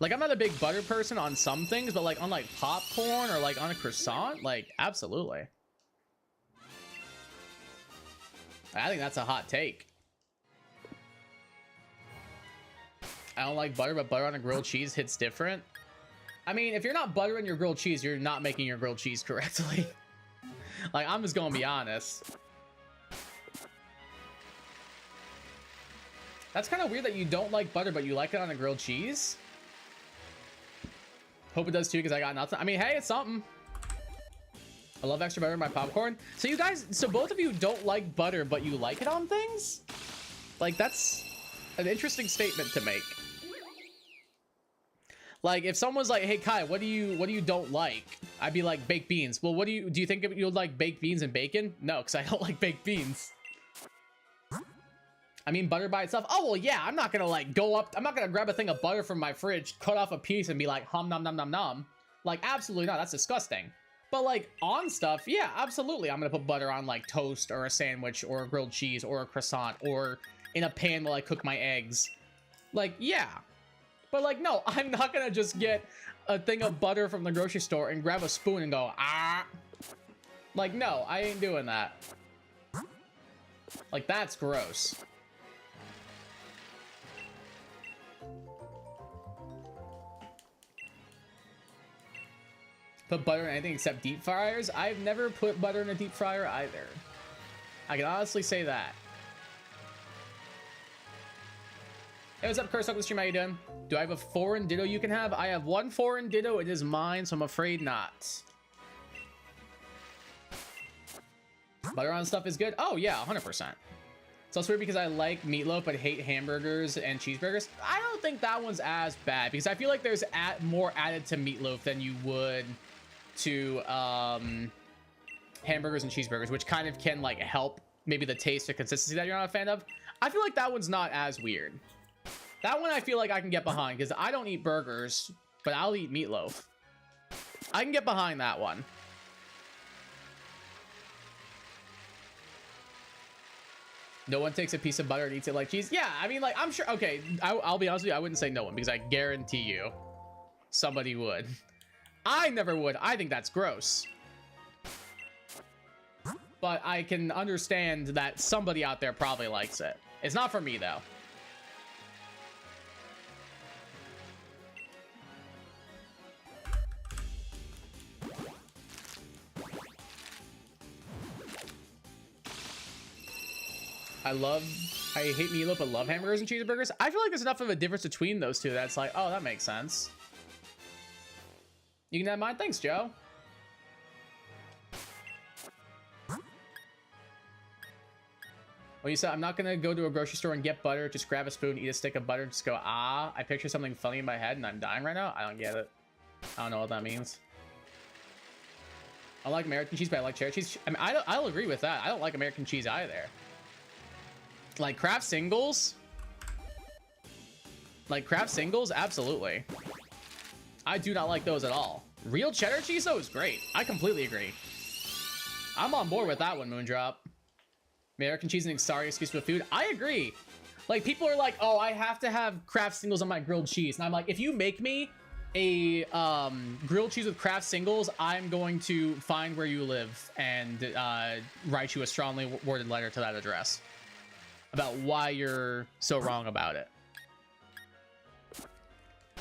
Like, I'm not a big butter person on some things, but like on like popcorn or like on a croissant, like absolutely. I think that's a hot take. I don't like butter, but butter on a grilled cheese hits different. I mean, if you're not buttering your grilled cheese, you're not making your grilled cheese correctly. Like, I'm just gonna be honest. That's kind of weird that you don't like butter, but you like it on a grilled cheese. Hope it does too, because I got nothing. I mean, hey, it's something. I love extra butter in my popcorn. So you guys, so both of you don't like butter, but you like it on things? Like, that's an interesting statement to make. Like, if someone's like, hey Kai, what do you don't like? I'd be like, baked beans. Well, do you think you'll like baked beans and bacon? No, because I don't like baked beans. I mean, butter by itself. Oh, well, yeah, I'm not gonna like go up, I'm not gonna grab a thing of butter from my fridge, cut off a piece and be like, hum nom nom nom nom. Like, absolutely not, that's disgusting. But like on stuff, yeah, absolutely. I'm gonna put butter on like toast or a sandwich or a grilled cheese or a croissant or in a pan while I cook my eggs. Like, yeah. But like, no, I'm not gonna just get a thing of butter from the grocery store and grab a spoon and go, ah. Like, no, I ain't doing that. Like, that's gross. Put butter in anything except deep fryers? I've never put butter in a deep fryer either. I can honestly say that. Hey, what's up, Curse? Welcome to the stream. How you doing? Do I have a foreign ditto you can have? I have one foreign ditto. It is mine, so I'm afraid not. Butter on stuff is good? Oh, yeah, 100%. It's also weird because I like meatloaf but hate hamburgers and cheeseburgers. I don't think that one's as bad because I feel like there's more added to meatloaf than you would to hamburgers and cheeseburgers, which kind of can like help maybe the taste or consistency that you're not a fan of. I feel like that one's not as weird. That one I feel like I can get behind because I don't eat burgers, but I'll eat meatloaf. I can get behind that one. No one takes a piece of butter and eats it like cheese. Yeah, I mean, like, I'm sure. Okay, I'll be honest with you. I wouldn't say no one because I guarantee you somebody would. I never would. I think that's gross. But I can understand that somebody out there probably likes it. It's not for me, though. I hate meatloaf but love hamburgers and cheeseburgers. I feel like there's enough of a difference between those two that's like, oh, that makes sense. You can have mine. Thanks, Joe. Well, you said I'm not gonna go to a grocery store and get butter, just grab a spoon, eat a stick of butter, just go, ah. I picture something funny in my head and I'm dying right now. I don't get it. I don't know what that means. I like American cheese, but I like cheddar cheese. I mean, I'll agree with that. I don't like American cheese either. Like Kraft singles? Like Kraft singles? Absolutely. I do not like those at all. Real cheddar cheese, though, is great. I completely agree. I'm on board with that one, Moondrop. American cheese and sorry excuse for food. I agree. Like, people are like, oh, I have to have Kraft singles on my grilled cheese. And I'm like, if you make me a grilled cheese with Kraft singles, I'm going to find where you live and write you a strongly worded letter to that address about why you're so wrong about it.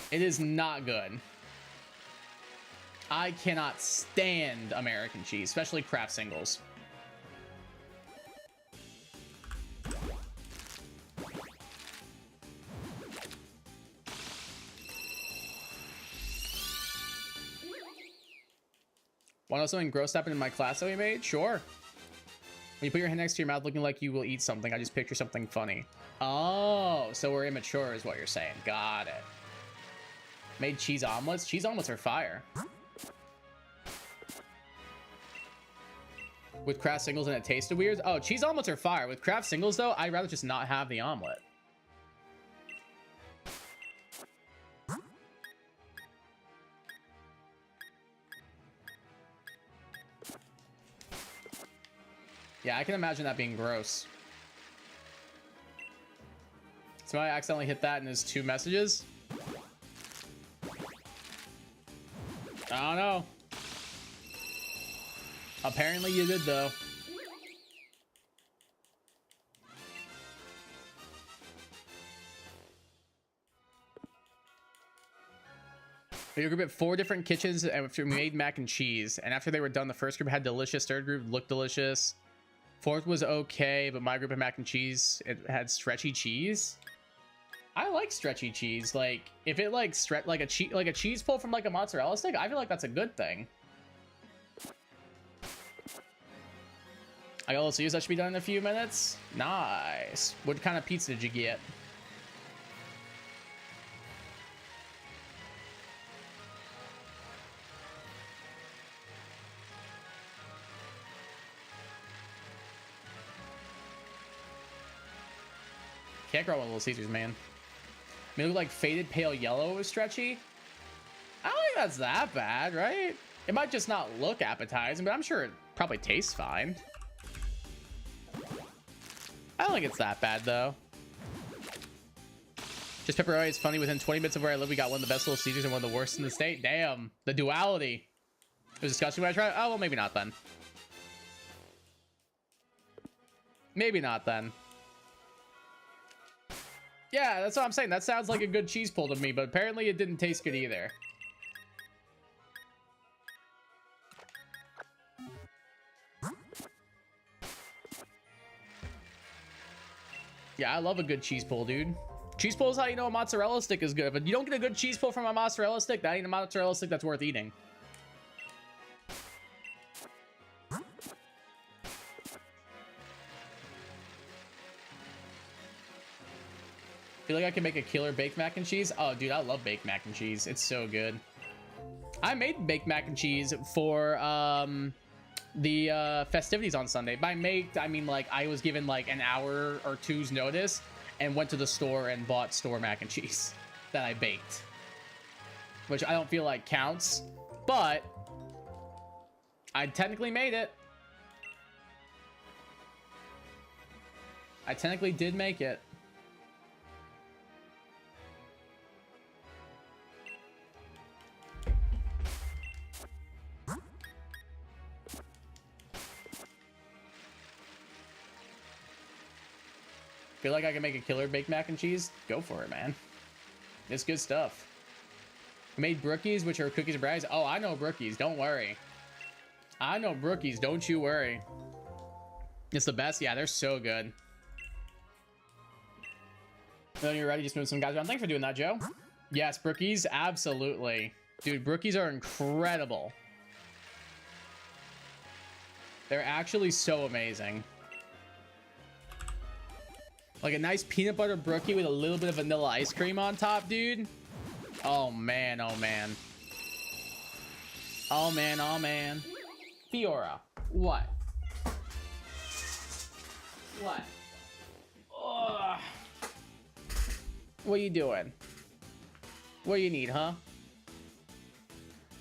It is not good. I cannot stand American cheese, especially Kraft singles. Want to know something gross happened in my class that we made? Sure. When you put your hand next to your mouth looking like you will eat something, I just picture something funny. Oh, so we're immature is what you're saying. Got it. Made cheese omelets? Cheese omelets are fire. With Kraft singles and it tasted weird? Oh, cheese omelets are fire. With Kraft singles, though, I'd rather just not have the omelet. Yeah, I can imagine that being gross. Somebody accidentally hit that in his 2 messages. I don't know. Apparently you did, though. We group at 4 different kitchens after we made mac and cheese. And after they were done, the first group had delicious. Third group looked delicious. Fourth was okay, but my group of mac and cheese, it had stretchy cheese. I like stretchy cheese. Like, if it like like a cheese pull from like a mozzarella stick, I feel like that's a good thing. I got a little Caesars that should be done in a few minutes. Nice. What kind of pizza did you get? Can't grow on Little Caesars, man. May look like faded pale yellow was stretchy. I don't think that's that bad, right? It might just not look appetizing, but I'm sure it probably tastes fine. I don't think it's that bad, though. Just pepperoni is funny. Within 20 minutes of where I live, we got one of the best Little Caesars and one of the worst in the state. Damn. The duality. It was disgusting when I tried. Oh, well, maybe not then. Maybe not then. Yeah, that's what I'm saying. That sounds like a good cheese pull to me, but apparently it didn't taste good either. Yeah, I love a good cheese pull, dude. Cheese pull is how you know a mozzarella stick is good. But you don't get a good cheese pull from a mozzarella stick, that ain't a mozzarella stick that's worth eating. Feel like I can make a killer baked mac and cheese. Oh, dude, I love baked mac and cheese. It's so good. I made baked mac and cheese for the festivities on Sunday. By make, I mean like I was given like an hour or two's notice and went to the store and bought store mac and cheese that I baked, which I don't feel like counts, but I technically made it. I technically did make it. Feel like I can make a killer baked mac and cheese? Go for it, man. It's good stuff. I made brookies, which are cookies and brownies. Oh, I know brookies. Don't worry. I know brookies. Don't you worry. It's the best. Yeah, they're so good. When you're ready, just move some guys around. Thanks for doing that, Joe. Yes, brookies. Absolutely. Dude, brookies are incredible. They're actually so amazing. Like a nice peanut butter brookie with a little bit of vanilla ice cream on top, dude. Oh, man. Oh, man. Oh, man. Oh, man. Fiora. What? What? Ugh. What are you doing? What do you need, huh?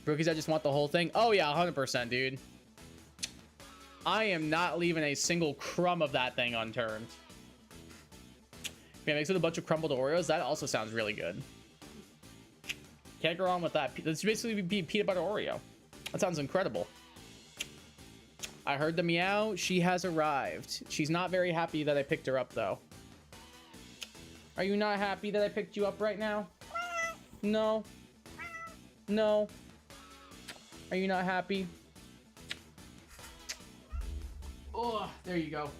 Brookies, I just want the whole thing. Oh, yeah, 100%, dude. I am not leaving a single crumb of that thing unturned. Yeah, mixed with a bunch of crumbled Oreos. That also sounds really good. Can't go wrong with that. Let's basically be peanut butter Oreo. That sounds incredible. I heard the meow. She has arrived. She's not very happy that I picked her up, though. Are you not happy that I picked you up right now? No. No. Are you not happy? Oh, there you go.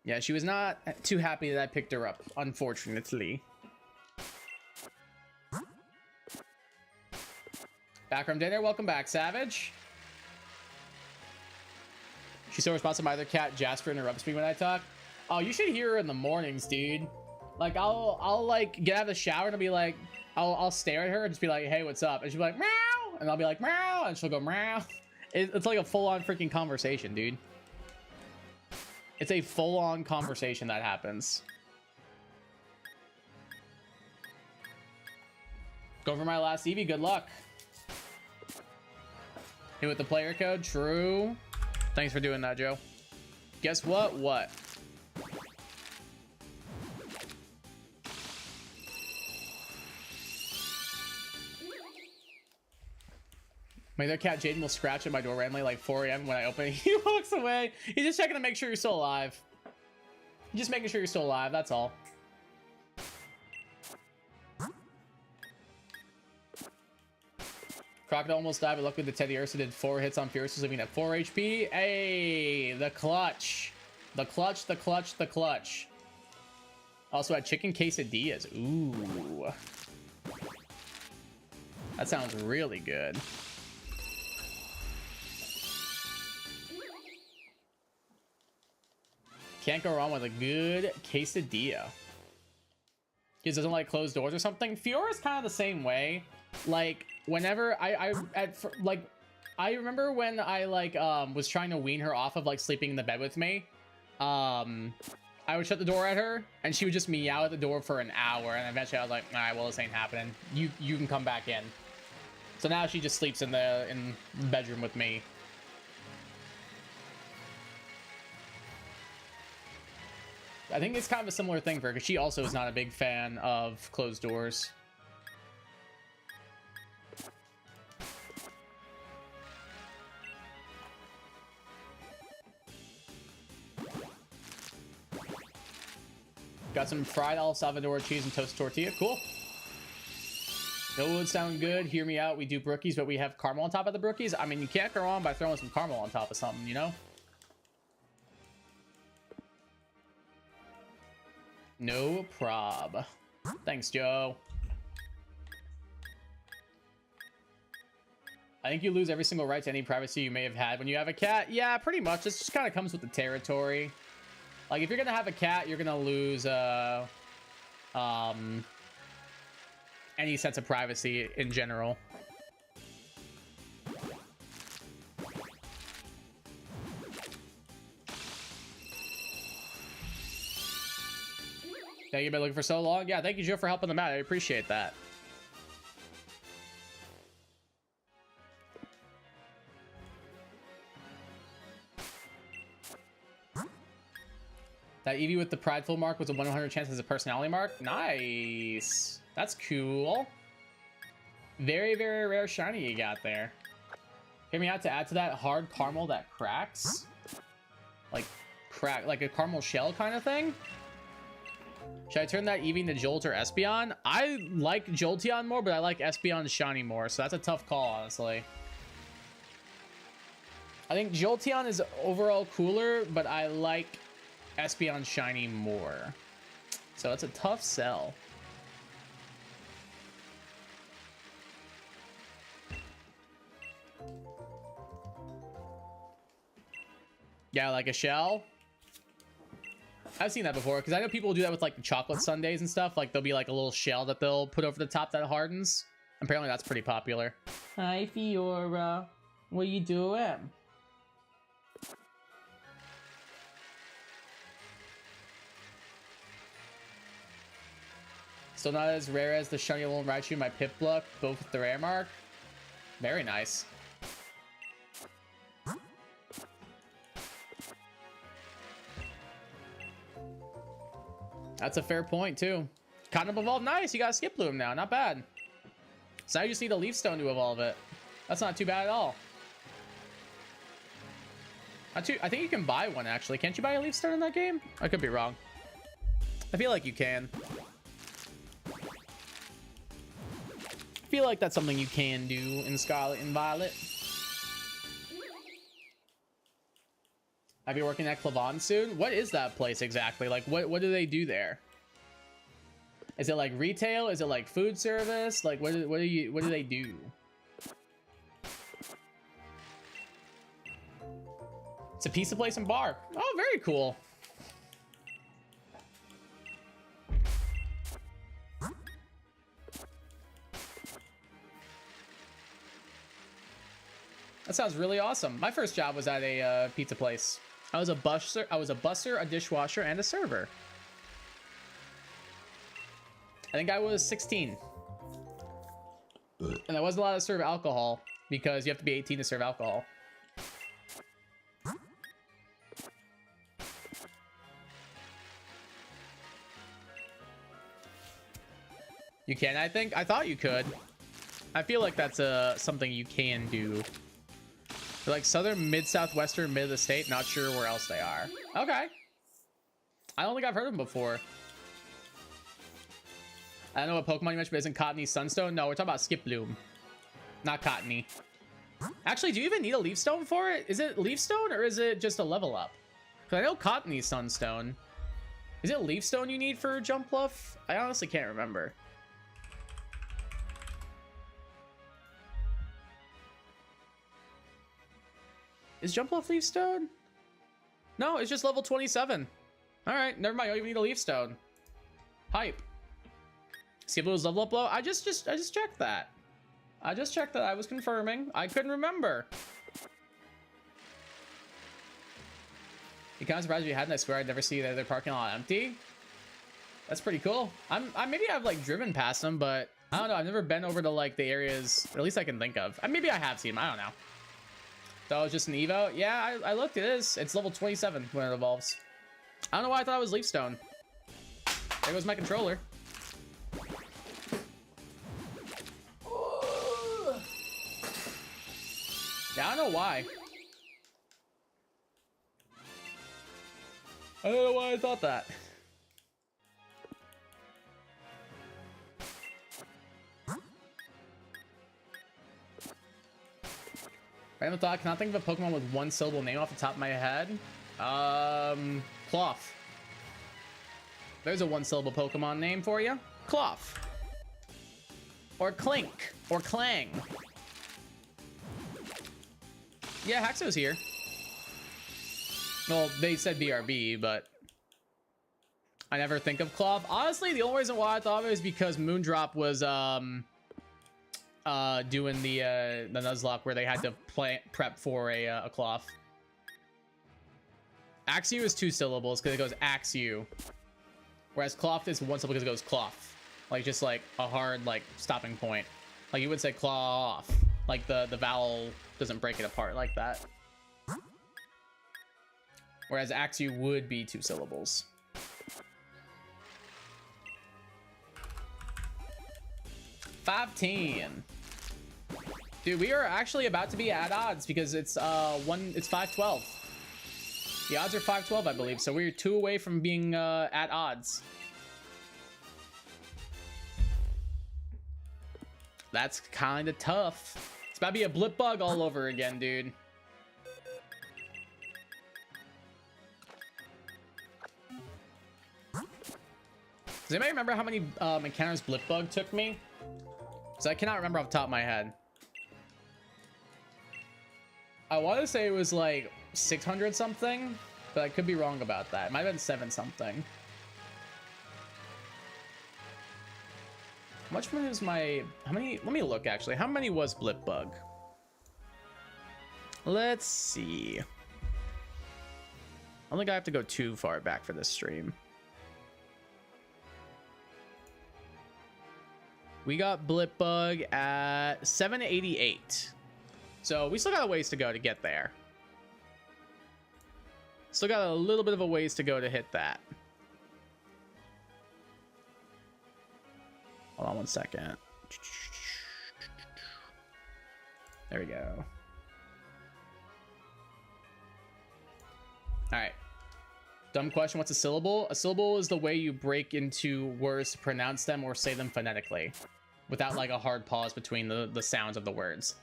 Yeah, she was not too happy that I picked her up, unfortunately. Back from dinner, welcome back, Savage. She's so responsive. My other cat, Jasper, interrupts me when I talk. Oh, you should hear her in the mornings, dude. Like, I'll like, get out of the shower and I'll be like, I'll stare at her and just be like, hey, what's up? And she'll be like, meow! And I'll be like, meow! And she'll go, meow! It's like a full-on freaking conversation, dude. It's a full-on conversation that happens. Go for my last Eevee. Good luck. Hit with the player code. True. Thanks for doing that, Joe. Guess what? What? My other cat, Jaden, will scratch at my door randomly like 4 a.m. when I open it. He walks away. He's just checking to make sure you're still alive. Just making sure you're still alive, that's all. Crocodile almost died, but luckily the Teddy Ursa did 4 hits on Fierce, leaving at 4 HP. Hey, the clutch. The clutch, the clutch, the clutch. Also had chicken quesadillas. Ooh. That sounds really good. Can't go wrong with a good quesadilla. He doesn't like closed doors or something. Fiora's kind of the same way. Like, whenever I remember when I was trying to wean her off of like sleeping in the bed with me. I would shut the door at her and she would just meow at the door for an hour, and eventually I was like, all right, well, this ain't happening. You can come back in. So now she just sleeps in the bedroom with me. I think it's kind of a similar thing for her, because she also is not a big fan of closed doors. Got some fried El Salvador cheese and toast tortilla. Cool. That would sound good. Hear me out. We do brookies, but we have caramel on top of the brookies. I mean, you can't go wrong by throwing some caramel on top of something, you know? No prob. Thanks, Joe. I think you lose every single right to any privacy you may have had when you have a cat. Yeah, pretty much. This just kind of comes with the territory. Like, if you're gonna have a cat, you're gonna lose any sense of privacy in general. Yeah, you've been looking for so long. Yeah, thank you, Joe, for helping them out. I appreciate that. That Eevee with the prideful mark was a 100 chance as a personality mark. Nice. That's cool. Very, very rare shiny you got there. Hear me out. To add to that, hard caramel that cracks. Like a caramel shell kind of thing. Should I turn that Eevee into Jolt or Espeon? I like Jolteon more, but I like Espeon's shiny more, so that's a tough call, honestly. I think Jolteon is overall cooler, but I like Espeon's shiny more. So that's a tough sell. Yeah, like a shell. I've seen that before, because I know people do that with like the chocolate sundaes and stuff. Like there'll be like a little shell that they'll put over the top that hardens. Apparently that's pretty popular. Hi, Fiora. What are you doing? Still not as rare as the shiny Alolan Raichu and my Pipluck, both with the rare mark. Very nice. That's a fair point, too. Kind of evolved. Nice. You got a Skip Bloom now. Not bad. So now you just need a Leaf Stone to evolve it. That's not too bad at all. I think you can buy one, actually. Can't you buy a Leaf Stone in that game? I could be wrong. I feel like you can. I feel like that's something you can do in Scarlet and Violet. I'll be working at Clavon soon. What is that place exactly? Like, what do they do there? Is it like retail? Is it like food service? Like, what do they do? It's a pizza place and bar. Oh, very cool. That sounds really awesome. My first job was at a pizza place. I was a busser, a dishwasher, and a server. I think I was 16. And I wasn't allowed to serve alcohol because you have to be 18 to serve alcohol. You can, I think? I thought you could. I feel like that's something you can do. They're like southern, mid-southwestern, mid of the state. Not sure where else they are. Okay. I don't think I've heard of them before. I don't know what Pokemon you mentioned, but isn't Cottony Sunstone? No, we're talking about Skip Bloom. Not Cottony. Actually, do you even need a Leaf Stone for it? Is it Leaf Stone or is it just a level up? Because I know Cottony Sunstone. Is it Leaf Stone you need for Jump Bluff? I honestly can't remember. Is Jump Bluff Leaf Stone? No, it's just level 27. All right, never mind. You don't even need a Leaf Stone. Hype. See if it was level up low. I just checked that. I just checked that. I was confirming. I couldn't remember. You kind of surprised if you hadn't. I swear I'd never see the other parking lot empty. That's pretty cool. Maybe I've like driven past them, but I don't know. I've never been over to like the areas, or at least I can think of. Maybe I have seen them. I don't know. That was just an Evo. Yeah, I looked. It is. It's level 27 when it evolves. I don't know why I thought it was Leaf Stone. There goes my controller. Yeah, I don't know why. I don't know why I thought that. Random thought, cannot think of a Pokemon with one syllable name off the top of my head. Cloth. There's a one syllable Pokemon name for you. Cloth. Or Clink. Or Clang. Yeah, Haxo's here. Well, they said BRB, but I never think of Cloth. Honestly, the only reason why I thought of it is because Moondrop was doing the Nuzlocke where they had to prep for a Cloth. Axew is 2 syllables because it goes Axew, whereas Cloth is 1 syllable because it goes Cloth, like just like a hard like stopping point. Like you would say Cloth, like the vowel doesn't break it apart like that. Whereas Axew would be 2 syllables. $15. Dude, we are actually about to be at odds because it's 512. The odds are 512, I believe, so we're 2 away from being at odds. That's kind of tough. It's about to be a blip bug all over again, dude. Does anybody remember how many encounters blip bug took me? Because I cannot remember off the top of my head. I want to say it was like 600 something, but I could be wrong about that. It might have been 7 something. How much was my... How many... Let me look, actually. How many was blip bug? Let's see. I don't think I have to go too far back for this stream. We got blip bug at 788. So we still got a ways to go to get there. Still got a little bit of a ways to go to hit that. Hold on 1 second. There we go. All right. Dumb question, what's a syllable? A syllable is the way you break into words to pronounce them or say them phonetically without like a hard pause between the sounds of the words.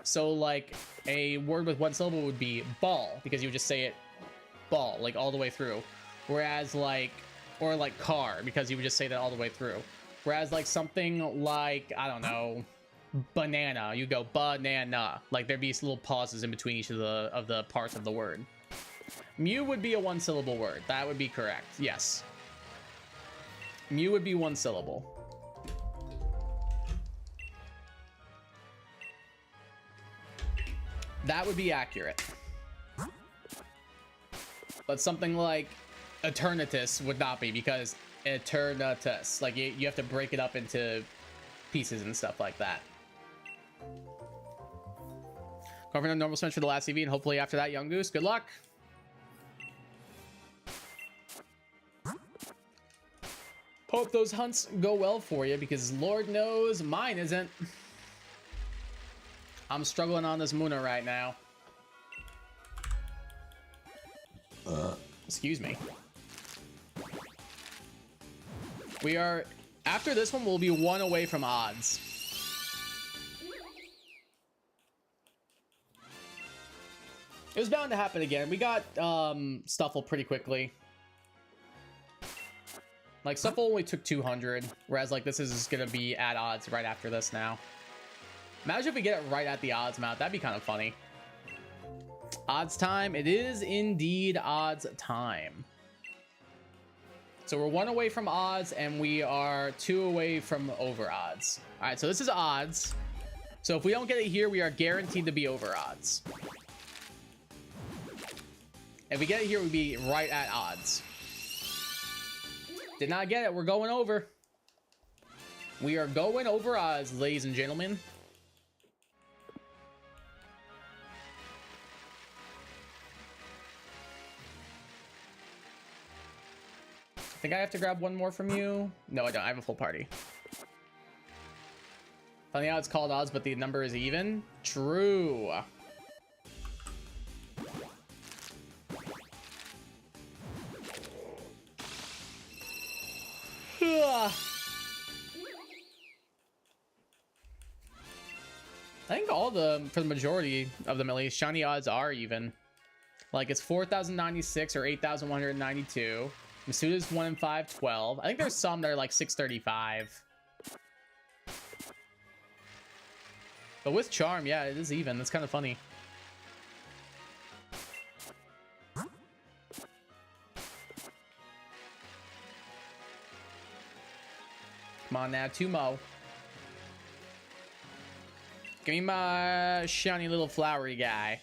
So like a word with 1 syllable would be ball, because you would just say it ball, like all the way through. Whereas like, or like car, because you would just say that all the way through. Whereas like something like, I don't know, banana, you go banana. Like there'd be little pauses in between each of the parts of the word. Mew would be a 1 syllable word. That would be correct. Yes. Mew would be 1 syllable. That would be accurate. But something like Eternatus would not be, because Eternatus, like you have to break it up into pieces and stuff like that. Going for a normal switch for the last EV, and hopefully after that, Young Goose. Good luck. Hope those hunts go well for you, because Lord knows mine isn't. I'm struggling on this Muna right now. Excuse me. We are... After this one, we'll be 1 away from odds. It was bound to happen again. We got Stuffle pretty quickly. Like, Stuffle only took 200, whereas, like, this is gonna be at odds right after this now. Imagine if we get it right at the odds amount. That'd be kind of funny. Odds time. It is indeed odds time. So we're 1 away from odds, and we are 2 away from over odds. All right, so this is odds. So if we don't get it here, we are guaranteed to be over odds. If we get it here, we'd be right at odds. Did not get it. We're going over. We are going over odds, ladies and gentlemen. I think I have to grab 1 more from you. No, I don't. I have a full party. Funny how it's called odds, but the number is even. True. I think all the, for the majority of them at least, shiny odds are even. Like it's 4,096 or 8,192. Masuda's 1 in 512. I think there's some that are like 635. But with charm, yeah, it is even. That's kind of funny. Come on now, 2 mo. Give me my shiny little flowery guy.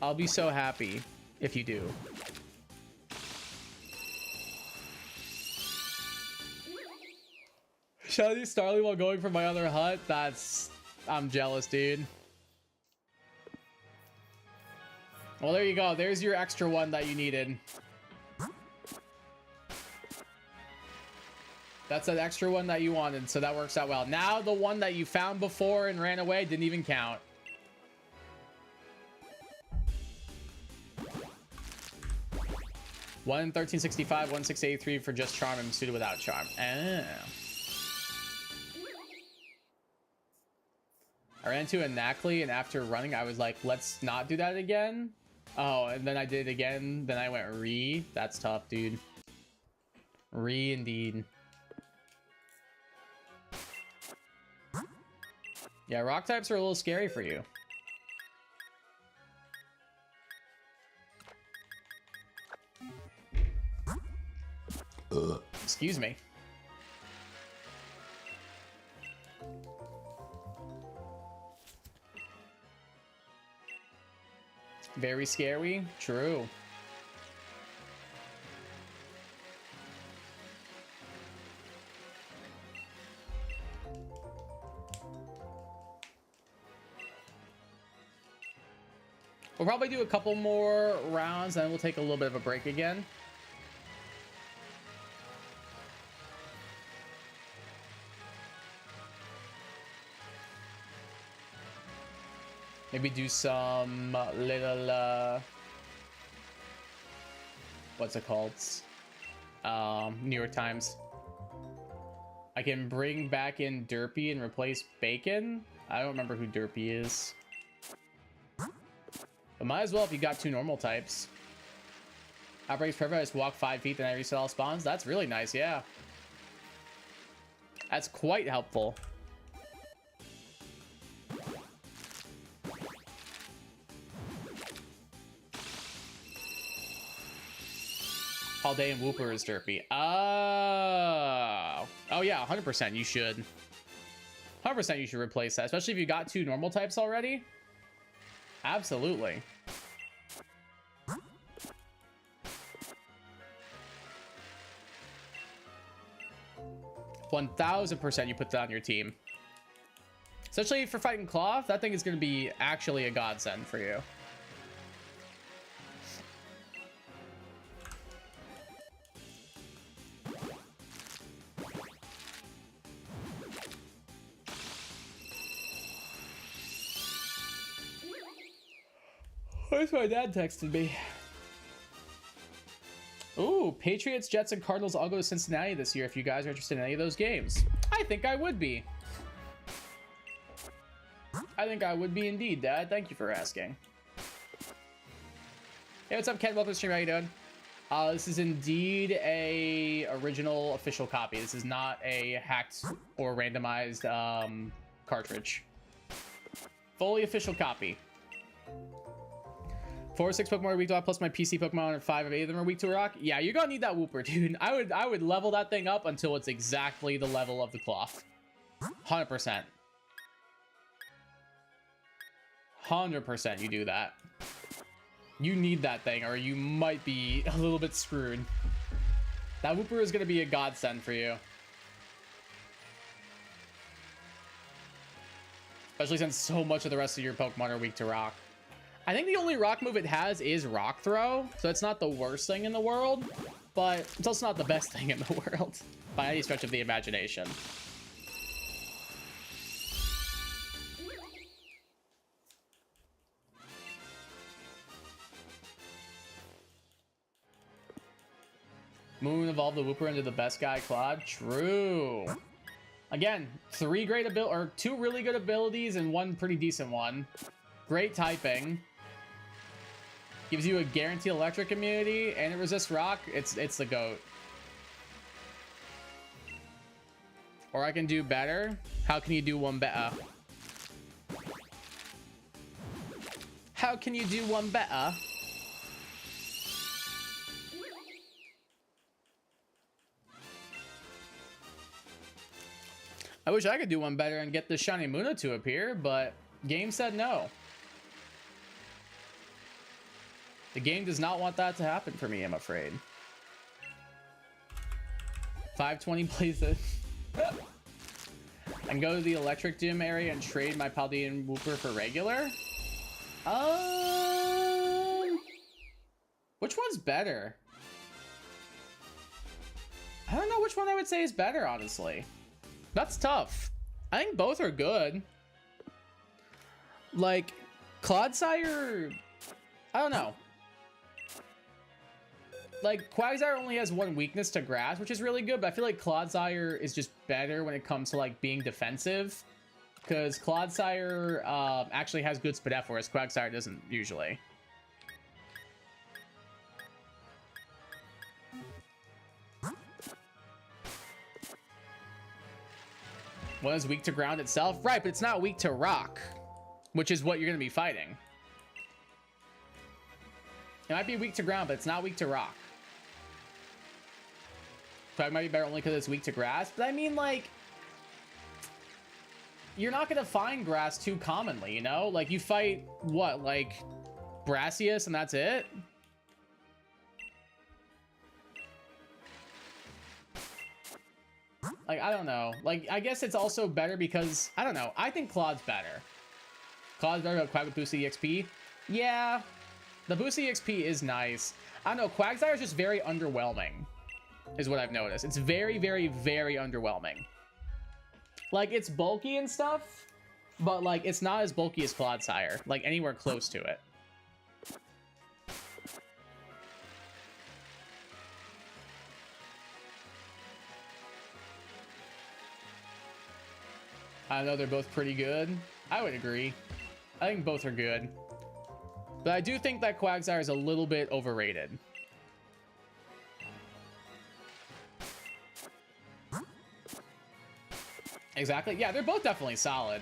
I'll be so happy if you do. Shiny Starly while going for my other hut? I'm jealous, dude. Well, there you go. There's your extra one that you needed. That's an extra one that you wanted, so that works out well. Now the one that you found before and ran away didn't even count. One in 1365, 1683 for just charm and Masuda without charm. Oh. I ran into a Knackley, and after running, I was like, let's not do that again. Oh, and then I did it again. Then I went re. That's tough, dude. Re indeed. Yeah, rock types are a little scary for you. Excuse me. Very scary. True. We'll probably do a couple more rounds, then we'll take a little bit of a break again. Maybe do some little, what's it called? New York Times. I can bring back in Derpy and replace Bacon. I don't remember who Derpy is. But might as well if you got 2 normal types. Outbreak's perfect. I just walk 5 feet, then I reset all spawns. That's really nice, yeah. That's quite helpful. All day and Wooper is Derpy. Oh yeah, 100% you should. 100% you should replace that, especially if you got 2 normal types already. Absolutely. %1,000% you put that on your team. Especially for fighting Cloth, that thing is going to be actually a godsend for you. Where's my dad texted me? Ooh, Patriots, Jets, and Cardinals all go to Cincinnati this year if you guys are interested in any of those games. I think I would be. I think I would be indeed, Dad. Thank you for asking. Hey, what's up, Ken? Welcome to the stream. How you doing? This is indeed a original official copy. This is not a hacked or randomized cartridge. Fully official copy. 4 or 6 Pokemon are weak to rock, plus my PC Pokemon, and 5 of 8 of them are weak to rock. Yeah, you're gonna need that Wooper, dude. I would level that thing up until it's exactly the level of the Cloth. 100%. 100% you do that. You need that thing, or you might be a little bit screwed. That Wooper is gonna be a godsend for you. Especially since so much of the rest of your Pokemon are weak to rock. I think the only rock move it has is Rock Throw, so it's not the worst thing in the world, but it's also not the best thing in the world by any stretch of the imagination. Moon evolved the Wooper into the best guy, Claude. True. Again, 3 great abilities, or 2 really good abilities and 1 pretty decent one. Great typing. Gives you a guaranteed electric immunity and it resists rock. It's the GOAT. Or I can do better. How can you do one better? How can you do one better? I wish I could do one better and get the shiny Muna to appear, but game said no. The game does not want that to happen for me, I'm afraid. 520 plays it. And go to the electric gym area and trade my Paldean Wooper for regular? Which one's better? I don't know which one I would say is better, honestly. That's tough. I think both are good. Like, Clodsire, I don't know. Like, Quagsire only has 1 weakness to grass, which is really good, but I feel like Clodsire is just better when it comes to, like, being defensive. Because Clodsire actually has good Spadef, whereas Quagsire doesn't usually. One is weak to ground itself. Right, but it's not weak to rock, which is what you're going to be fighting. It might be weak to ground, but it's not weak to rock. Quag might be better only because it's weak to grass. But I mean, like, you're not going to find grass too commonly, you know? Like, you fight, what, like, Brassius and that's it? Like, I don't know. Like, I guess it's also better because, I don't know. I think Claw's better. Claw's better than Quag with boosted EXP? Yeah. The boosted EXP is nice. I don't know. Quagsire is just very underwhelming, is what I've noticed. It's very, very, very underwhelming. Like, it's bulky and stuff, but, like, it's not as bulky as Clodsire. Like, anywhere close to it. I know they're both pretty good. I would agree. I think both are good. But I do think that Quagsire is a little bit overrated. Exactly. Yeah, they're both definitely solid.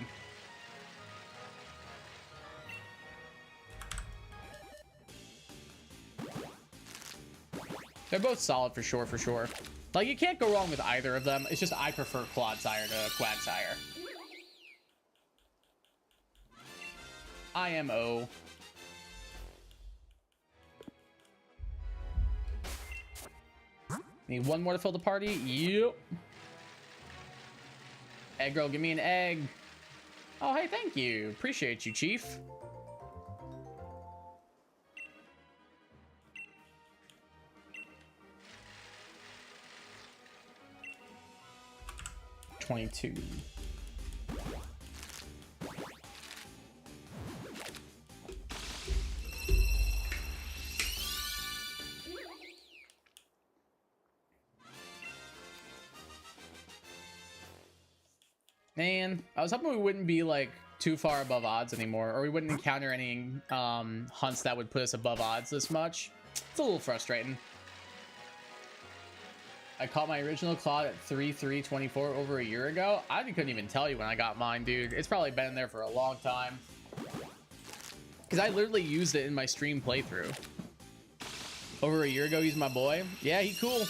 They're both solid for sure, for sure. Like, you can't go wrong with either of them. It's just I prefer Clodsire to Quagsire. IMO. Need 1 more to fill the party. Yep. Egg girl, give me an egg. Oh, hey, thank you. Appreciate you, Chief. $22. Man, I was hoping we wouldn't be like too far above odds anymore, or we wouldn't encounter any hunts that would put us above odds this much. It's a little frustrating. I caught my original Claude at 3.324 over a year ago. I couldn't even tell you when I got mine, dude. It's probably been there for a long time. Because I literally used it in my stream playthrough. Over a year ago, he's my boy. Yeah, he cool.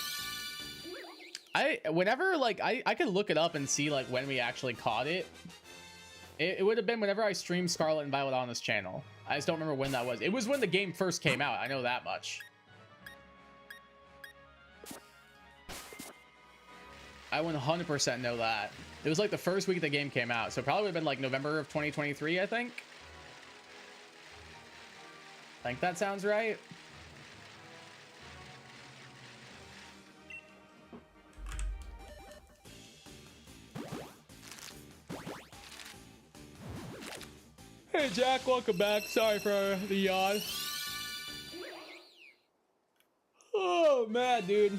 Whenever, like, I could look it up and see, like, when we actually caught it. It would have been whenever I streamed Scarlet and Violet on this channel. I just don't remember when that was. It was when the game first came out. I know that much. I 100% know that. It was like the first week the game came out. So it probably would have been like November of 2023, I think. I think that sounds right. Hey Jack, welcome back. Sorry for the yawn. Oh man, dude.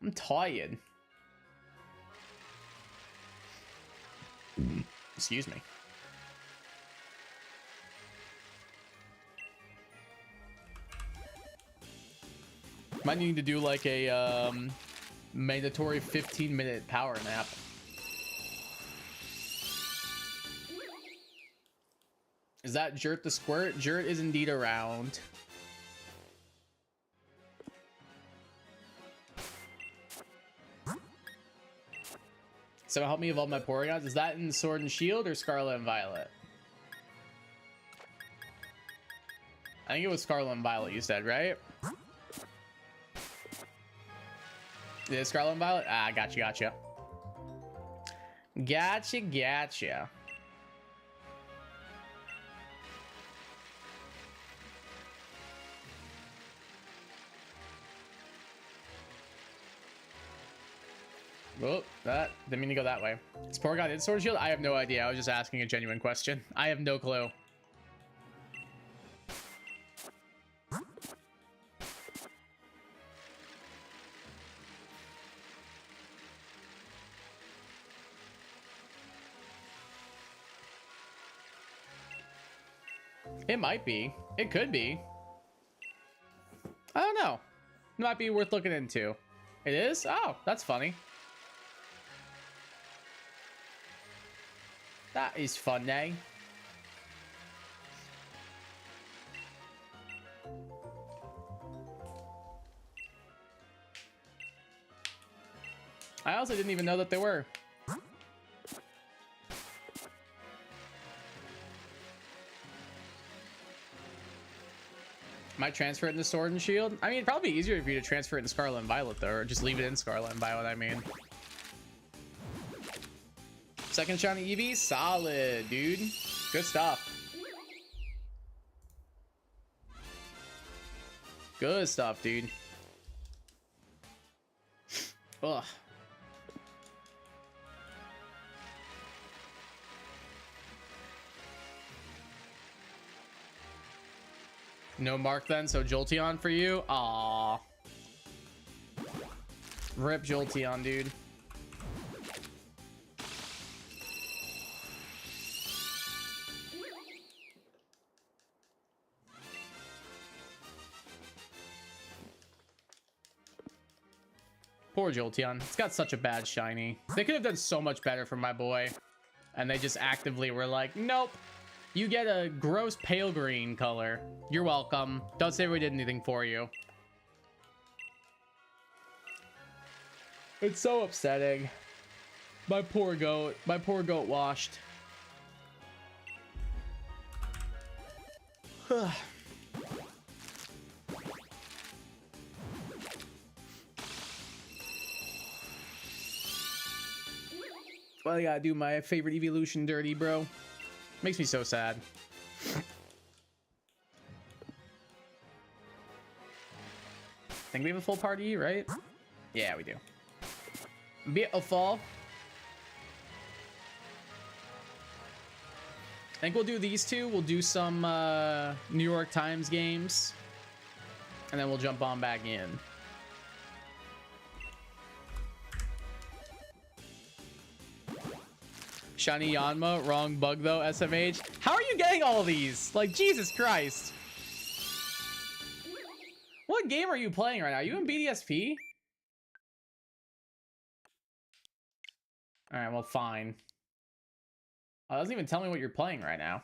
I'm tired. Excuse me. Might need to do like a mandatory 15-minute power nap. Is that Jurt the Squirt? Jurt is indeed around. So help me evolve my Porygons. Is that in Sword and Shield or Scarlet and Violet? I think it was Scarlet and Violet you said, right? Yeah, Scarlet and Violet? Ah, gotcha. Gotcha. Oh, that didn't mean to go that way. Is Porygon in Sword and Shield? I have no idea. I was just asking a genuine question. I have no clue. It might be. It could be. I don't know. It might be worth looking into. It is? Oh, that's funny. That is fun, eh? I also didn't even know that they were. Might transfer it into Sword and Shield. I mean, it'd probably be easier for you to transfer it into Scarlet and Violet, though, or just leave it in Scarlet and Violet, I mean. Second shiny Eevee, solid, dude. Good stuff. Good stuff, dude. Ugh. No mark then, so Jolteon for you? Aww. Rip Jolteon, dude. Poor Jolteon. It's got such a bad shiny. They could have done so much better for my boy. And they just actively were like, nope. You get a gross pale green color. You're welcome. Don't say we did anything for you. It's so upsetting. My poor goat. My poor goat washed. Well, I gotta do my favorite evolution dirty, bro. Makes me so sad. Think we have a full party, right? Yeah, we do. Beautiful. I think we'll do these two. We'll do some New York Times games. And then we'll jump on back in. Shiny Yanma, wrong bug though, SMH. How are you getting all of these? Like, Jesus Christ. What game are you playing right now? Are you in BDSP? Alright, well, fine. Oh, it doesn't even tell me what you're playing right now.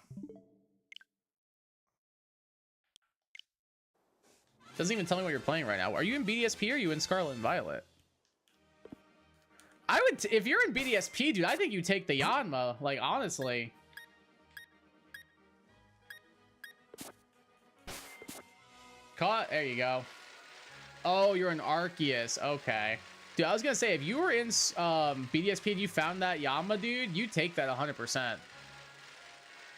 Doesn't even tell me what you're playing right now. Are you in BDSP or are you in Scarlet and Violet? I would, if you're in BDSP, dude, I think you take the Yanma, like, honestly. Caught, there you go. Oh, you're an Arceus, okay. Dude, I was gonna say, if you were in BDSP and you found that Yanma, dude, you take that 100%.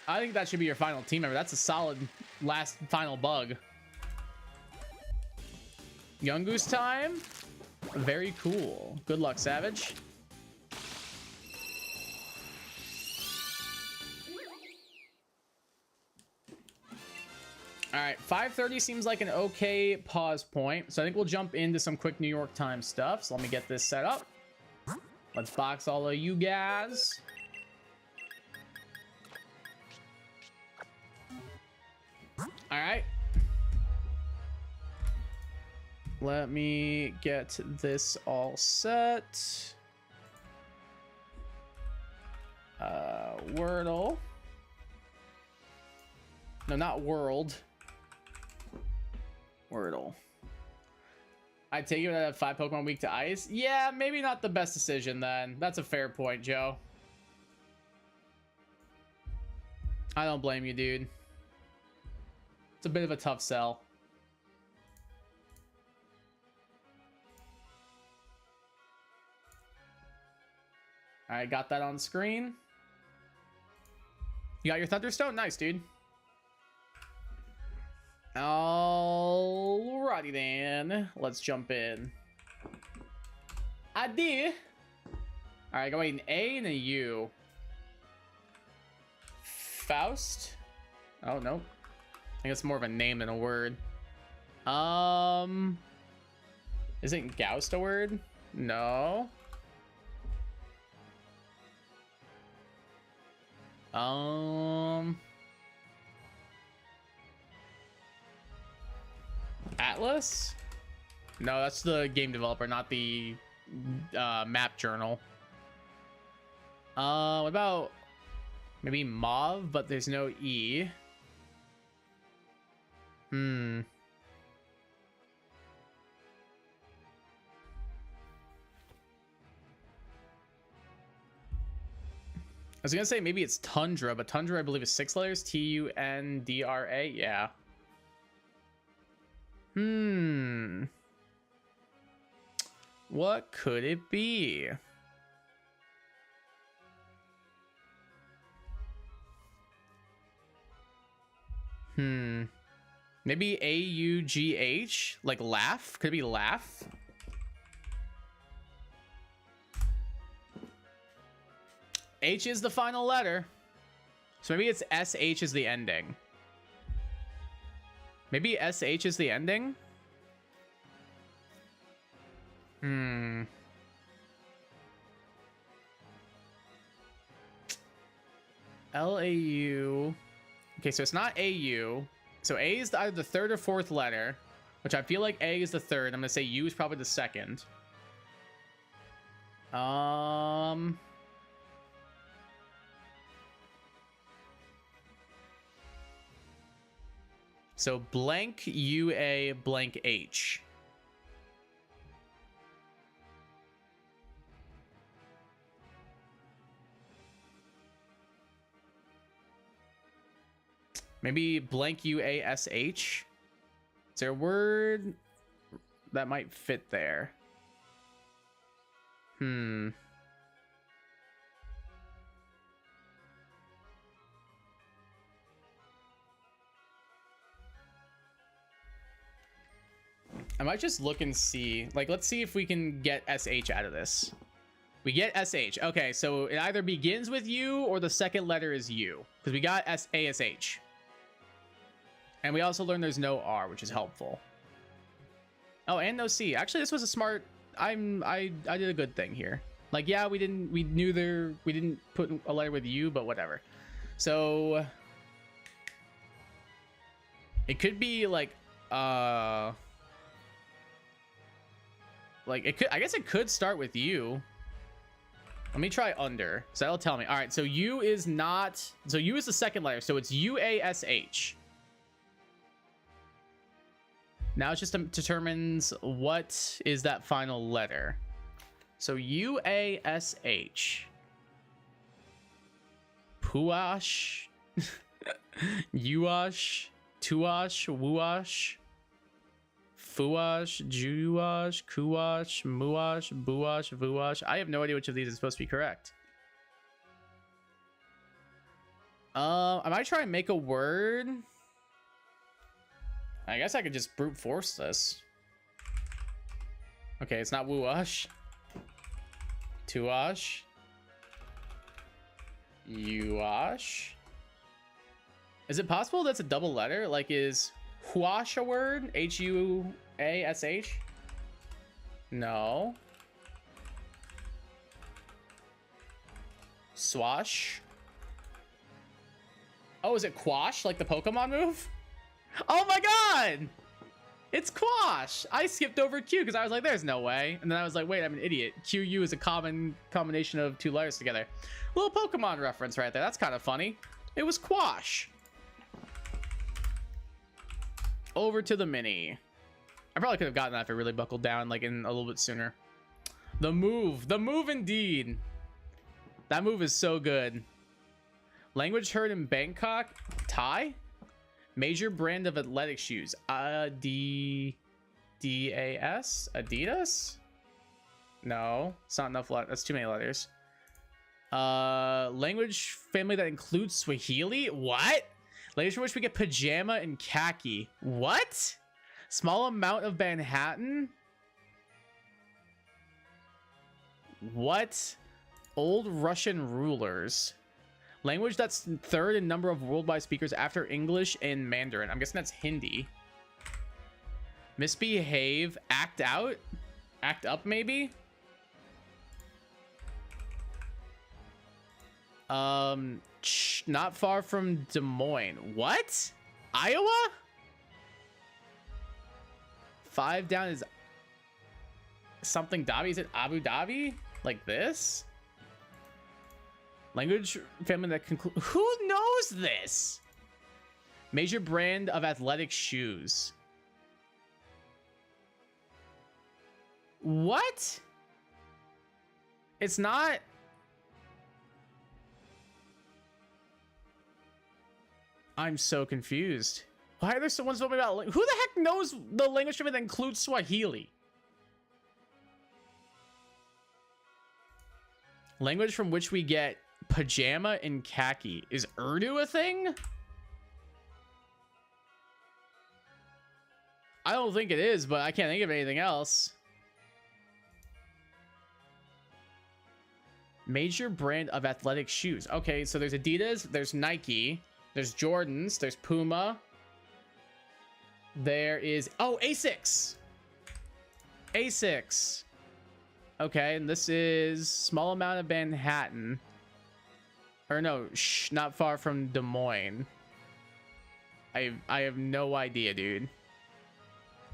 I think that should be your final team member. That's a solid last final bug. Young Goose time? Very cool. Good luck, Savage. All right, 5:30 seems like an okay pause point. So I think we'll jump into some quick New York Times stuff. So let me get this set up. Let's box all of you guys. Let me get this all set. Wordle. No, not world. Wordle. I take it that I have 5 Pokemon weak to ice. Yeah, maybe not the best decision then. That's a fair point, Joe. I don't blame you, dude. It's a bit of a tough sell. All right, got that on screen. You got your Thunderstone? Nice, dude. Alrighty then. Let's jump in. I did. All right, going an A and a U. Faust? Oh, no. I think it's more of a name than a word. Isn't Gauss a word? No. Atlas? No, that's the game developer, not the map journal. What about maybe Mauve, but there's no E. I was gonna say maybe it's Tundra, but Tundra I believe is 6 letters. Tundra. Yeah. What could it be? Maybe AUGH, like laugh? Could it be laugh? H is the final letter. So maybe it's SH is the ending. Maybe SH is the ending? LAU. Okay, so it's not AU. So A is either the 3rd or 4th letter, which I feel like A is the 3rd. I'm gonna say U is probably the 2nd. So blank UA blank H. Maybe blank UASH. Is there a word that might fit there? I might just look and see. Like, let's see if we can get SH out of this. We get SH. Okay, so it either begins with U or the 2nd letter is U. Because we got ASH. And we also learned there's no R, which is helpful. Oh, and no C. Actually, this was a smart... I did a good thing here. Like, yeah, we didn't put a letter with U, but whatever. So it could be like it could, I guess it could start with U. Let me try under, so that'll tell me. All right, so U is not, so U is the 2nd letter, so it's UASH. Now it just determines what is that final letter. So UASH. Puash. Uash. Tuash. Wuash. Fuash. Juash. Kuash. Muash. Buash. Vuash. I have no idea which of these is supposed to be correct. I might try and make a word. I guess I could just brute force this. Okay, it's not Wuash. Tuash. Uash. Is it possible that's a double letter? Like, is Huash a word? H-U-A-S-H? No. Swash. Oh, is it Quash, like the Pokemon move? Oh my god! It's Quash. I skipped over Q because I was like, there's no way. And then I was like, wait, I'm an idiot. QU is a common combination of two letters together. Little Pokemon reference right there. That's kind of funny. It was Quash. Over to the mini. I probably could have gotten that if I really buckled down like in a little bit sooner. The move indeed. That move is so good. Language heard in Bangkok. Thai. Major brand of athletic shoes. D-A-S? Adidas? No, it's not enough. That's too many letters. Language family that includes Swahili? What? Language from which we get pajama and khaki. What? Small amount of Manhattan? What? Old Russian rulers. Language that's third in number of worldwide speakers after English and Mandarin. I'm guessing that's Hindi. Misbehave. Act out? Act up, maybe? Not far from Des Moines. What? Iowa? 5 down is something Dhabi. Is it Abu Dhabi? Like this? Language family that conclude. Who knows this? Major brand of athletic shoes. What? It's not. I'm so confused. Why are there someone talking about? Who the heck knows the language family that includes Swahili? Language from which we get pajama and khaki. Is Urdu a thing? I don't think it is, but I can't think of anything else. Major brand of athletic shoes. Okay, so there's Adidas, there's Nike, there's Jordans, there's Puma. There is, oh, Asics. Asics. Okay, and this is small amount of Manhattan. Or no, not far from Des Moines. I have no idea, dude.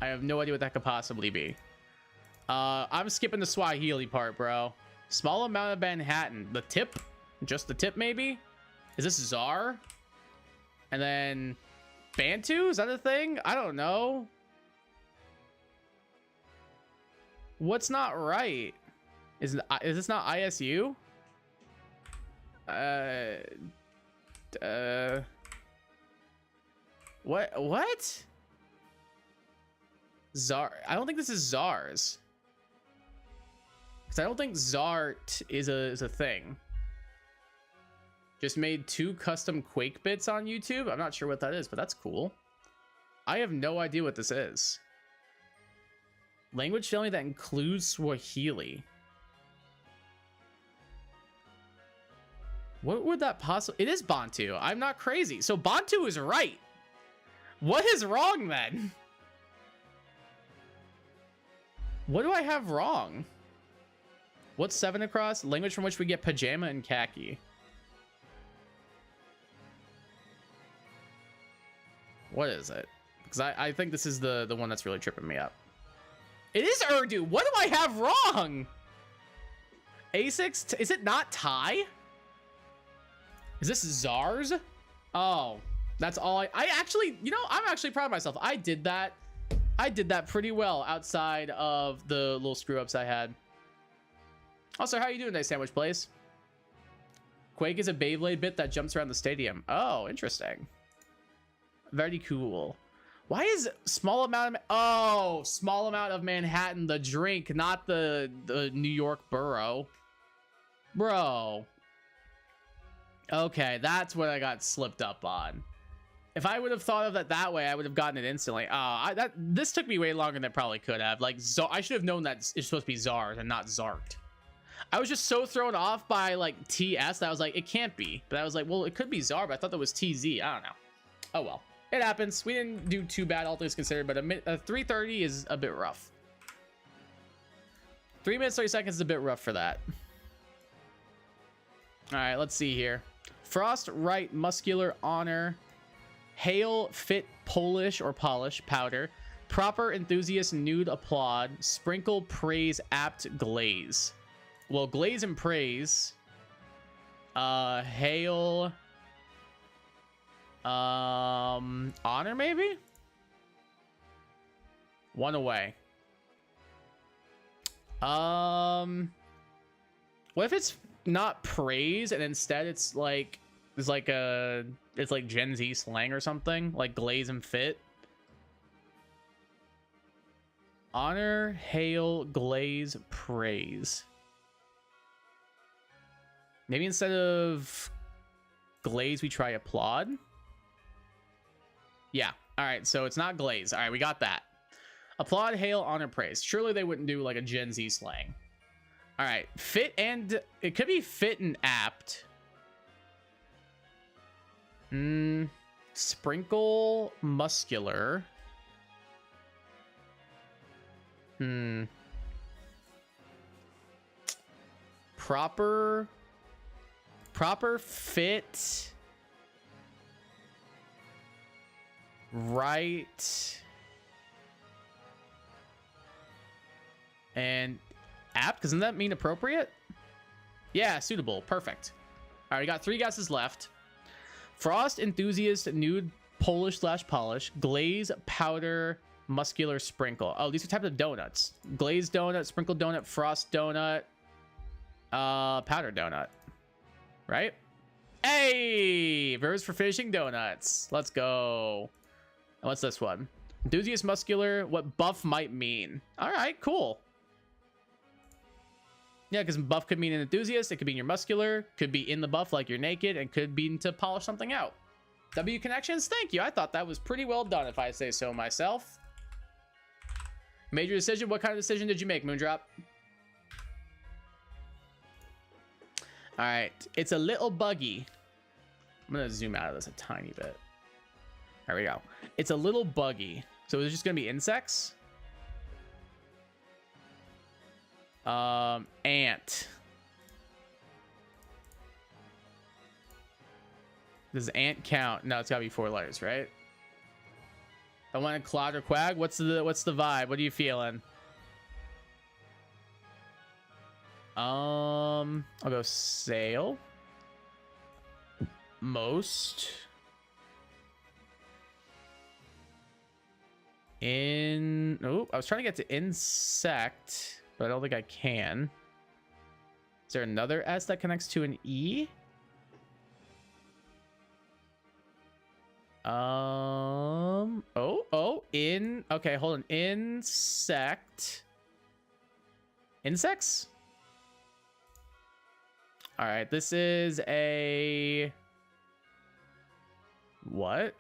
I have no idea what that could possibly be. I'm skipping the Swahili part, bro. Small amount of Manhattan. The tip? Just the tip, maybe? Is this Czar? And then Bantu? Is that a thing? I don't know. What's not right? Is this not ISU? What? Czar? I don't think this is Czars. Because I don't think Zart is a thing. Just made 2 custom Quake bits on YouTube. I'm not sure what that is, but that's cool. I have no idea what this is. Language family that includes Swahili. What would that possibly... It is Bantu. I'm not crazy. So Bantu is right. What is wrong then? What do I have wrong? What's 7 across? Language from which we get pajama and khaki. What is it? Because I think this is the one that's really tripping me up. It is Urdu. What do I have wrong? Asics? Is it not Thai? Is this Czars? Oh, that's all I actually, you know, I'm actually proud of myself. I did that pretty well outside of the little screw ups I had. Also, how you doing today, Sandwich Place? Quake is a Beyblade bit that jumps around the stadium. Oh, interesting. Very cool. Why is small amount of Manhattan the drink, not the New York borough? Bro. Okay, that's what I got slipped up on. If I would have thought of it that way, I would have gotten it instantly. This took me way longer than it probably could have. Like, I should have known that it's supposed to be Zars and not Zart. I was just so thrown off by, like, TS that I was like, it can't be. But I was like, well, it could be Zar, but I thought that was TZ. I don't know. Oh, well. It happens. We didn't do too bad, all things considered, but a 3:30 is a bit rough. 3 minutes, 30 seconds is a bit rough for that. All right, let's see here. Frost, right, muscular, honor, hail, fit, Polish or polish, powder, proper enthusiast nude applaud, sprinkle praise apt glaze. Well, glaze and praise. Hail. Honor maybe? One away. What if it's not praise and instead it's like Gen Z slang or something, like glaze and fit? Honor, hail, glaze, praise. Maybe instead of glaze we try applaud. Yeah, all right, so it's not glaze. All right, we got that. Applaud, hail, honor, praise. Surely they wouldn't do like a Gen Z slang. All right, fit and it could be fit and apt. Sprinkle, muscular. Proper fit. Right. And apt, doesn't that mean appropriate? Yeah, suitable. Perfect. All right, we got 3 guesses left. Frost, enthusiast, nude, Polish / polish, glaze, powder, muscular, sprinkle. Oh, these are types of donuts. Glazed donut, sprinkled donut, frost donut, powder donut. Right? Hey! Verbs for finishing donuts. Let's go. And what's this one? Enthusiast, muscular, what buff might mean. All right, cool. Yeah, because buff could mean an enthusiast, it could mean you're muscular, could be in the buff like you're naked, and could mean to polish something out. W connections, thank you. I thought that was pretty well done, if I say so myself. Major decision, what kind of decision did you make, Moondrop? All right, it's a little buggy. I'm gonna zoom out of this a tiny bit. There we go. It's a little buggy. So it's just gonna be insects. Ant. Does ant count? No, it's gotta be 4 letters, right? I want to clod or quag. What's the vibe? What are you feeling? I'll go sail. Most. Oh, I was trying to get to insect, but I don't think I can. Is there another S that connects to an E? Okay, hold on. Insect. Insects? All right, this is a... What?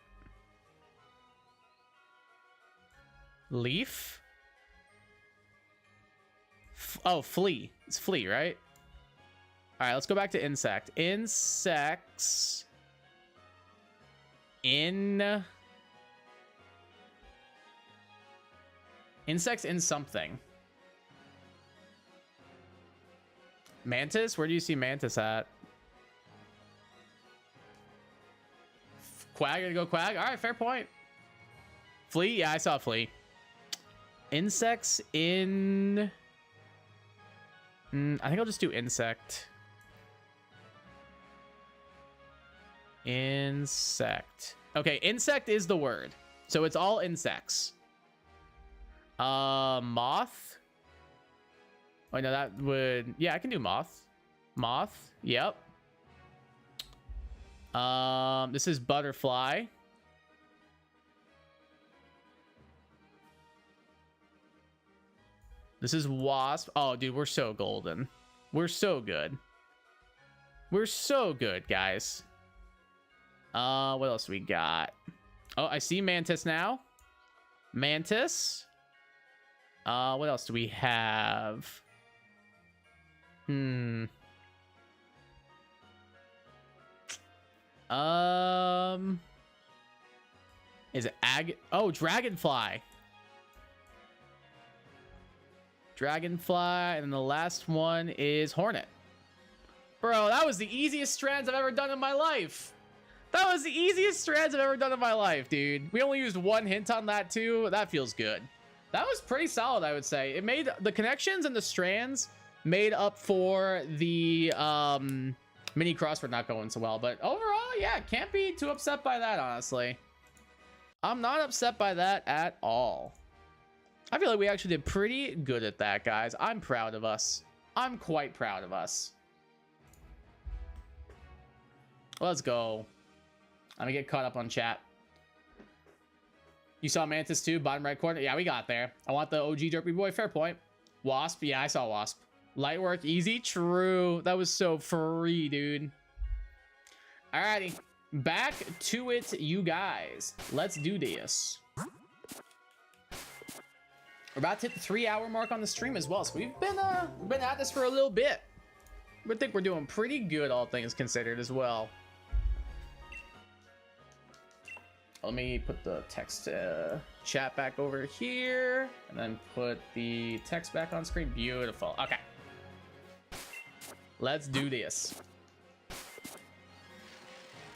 Leaf? Oh, flea. It's flea, right? All right, let's go back to insect. Insects. Insects in something. Mantis? Where do you see mantis at? Quag, gonna go quag? All right, fair point. Flea? Yeah, I saw flea. Insects in... I think I'll just do insect. Insect. Okay, insect is the word. So it's all insects. Moth. Oh, no, that would... Yeah, I can do moth. Moth. Yep. This is butterfly. This is wasp. Oh, dude, we're so golden. We're so good. We're so good, guys. What else we got? Oh, I see mantis now. Mantis. What else do we have? Is it oh, dragonfly. Dragonfly, and then the last one is hornet. Bro, that was the easiest strands I've ever done in my life. That was the easiest strands I've ever done in my life, dude. We only used one hint on that too. That feels good. That was pretty solid, I would say. It made the connections and the strands made up for the mini crossword not going so well. But overall, yeah, can't be too upset by that, honestly. I'm not upset by that at all. I feel like we actually did pretty good at that, guys. I'm proud of us. I'm quite proud of us. Let's go. I'm gonna get caught up on chat. You saw Mantis too, bottom right corner? Yeah, we got there. I want the OG Derpy Boy, fair point. Wasp, yeah, I saw Wasp. Light work, easy, true. That was so free, dude. Alrighty, back to it, you guys. Let's do this. We're about to hit the 3-hour mark on the stream as well, so we've been at this for a little bit. I think we're doing pretty good, all things considered, as well. Let me put the text chat back over here, and then put the text back on screen. Beautiful. Okay. Let's do this.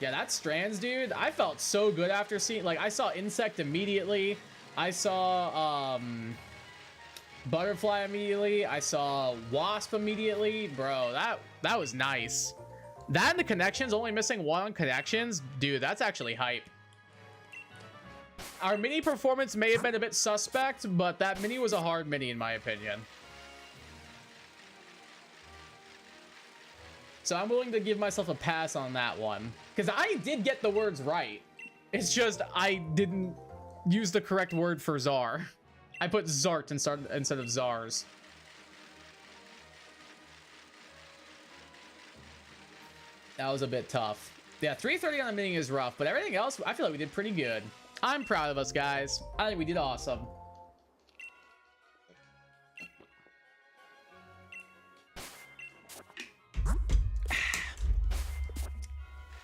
Yeah, that strands, dude. I felt so good after seeing, like, I saw insect immediately. I saw butterfly immediately. I saw wasp immediately. Bro, that was nice. That and the connections, only missing one on connections. Dude, that's actually hype. Our mini performance may have been a bit suspect, but that mini was a hard mini in my opinion. So I'm willing to give myself a pass on that one. Because I did get the words right. It's just I didn't use the correct word for Czar. I put Zart instead of Czars. That was a bit tough. Yeah, 330 on the mini is rough, but everything else, I feel like we did pretty good. I'm proud of us, guys. I think we did awesome.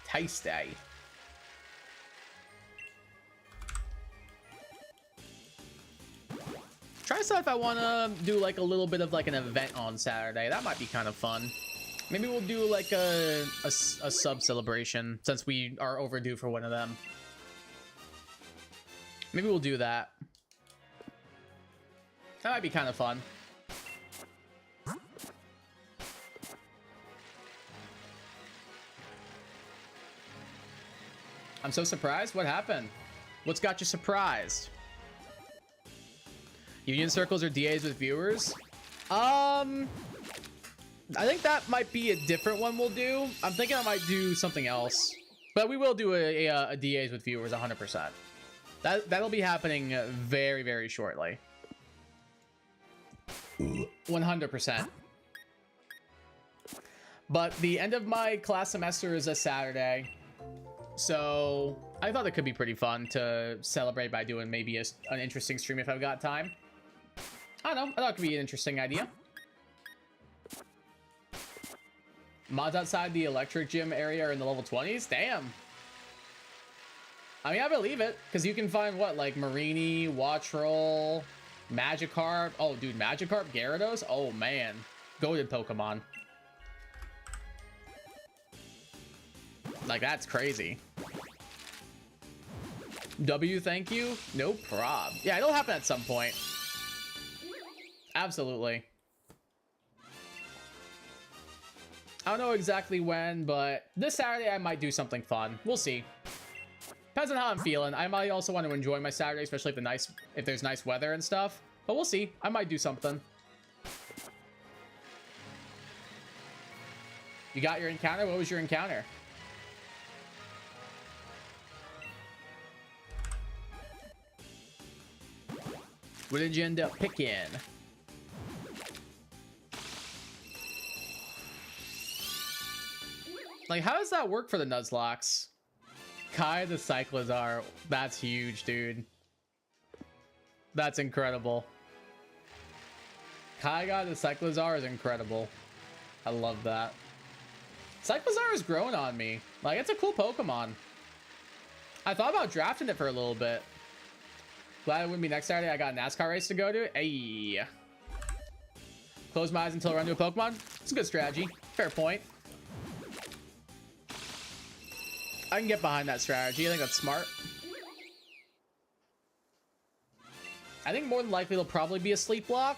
Tasty. Try to decide if I want to do like a little bit of like an event on Saturday. That might be kind of fun. Maybe we'll do like a sub celebration since we are overdue for one of them. Maybe we'll do that. That might be kind of fun. I'm so surprised. What happened? What's got you surprised? Union circles or DAs with viewers? I think that might be a different one we'll do. I'm thinking I might do something else. But we will do a DAs with viewers 100%. That'll be happening very, very shortly. 100%. But the end of my class semester is a Saturday. So I thought it could be pretty fun to celebrate by doing maybe an interesting stream if I've got time. I don't know. I thought it could be an interesting idea. Mods outside the electric gym area are in the level 20s? Damn. I mean, I believe it, because you can find, what, like, Marini, Wattrel, Magikarp. Oh, dude, Magikarp, Gyarados? Oh, man. Goated Pokemon. Like, that's crazy. W, thank you? No prob. Yeah, it'll happen at some point. Absolutely. I don't know exactly when, but this Saturday I might do something fun. We'll see. Depends on how I'm feeling. I might also want to enjoy my Saturday, especially if there's nice weather and stuff. But we'll see. I might do something. You got your encounter? What was your encounter? What did you end up picking? Like, how does that work for the Nuzlocke? Kai the Cyclizar. That's huge, dude. That's incredible. Kai got the Cyclizar is incredible. I love that. Cyclizar is growing on me. Like, it's a cool Pokemon. I thought about drafting it for a little bit. Glad it wouldn't be next Saturday. I got a NASCAR race to go to. Hey. Close my eyes until I run to a Pokemon. It's a good strategy. Fair point. I can get behind that strategy. I think that's smart. I think more than likely it'll probably be a sleep block.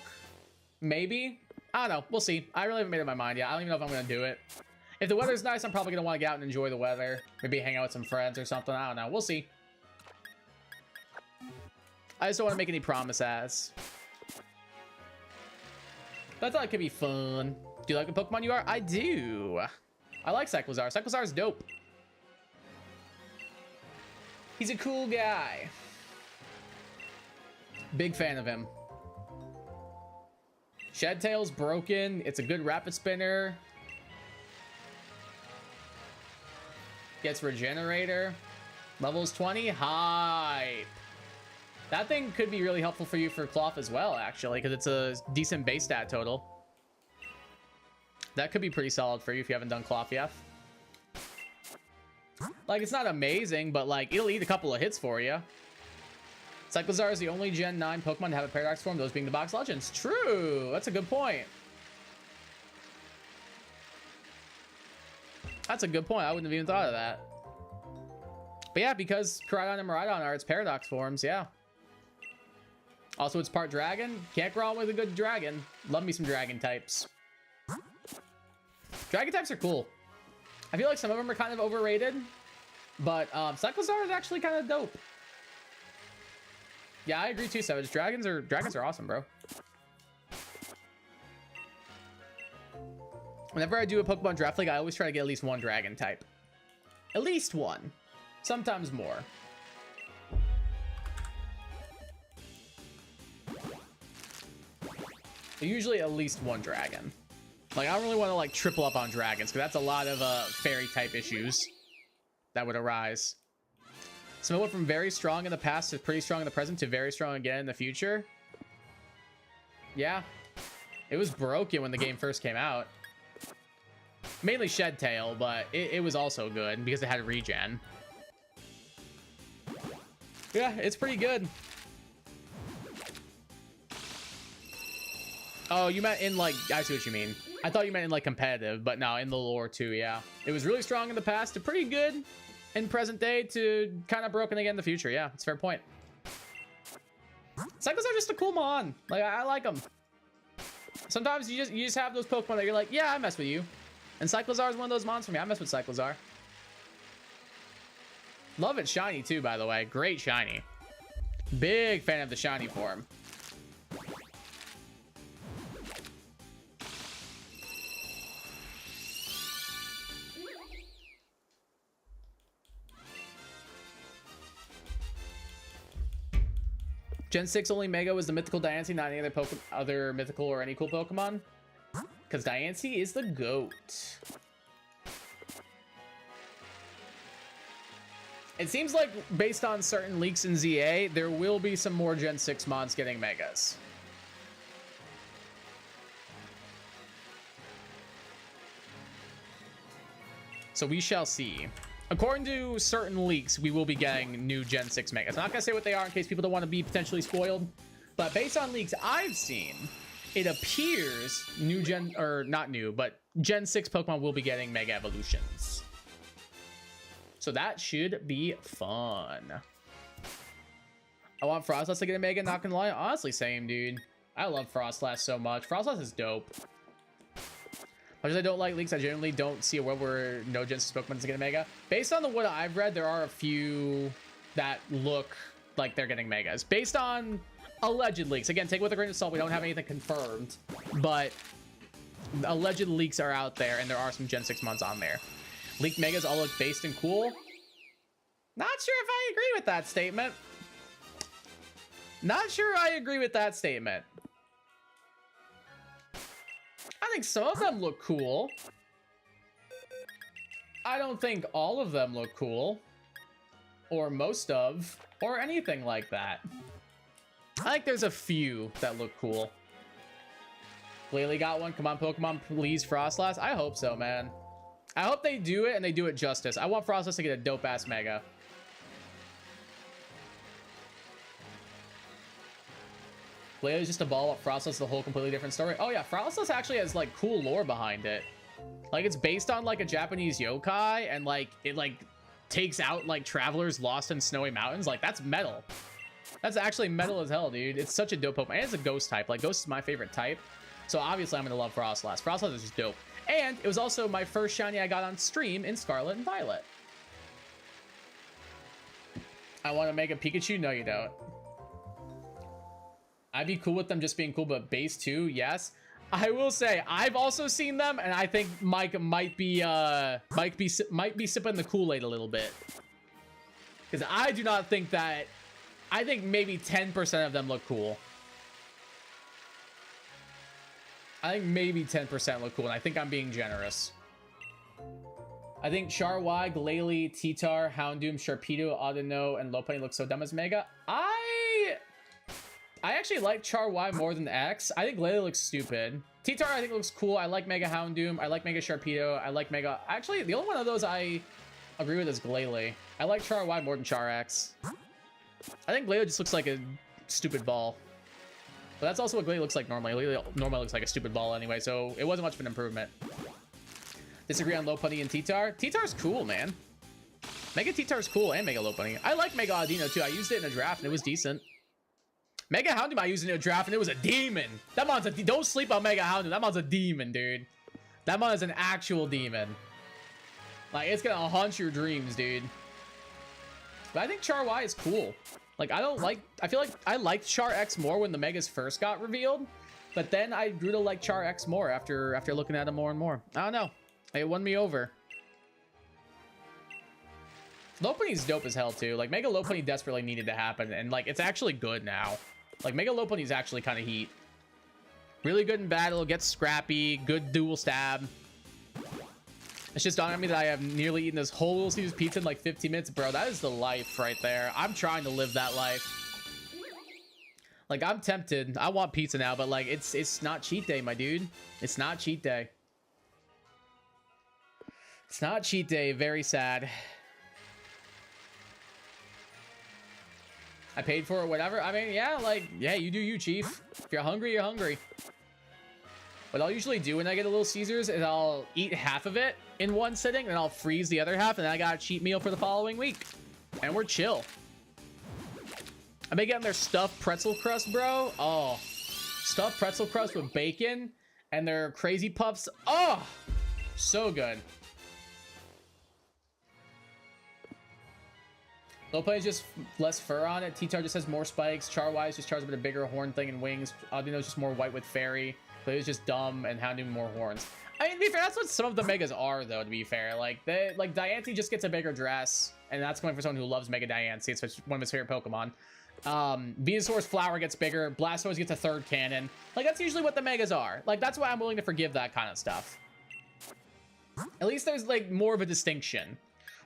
Maybe. I don't know. We'll see. I really haven't made up my mind yet. I don't even know if I'm going to do it. If the weather's nice, I'm probably going to want to get out and enjoy the weather. Maybe hang out with some friends or something. I don't know. We'll see. I just don't want to make any promises. But I thought it could be fun. Do you like the Pokemon you are? I do. I like Cyclizar. Cyclizar's dope. He's a cool guy. Big fan of him. Shed Tail's broken. It's a good rapid spinner. Gets Regenerator. Levels 20. Hype. That thing could be really helpful for you for Cloth as well, actually, because it's a decent base stat total. That could be pretty solid for you if you haven't done Cloth yet. Like, it's not amazing, but, like, it'll eat a couple of hits for you. Cyclizar is the only Gen 9 Pokemon to have a Paradox form, those being the Box Legends. True! That's a good point. That's a good point. I wouldn't have even thought of that. But yeah, because Koraidon and Miraidon are its Paradox forms, yeah. Also, it's part Dragon. Can't go wrong with a good Dragon. Love me some Dragon types. Dragon types are cool. I feel like some of them are kind of overrated. But Cyclizar is actually kind of dope. Yeah, I agree too, Savage. Dragons are awesome, bro. Whenever I do a Pokemon Draft League, I always try to get at least one Dragon type. At least one. Sometimes more. Usually at least one Dragon. Like, I don't really want to, like, triple up on Dragons, because that's a lot of Fairy type issues that would arise. So it went from very strong in the past to pretty strong in the present to very strong again in the future. Yeah. It was broken when the game first came out. Mainly Shed Tail, but it was also good because it had regen. Yeah, it's pretty good. Oh, you meant in, like, I see what you mean. I thought you meant in, like, competitive, but no, in the lore too, yeah. It was really strong in the past to pretty good in present day to kind of broken again in the future. Yeah, it's a fair point. Cycles are just a cool mon. Like, I like them. Sometimes you just have those Pokemon that you're like, yeah, I mess with you. And Cyclizar is one of those mons for me. I mess with Cyclizar. Love it shiny too, by the way. Great shiny. Big fan of the shiny form. Gen 6 only Mega was the mythical Diancie, not any other mythical or any cool Pokemon. Because Diancie is the GOAT. It seems like, based on certain leaks in ZA, there will be some more Gen 6 mods getting Megas. So we shall see. According to certain leaks, we will be getting new Gen 6 Megas. I'm not going to say what they are in case people don't want to be potentially spoiled. But based on leaks I've seen, it appears new Gen, or not new, but Gen 6 Pokemon will be getting Mega Evolutions. So that should be fun. I want Frostlass to get a Mega, not gonna lie. Honestly, same, dude. I love Frostlass so much. Frostlass is dope. Much as I don't like leaks, I generally don't see a world where no Gen 6 Pokemon is getting a Mega. Based on what I've read, there are a few that look like they're getting Megas. Based on alleged leaks. Again, take it with a grain of salt. We don't have anything confirmed. But alleged leaks are out there, and there are some Gen 6 mons on there. Leaked Megas all look based and cool. Not sure if I agree with that statement. Not sure I agree with that statement. I think some of them look cool. I don't think all of them look cool. Or most of. Or anything like that. I think there's a few that look cool. Glalie got one. Come on, Pokemon, please, Frostlass. I hope so, man. I hope they do it and they do it justice. I want Frostlass to get a dope-ass Mega. Glalie is just a ball up. Frostlass is a whole completely different story. Oh yeah, Frostlass actually has like cool lore behind it. Like it's based on like a Japanese yokai, and like it like takes out like travelers lost in snowy mountains. Like, that's metal. That's actually metal as hell, dude. It's such a dope Pokemon. And it's a ghost type. Like, ghost is my favorite type. So obviously I'm gonna love Frostlass. Frostlass is just dope. And it was also my first shiny I got on stream in Scarlet and Violet. I want to make a Pikachu? No, you don't. I'd be cool with them just being cool, but base 2, yes. I will say, I've also seen them, and I think Mike might be sipping the Kool-Aid a little bit. Because I do not think that... I think maybe 10% of them look cool. I think maybe 10% look cool, and I think I'm being generous. I think Charwai, Glalie, Titar, Houndoom, Sharpedo, Audino, and Lopunny look so dumb as Mega. I actually like Charwai more than X. I think Glalie looks stupid. Titar, I think looks cool. I like Mega Houndoom. I like Mega Sharpedo. I like Mega... Actually, the only one of those I agree with is Glalie. I like Charwai more than Char X. I think Glalie just looks like a stupid ball. But that's also what Glalie looks like normally. Glalie normally looks like a stupid ball anyway, so it wasn't much of an improvement. Disagree on Lopunny and Titar. Titar's cool, man. Mega Titar's cool, and Mega Lopunny. I like Mega Audino too. I used it in a draft and it was decent. Mega Houndoom I used it in a draft and it was a demon. That mon's a don't sleep on Mega Houndoom. That mon's a demon, dude. That mon is an actual demon. Like, it's gonna haunt your dreams, dude. But I think Charwai is cool. Like, I feel like I liked Char X more when the Megas first got revealed, but then I grew to like Char X more after looking at him more and more. I don't know. It won me over. Lopunny's dope as hell too. Like, Mega Lopunny desperately needed to happen, and like, it's actually good now. Like, Mega Lopunny's actually kind of heat. Really good in battle, gets scrappy, good dual stab. It's just dawned on me that I have nearly eaten this whole Little Caesars pizza in like 15 minutes. Bro, that is the life right there. I'm trying to live that life. Like, I'm tempted. I want pizza now, but like, it's not cheat day, my dude. It's not cheat day. It's not cheat day. Very sad. I paid for it, whatever. I mean, yeah, like, yeah, you do you, Chief. If you're hungry, you're hungry. What I'll usually do when I get a Little Caesars is I'll eat half of it in one sitting, and I'll freeze the other half, and then I got a cheat meal for the following week. And we're chill. I may get their stuffed pretzel crust, bro. Oh, stuffed pretzel crust with bacon and their crazy puffs. Oh, so good. Lopunny is just less fur on it. Titar just has more spikes. Charwise just charges a bit of bigger horn thing and wings. Audino's just more white with fairy. But it was just dumb and Houndoom more horns. I mean, to be fair, that's what some of the Megas are, though, to be fair. Like, Diancie just gets a bigger dress, and that's going for someone who loves Mega Diancie. It's one of his favorite Pokemon. Venusaur's flower gets bigger. Blastoise gets a third cannon. Like, that's usually what the Megas are. Like, that's why I'm willing to forgive that kind of stuff. At least there's, like, more of a distinction.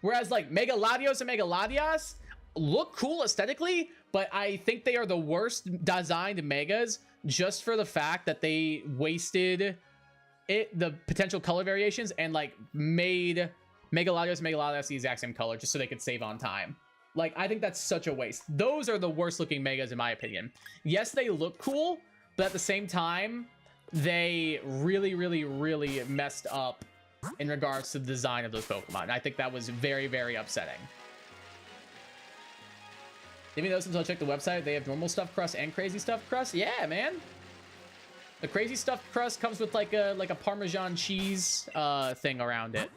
Whereas, like, Mega Latios and Mega Latias look cool aesthetically, but I think they are the worst designed Megas just for the fact that they wasted the potential color variations and like made Mega Latios and Mega Latias the exact same color just so they could save on time. Like, I think that's such a waste. Those are the worst looking Megas in my opinion. Yes, they look cool, but at the same time, they really, really, really messed up in regards to the design of those Pokemon. I think that was very, very upsetting. Didn't notice until I checked the website, they have normal stuffed crust and crazy stuffed crust. Yeah, man. The crazy stuffed crust comes with like a Parmesan cheese thing around it.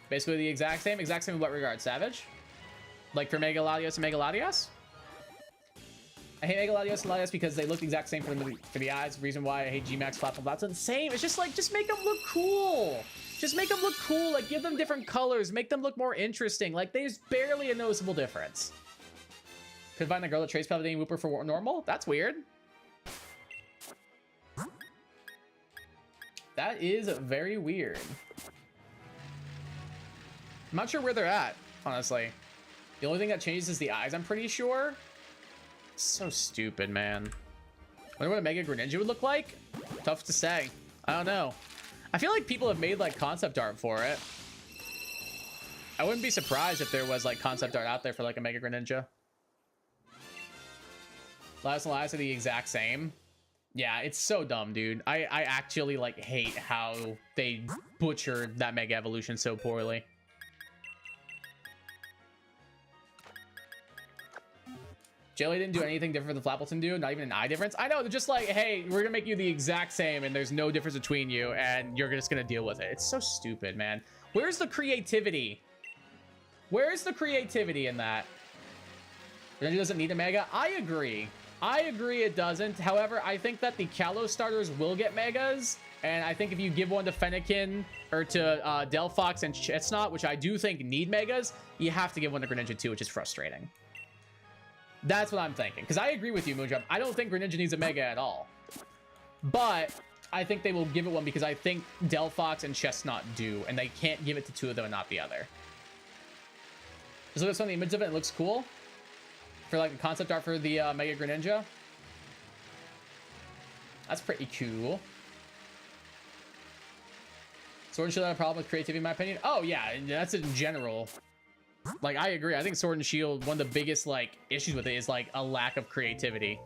Basically the exact same in what regard, Savage? Like for Mega Latios and Mega Latias? I hate Mega Latios and Latias because they look the exact same for the eyes. Reason why I hate G-Max platform. That's the same. It's just like, just make them look cool. Just make them look cool. Like, give them different colors. Make them look more interesting. Like, there's barely a noticeable difference. Could find the girl that trades Paladin Whooper for normal? That's weird. That is very weird. I'm not sure where they're at, honestly. The only thing that changes is the eyes, I'm pretty sure. It's so stupid, man. I wonder what a Mega Greninja would look like. Tough to say. I don't know. I feel like people have made like concept art for it. I wouldn't be surprised if there was like concept art out there for like a Mega Greninja. Last and last are the exact same. Yeah, it's so dumb, dude. I actually like hate how they butchered that Mega Evolution so poorly. Jelly didn't do anything different than Flappleton do. Not even an eye difference. I know, they're just like, hey, we're gonna make you the exact same and there's no difference between you and you're just gonna deal with it. It's so stupid, man. Where's the creativity? Where's the creativity in that? Greninja doesn't need a Mega? I agree. I agree it doesn't. However, I think that the Kalos starters will get Megas. And I think if you give one to Fennekin or to Delphox and Chestnut, which I do think need Megas, you have to give one to Greninja too, which is frustrating. That's what I'm thinking. Because I agree with you, Moondrop. I don't think Greninja needs a Mega at all. But I think they will give it one because I think Delphox and Chestnut do. And they can't give it to two of them and not the other. Just look at some of the images of it. It looks cool. For like the concept art for the Mega Greninja. That's pretty cool. Sword and Shield have a problem with creativity in my opinion. Oh yeah, that's in general. Like, I agree. I think Sword and Shield, one of the biggest, like, issues with it is, like, a lack of creativity.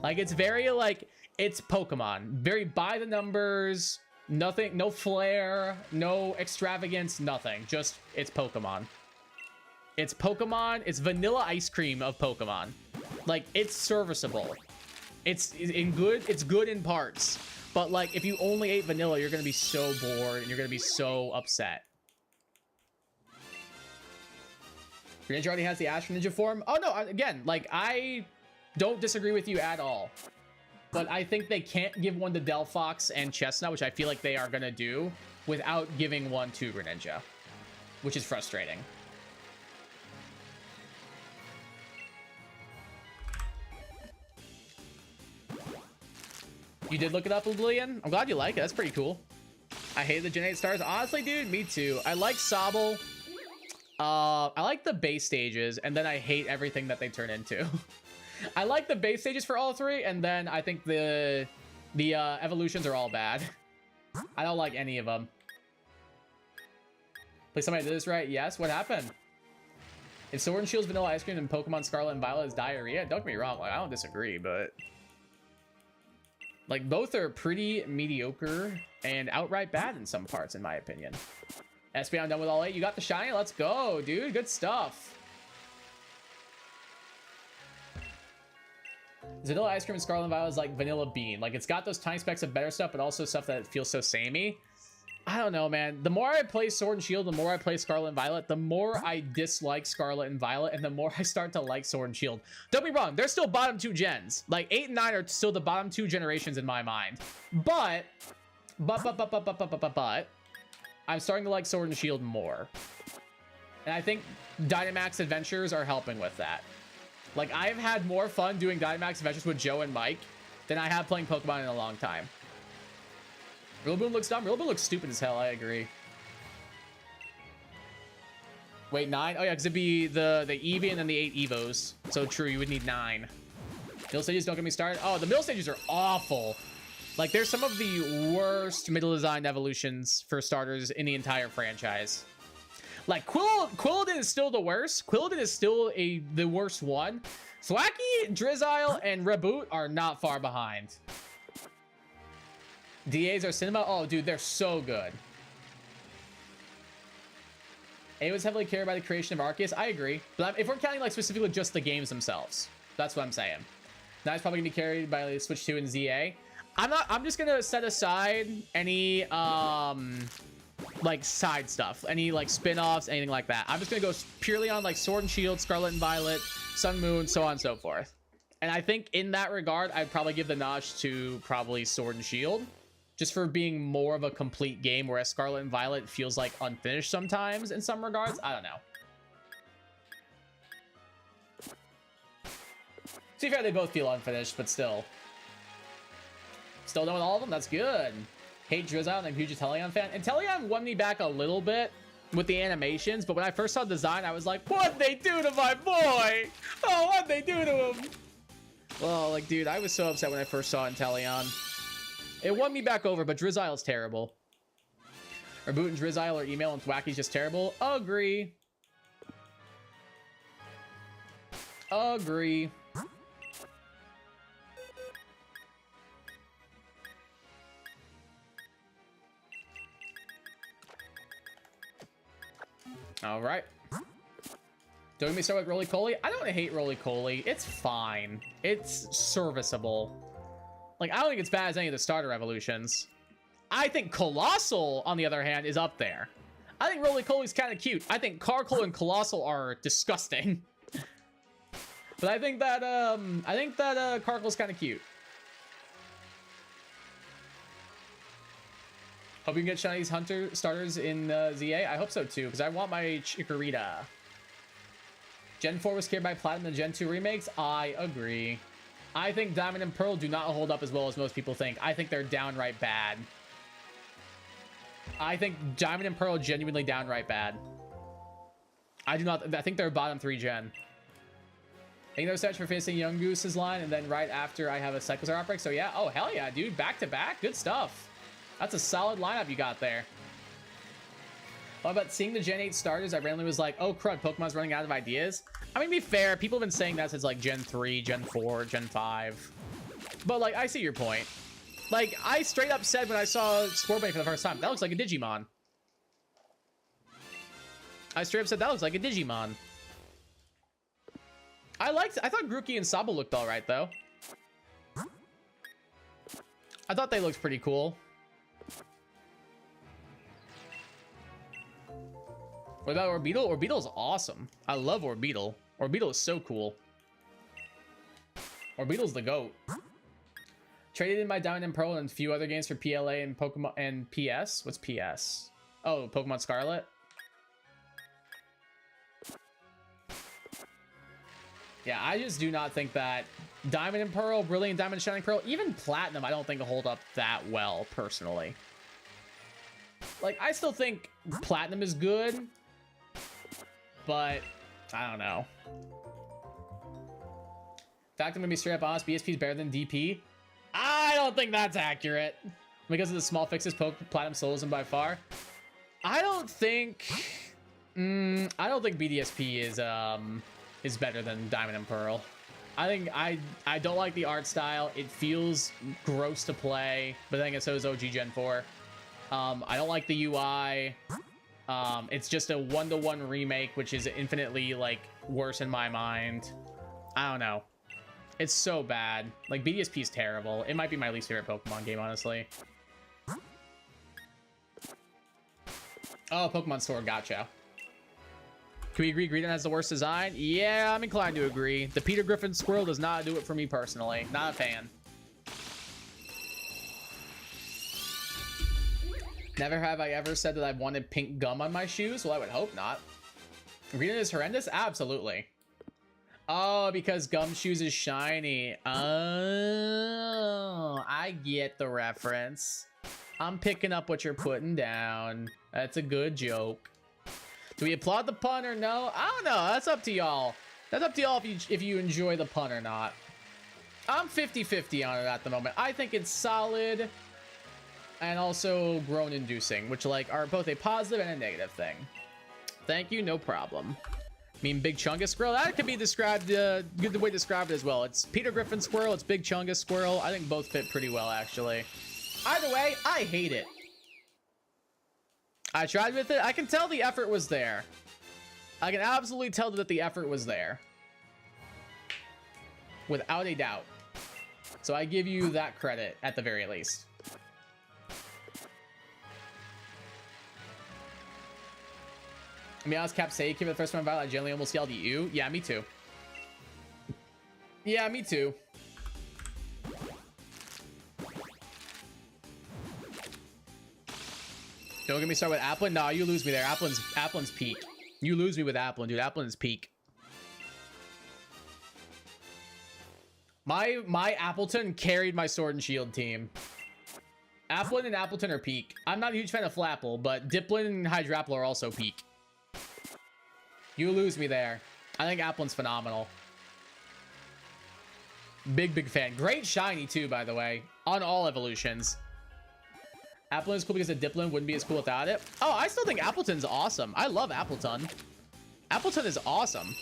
Like, it's very, like, it's Pokemon. Very by the numbers, nothing, no flair, no extravagance, nothing. Just, it's Pokemon. It's Pokemon. It's vanilla ice cream of Pokemon. Like, it's serviceable. It's good in parts. But, like, if you only ate vanilla, you're going to be so bored and you're going to be so upset. Greninja already has the Astro Ninja form. Oh, no, again, like, I don't disagree with you at all. But I think they can't give one to Delphox and Chestnut, which I feel like they are going to do, without giving one to Greninja, which is frustrating. You did look it up, Oblivion? I'm glad you like it. That's pretty cool. I hate the Gen 8 stars. Honestly, dude, me too. I like Sobble. I like the base stages, and then I hate everything that they turn into. I like the base stages for all three, and then I think the evolutions are all bad. I don't like any of them. Please, somebody did this right. Yes, what happened? If Sword and Shield's vanilla ice cream and Pokemon Scarlet and Violet is diarrhea, don't get me wrong, like, I don't disagree, but like, both are pretty mediocre and outright bad in some parts, in my opinion. SB, I'm done with all 8. You got the shiny? Let's go, dude. Good stuff. Vanilla ice cream and Scarlet and Violet is like vanilla bean. Like, it's got those tiny specks of better stuff, but also stuff that feels so samey. I don't know, man. The more I play Sword and Shield, the more I play Scarlet and Violet, the more I dislike Scarlet and Violet, and the more I start to like Sword and Shield. Don't be wrong. They're still bottom 2 gens. Like, 8 and 9 are still the bottom 2 generations in my mind. But I'm starting to like Sword and Shield more. And I think Dynamax Adventures are helping with that. Like, I've had more fun doing Dynamax Adventures with Joe and Mike than I have playing Pokemon in a long time. Rillaboom looks dumb. Rillaboom looks stupid as hell. I agree. Wait, 9? Oh, yeah, because it'd be the Eevee and then the 8 Evos. So true, you would need 9. Middle stages, don't get me started. Oh, the middle stages are awful. Like, there's some of the worst middle design evolutions for starters in the entire franchise. Like, Quilladin is still the worst. Quilladin is still the worst one. Thwackey, Drizzile, and Reboot are not far behind. DAs are cinema. Oh, dude, they're so good. A was heavily carried by the creation of Arceus. I agree. But if we're counting, like, specifically just the games themselves, that's what I'm saying. Now it's probably going to be carried by Switch 2 and ZA. I'm just going to set aside any, like, side stuff. Any, like, spin-offs, anything like that. I'm just going to go purely on, like, Sword and Shield, Scarlet and Violet, Sun, Moon, so on and so forth. And I think in that regard, I'd probably give the notch to probably Sword and Shield. Just for being more of a complete game, whereas Scarlet and Violet feels like unfinished sometimes in some regards. I don't know. To be fair, they both feel unfinished, but still. Still done with all of them? That's good. Hate Drizzile, and I'm a huge Inteleon fan. Inteleon won me back a little bit with the animations, but when I first saw the design, I was like, what'd they do to my boy? Oh, what'd they do to him? Well, like, dude, I was so upset when I first saw Inteleon. It won me back over, but Drizzile is terrible. Reboot and Drizzile or email and Thwacky's just terrible. Agree. Agree. All right. Don't we start with Roly-Coly? I don't hate Roly-Coly. It's fine. It's serviceable. Like, I don't think it's bad as any of the starter evolutions. I think Colossal, on the other hand, is up there. I think Roly-Coly's kind of cute. I think Carkle and Colossal are disgusting. But I think that Carkle's kind of cute. Hope you can get Shini's Hunter starters in ZA. I hope so too, because I want my Chikorita. Gen 4 was scared by Platinum and Gen 2 remakes. I agree. I think Diamond and Pearl do not hold up as well as most people think. I think they're downright bad. I think Diamond and Pearl are genuinely downright bad. I think they're bottom 3 gen. Ain't no search for facing Young Goose's line, and then right after I have a Cyclizar outbreak. So yeah, oh hell yeah, dude, back to back, good stuff. That's a solid lineup you got there. What about seeing the Gen 8 starters? I randomly was like, oh crud, Pokemon's running out of ideas. I mean, to be fair, people have been saying that since like Gen 3, Gen 4, Gen 5. But like, I see your point. Like, I straight up said when I saw Scorbunny for the first time, that looks like a Digimon. I straight up said that looks like a Digimon. I thought Grookey and Sabo looked alright though. I thought they looked pretty cool. What about Orbeetle? Orbeetle's awesome. I love Orbeetle. Orbeetle is so cool. Orbeetle's the GOAT. Traded in my Diamond and Pearl and a few other games for PLA and Pokemon and PS. What's PS? Oh, Pokemon Scarlet. Yeah, I just do not think that Diamond and Pearl, Brilliant Diamond and Shining Pearl, even Platinum, I don't think will hold up that well, personally. Like, I still think Platinum is good, but I don't know. In fact, I'm gonna be straight up honest, BSP is better than DP. I don't think that's accurate. Because of the small fixes, Platinum solos him by far. I don't think BDSP is better than Diamond and Pearl. I think I don't like the art style. It feels gross to play, but then again, so is OG Gen 4. I don't like the UI. It's just a one-to-one remake, which is infinitely like worse in my mind. I don't know. It's so bad. Like, BDSP is terrible. It might be my least favorite Pokemon game, honestly. Oh, Pokemon Store, gotcha. Can we agree Greedent has the worst design? Yeah, I'm inclined to agree. The Peter Griffin Squirrel does not do it for me personally. Not a fan. Never have I ever said that I wanted pink gum on my shoes. Well, I would hope not. Greedent is horrendous? Absolutely. Oh, because Gumshoes is shiny. Oh, I get the reference. I'm picking up what you're putting down. That's a good joke. Do we applaud the pun or no? I don't know. That's up to y'all. That's up to y'all if you enjoy the pun or not. I'm 50-50 on it at the moment. I think it's solid and also groan-inducing, which like are both a positive and a negative thing. Thank you, no problem. I mean, Big Chungus Squirrel, that could be described, good way to describe it as well. It's Peter Griffin Squirrel, it's Big Chungus Squirrel. I think both fit pretty well, actually. Either way, I hate it. I tried with it. I can tell the effort was there. I can absolutely tell that the effort was there. Without a doubt. So I give you that credit, at the very least. Meow's Capsay came for the first time about I generally almost yelled at you. Yeah, me too. Yeah, me too. Don't get me started with Applin. No, you lose me there. Applin's peak. You lose me with Applin, dude. Applin is peak. My Appleton carried my Sword and Shield team. Applin and Appleton are peak. I'm not a huge fan of Flapple, but Dipplin and Hydrapple are also peak. You lose me there. I think Applin's phenomenal. Big fan. Great shiny too, by the way. On all evolutions. Applin is cool because the Dipplin wouldn't be as cool without it. Oh, I still think Appleton's awesome. I love Appleton. Appleton is awesome.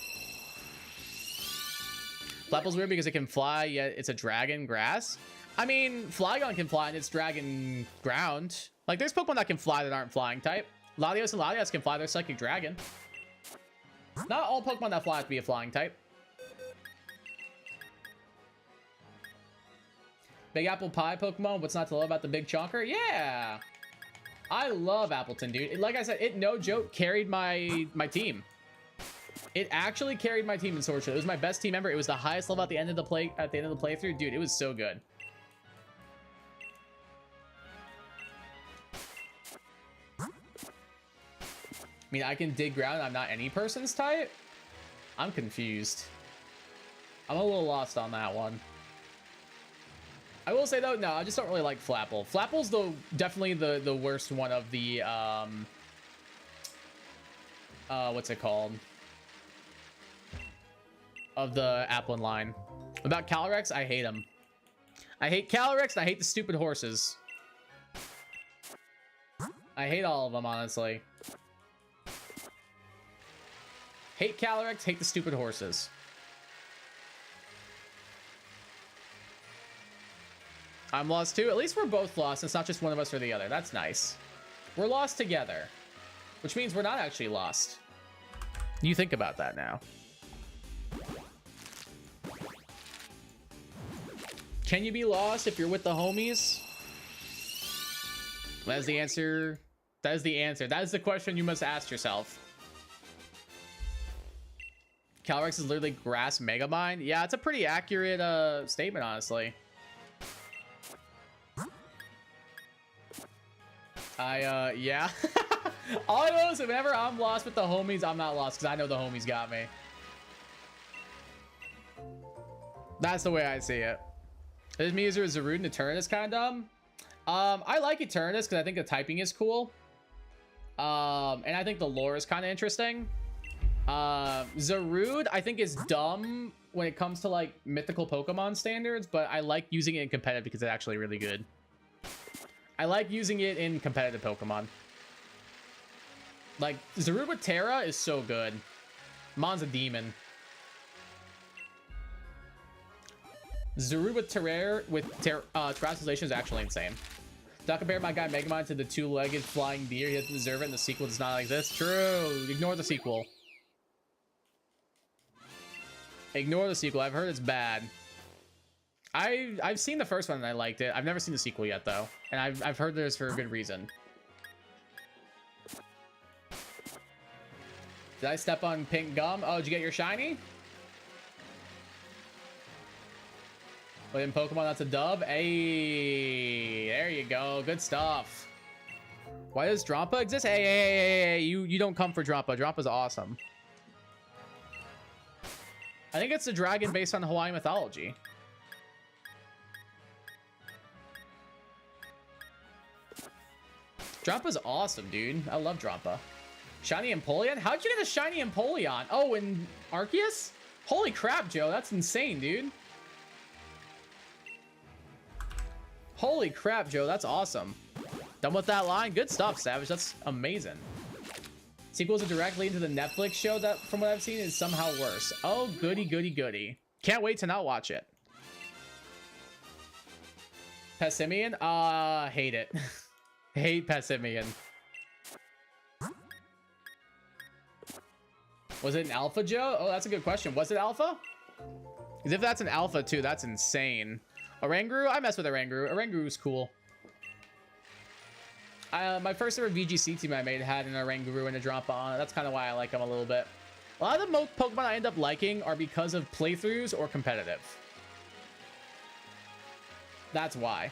Flapple's weird because it can fly, yet it's a dragon grass. I mean, Flygon can fly and it's dragon ground. Like, there's Pokemon that can fly that aren't flying type. Latios and Latias can fly their psychic dragon. Not all Pokemon that fly have to be a flying type. Big Apple Pie Pokemon, what's not to love about the Big Chonker? Yeah! I love Appleton, dude. Like I said, it no joke carried my team. It actually carried my team in Sword Shield. It was my best team ever. It was the highest level at the end of the playthrough. Dude, it was so good. I mean, I can dig ground. I'm not any person's type. I'm confused. I'm a little lost on that one. I will say though, no, I just don't really like Flapple. Flapple's definitely the worst one of the what's it called? Of the Applin line. About Calyrex, I hate him. I hate Calyrex and I hate the stupid horses. I hate all of them, honestly. Hate Calyrex, hate the stupid horses. I'm lost too. At least we're both lost. It's not just one of us or the other. That's nice. We're lost together, which means we're not actually lost. You think about that now. Can you be lost if you're with the homies? That is the answer. That is the answer. That is the question you must ask yourself. Calyrex is literally grass Megamind. Yeah, it's a pretty accurate statement, honestly. Yeah. All I know is whenever I'm lost with the homies, I'm not lost because I know the homies got me. That's the way I see it. This user is Zarude and Eternatus kind of dumb. I like Eternatus because I think the typing is cool. And I think the lore is kind of interesting. Zarude, I think, is dumb when it comes to like mythical Pokemon standards, but I like using it in competitive because it's actually really good. I like using it in competitive Pokemon. Like, Zarude with Terra is so good. Mon's a demon. Zarude with Terastallization is actually insane. Don't compare my guy Megamind to the two-legged flying deer. He doesn't deserve it, and the sequel does not exist. True. Ignore the sequel. Ignore the sequel. I've heard it's bad. I've seen the first one and I liked it. I've never seen the sequel yet though, and I've heard there's for a good reason. Did I step on pink gum? Oh, did you get your shiny? But in Pokemon, that's a dub. Hey, there you go. Good stuff. Why does Drampa exist? Hey, you don't come for Drampa. Drampa's awesome. I think it's a dragon based on Hawaiian mythology. Drampa's awesome, dude. I love Drampa. Shiny Empoleon? How'd you get a shiny Empoleon? Oh, and Arceus? Holy crap, Joe. That's insane, dude. Holy crap, Joe. That's awesome. Done with that line? Good stuff, Savage. That's amazing. Sequels are directly into the Netflix show that, from what I've seen, is somehow worse. Oh, goody, goody, goody. Can't wait to not watch it. Pessimian? Hate it. Hate Pessimian. Was it an alpha, Joe? Oh, that's a good question. Was it alpha? Because if that's an alpha too, that's insane. Oranguru? I mess with Oranguru. Oranguru's cool. My first ever VGC team I made had an Oranguru and a Drampa on it. That's kind of why I like them a little bit. A lot of the Pokemon I end up liking are because of playthroughs or competitive. That's why.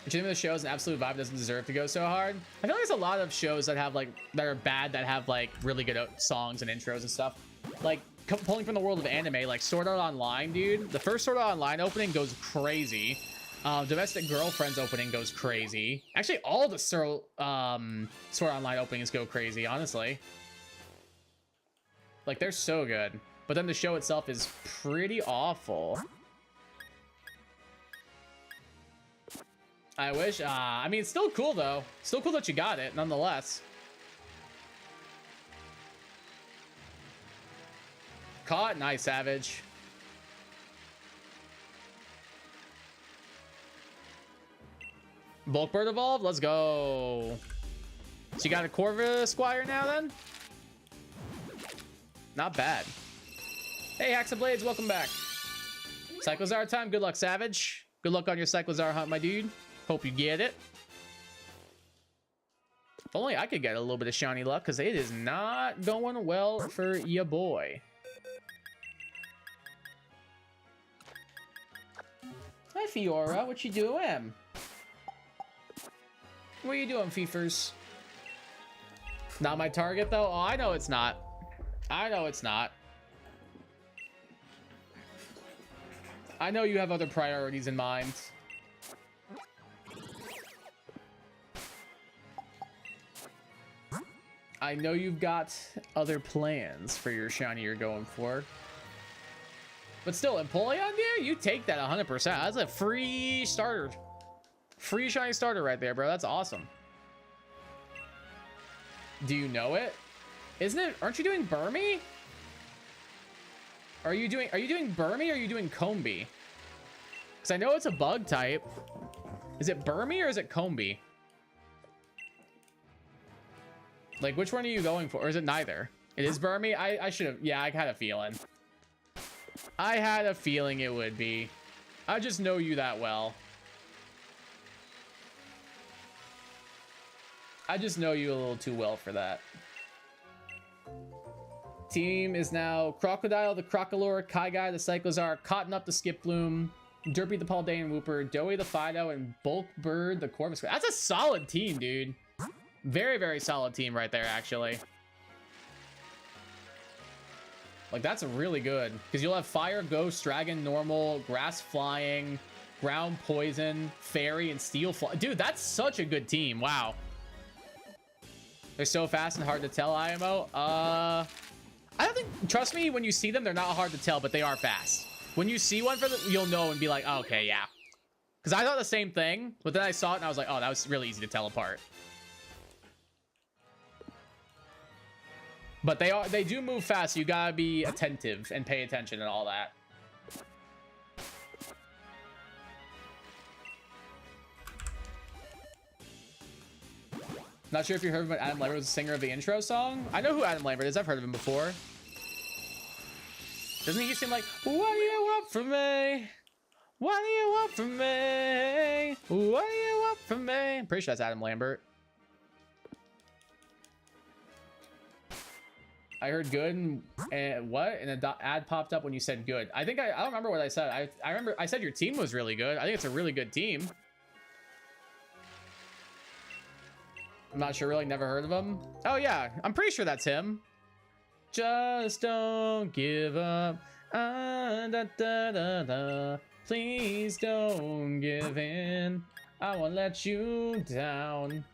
Jimmy the show is an absolute vibe, doesn't deserve to go so hard. I feel like there's a lot of shows that have like that are bad that have like really good songs and intros and stuff. Like pulling from the world of anime, like Sword Art Online, dude. The first Sword Art Online opening goes crazy. Domestic Girlfriend's opening goes crazy. Actually, all the Sword Online openings go crazy, honestly. Like they're so good. But then the show itself is pretty awful. I wish. I mean, it's still cool, though. Still cool that you got it, nonetheless. Caught. Nice, Savage. Bulk Bird evolved. Let's go. So you got a Corva Squire now, then? Not bad. Hey, Hacks and Blades, welcome back. Cyclozar time. Good luck, Savage. Good luck on your Cyclozar hunt, my dude. Hope you get it. If only I could get a little bit of shiny luck, because it is not going well for ya boy. Hi, Fiora. What you doing? What are you doing, Fiefers? Not my target, though? Oh, I know it's not. I know it's not. I know you have other priorities in mind. I know you've got other plans for your shiny you're going for. But still, Empoleon, yeah, you take that 100%. That's a free starter. Free shiny starter right there, bro. That's awesome. Do you know it? Isn't it? Aren't you doing Burmy? Are you doing Burmy or are you doing Combee? Because I know it's a bug type. Is it Burmy or is it Combee? Like, which one are you going for? Or is it neither? It is Burmy? I should have... Yeah, I had a feeling. I had a feeling it would be. I just know you that well. I just know you a little too well for that. Team is now Crocodile, the Crocolore, Kyguy, the Cyclozar, Cotton Up, the Skiploom, Derpy, the Paldean Wooper, Doey, the Fido, and Bulk Bird, the Corvus. That's a solid team, dude. Very, very solid team right there, actually. Like, that's really good. Because you'll have Fire, Ghost, Dragon, Normal, Grass Flying, Ground Poison, Fairy, and Steel Fly. Dude, that's such a good team. Wow. They're so fast and hard to tell, IMO. I don't think... Trust me, when you see them, they're not hard to tell, but they are fast. When you see one for them, you'll know and be like, oh, okay, yeah. Because I thought the same thing, but then I saw it and I was like, oh, that was really easy to tell apart. But they do move fast, so you gotta be attentive and pay attention and all that. Not sure if you heard of Adam Lambert was the singer of the intro song. I know who Adam Lambert is. I've heard of him before. Doesn't he seem like, what do you want from me? What do you want from me? What do you want from me? I'm pretty sure that's Adam Lambert. I heard good and what? And an ad popped up when you said good. I think I don't remember what I said. I remember I said your team was really good. I think it's a really good team. I'm not sure, really, never heard of him. Oh yeah, I'm pretty sure that's him. Just don't give up. Da, da, da, da. Please don't give in. I won't let you down.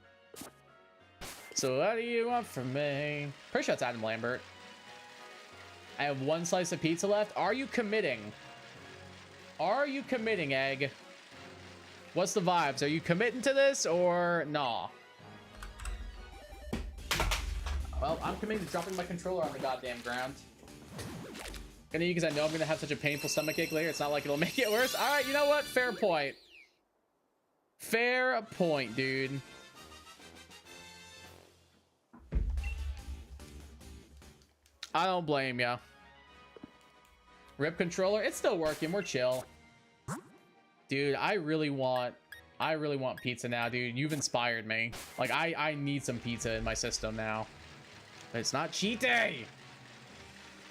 So what do you want from me? Pretty sure it's Adam Lambert. I have one slice of pizza left. Are you committing? Are you committing, Egg? What's the vibes? Are you committing to this or nah? Well, I'm committing to dropping my controller on the goddamn ground. Gonna eat because I know I'm gonna have such a painful stomachache later. It's not like it'll make it worse. All right, you know what? Fair point. Fair point, dude. I don't blame ya. Rip controller. It's still working. We're chill. Dude, I really want pizza now, dude. You've inspired me. Like, I need some pizza in my system now. But it's not cheat day.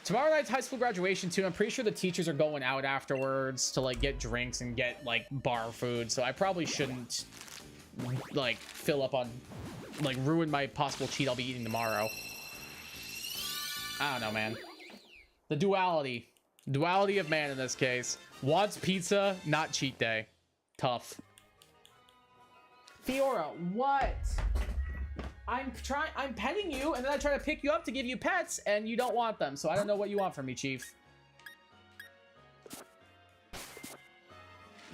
Tomorrow night's high school graduation too. I'm pretty sure the teachers are going out afterwards to like get drinks and get like bar food. So I probably shouldn't like fill up on like ruin my possible cheat I'll be eating tomorrow. I don't know, man. The duality of man in this case. Wants pizza, not cheat day. Tough. Fiora, what? I'm petting you, and then I try to pick you up to give you pets, and you don't want them. So I don't know what you want from me, Chief.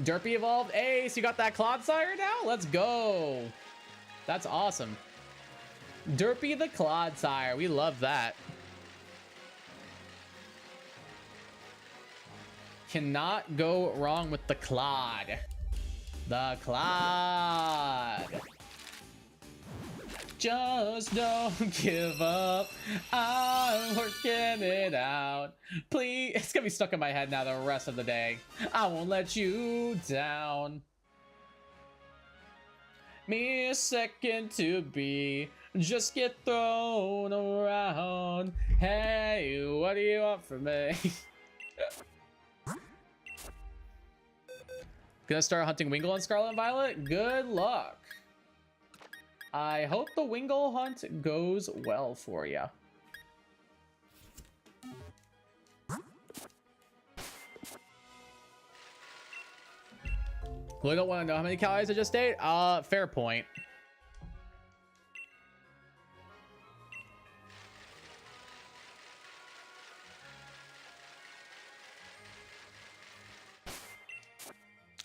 Derpy evolved. Hey, so you got that Clodsire now? Let's go. That's awesome. Derpy the Clodsire. We love that. Cannot go wrong with the Clod. The Clod. Just don't give up. I'm working it out. Please. It's gonna be stuck in my head now the rest of the day. I won't let you down. Me a second to be. Just get thrown around. Hey, what do you want from me? Gonna start hunting Wingull on Scarlet and Violet? Good luck. I hope the Wingull hunt goes well for you. Well, I don't want to know how many calories I just ate. Fair point.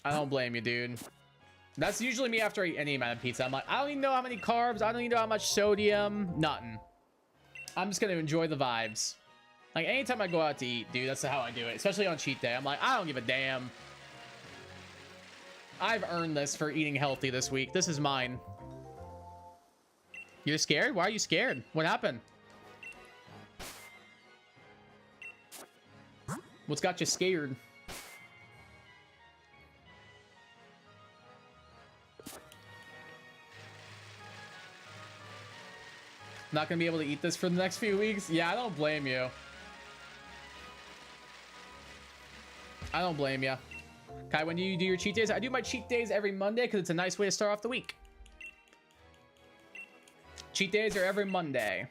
I don't blame you, dude. That's usually me after I eat any amount of pizza. I'm like, I don't even know how many carbs. I don't even know how much sodium. Nothing. I'm just going to enjoy the vibes. Like, anytime I go out to eat, dude, that's how I do it. Especially on cheat day. I'm like, I don't give a damn. I've earned this for eating healthy this week. This is mine. You're scared? Why are you scared? What happened? What's got you scared? Not gonna be able to eat this for the next few weeks? Yeah, I don't blame you. I don't blame you. Kai, when do you do your cheat days? I do my cheat days every Monday because it's a nice way to start off the week. Cheat days are every Monday.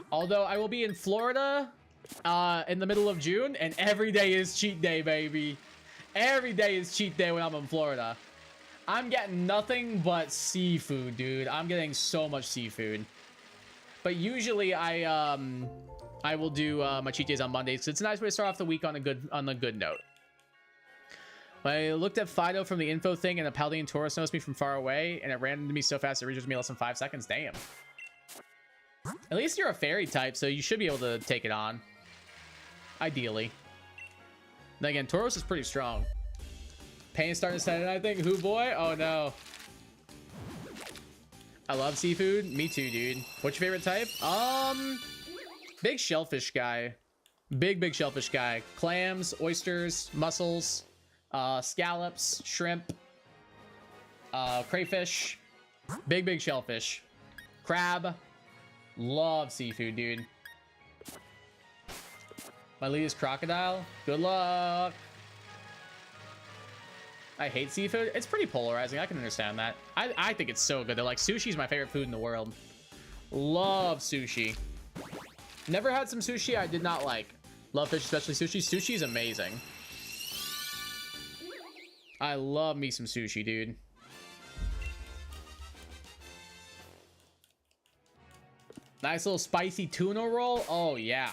Although I will be in Florida in the middle of June, and every day is cheat day, baby. Every day is cheat day when I'm in Florida. I'm getting nothing but seafood, dude. I'm getting so much seafood. But usually I will do my cheat days on Mondays because it's a nice way to start off the week on a good note. When I looked at Fido from the info thing and a Paldean Taurus noticed me from far away and it ran into me so fast it reaches me less than 5 seconds. Damn. At least you're a fairy type, so you should be able to take it on. Ideally. Then again, Tauros is pretty strong. Pain's starting to set in, I think. Who boy? Oh no. I love seafood. Me too, dude. What's your favorite type? Big shellfish guy. Big shellfish guy. Clams, oysters, mussels, scallops, shrimp, crayfish, big shellfish, crab. Love seafood, dude. My lead is crocodile. Good luck. I hate seafood. It's pretty polarizing. I can understand that. I think it's so good. They're like, sushi's my favorite food in the world. Love sushi. Never had some sushi I did not like. Love fish, especially sushi. Sushi's amazing. I love me some sushi, dude. Nice little spicy tuna roll. Oh, yeah.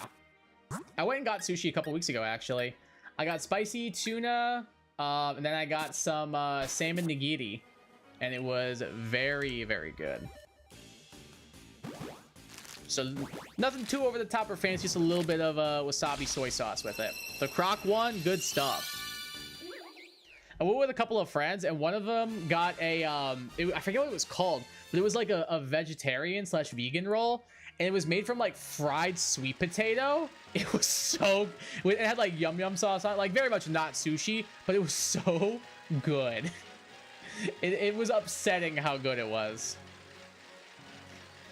I went and got sushi a couple weeks ago, actually. I got spicy tuna, and then I got some salmon nigiri. And it was very good. So, nothing too over the top or fancy. Just a little bit of wasabi soy sauce with it. The croc one, good stuff. I went with a couple of friends, and one of them got a, I forget what it was called, but it was like a vegetarian / vegan roll, and it was made from like fried sweet potato. It was so, it had like yum yum sauce on it, like very much not sushi, but it was so good. It was upsetting how good it was.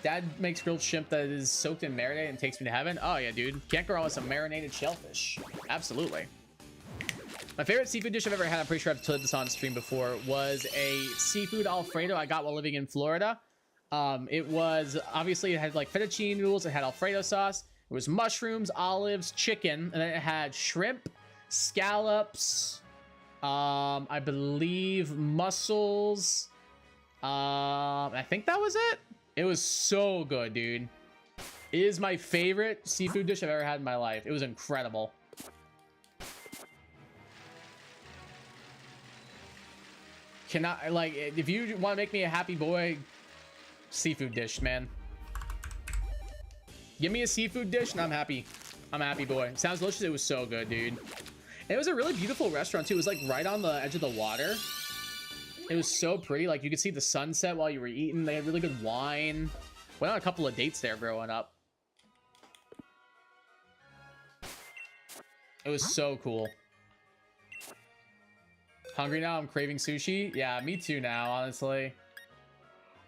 Dad makes grilled shrimp that is soaked in marinade and takes me to heaven. Oh yeah, dude. Can't go wrong with some marinated shellfish. Absolutely. My favorite seafood dish I've ever had, I'm pretty sure I've told this on stream before, was a seafood Alfredo I got while living in Florida. It was, obviously, it had like fettuccine noodles, it had Alfredo sauce, it was mushrooms, olives, chicken, and then it had shrimp, scallops, I believe mussels. I think that was it. It was so good, dude. It is my favorite seafood dish I've ever had in my life. It was incredible. Cannot, like, if you want to make me a happy boy, seafood dish, man. Give me a seafood dish and I'm happy. I'm a happy boy. Sounds delicious. It was so good, dude. And it was a really beautiful restaurant too. It was like right on the edge of the water. It was so pretty. Like you could see the sunset while you were eating. They had really good wine. Went on a couple of dates there growing up. It was so cool. Hungry now? I'm craving sushi. Yeah, me too now, honestly.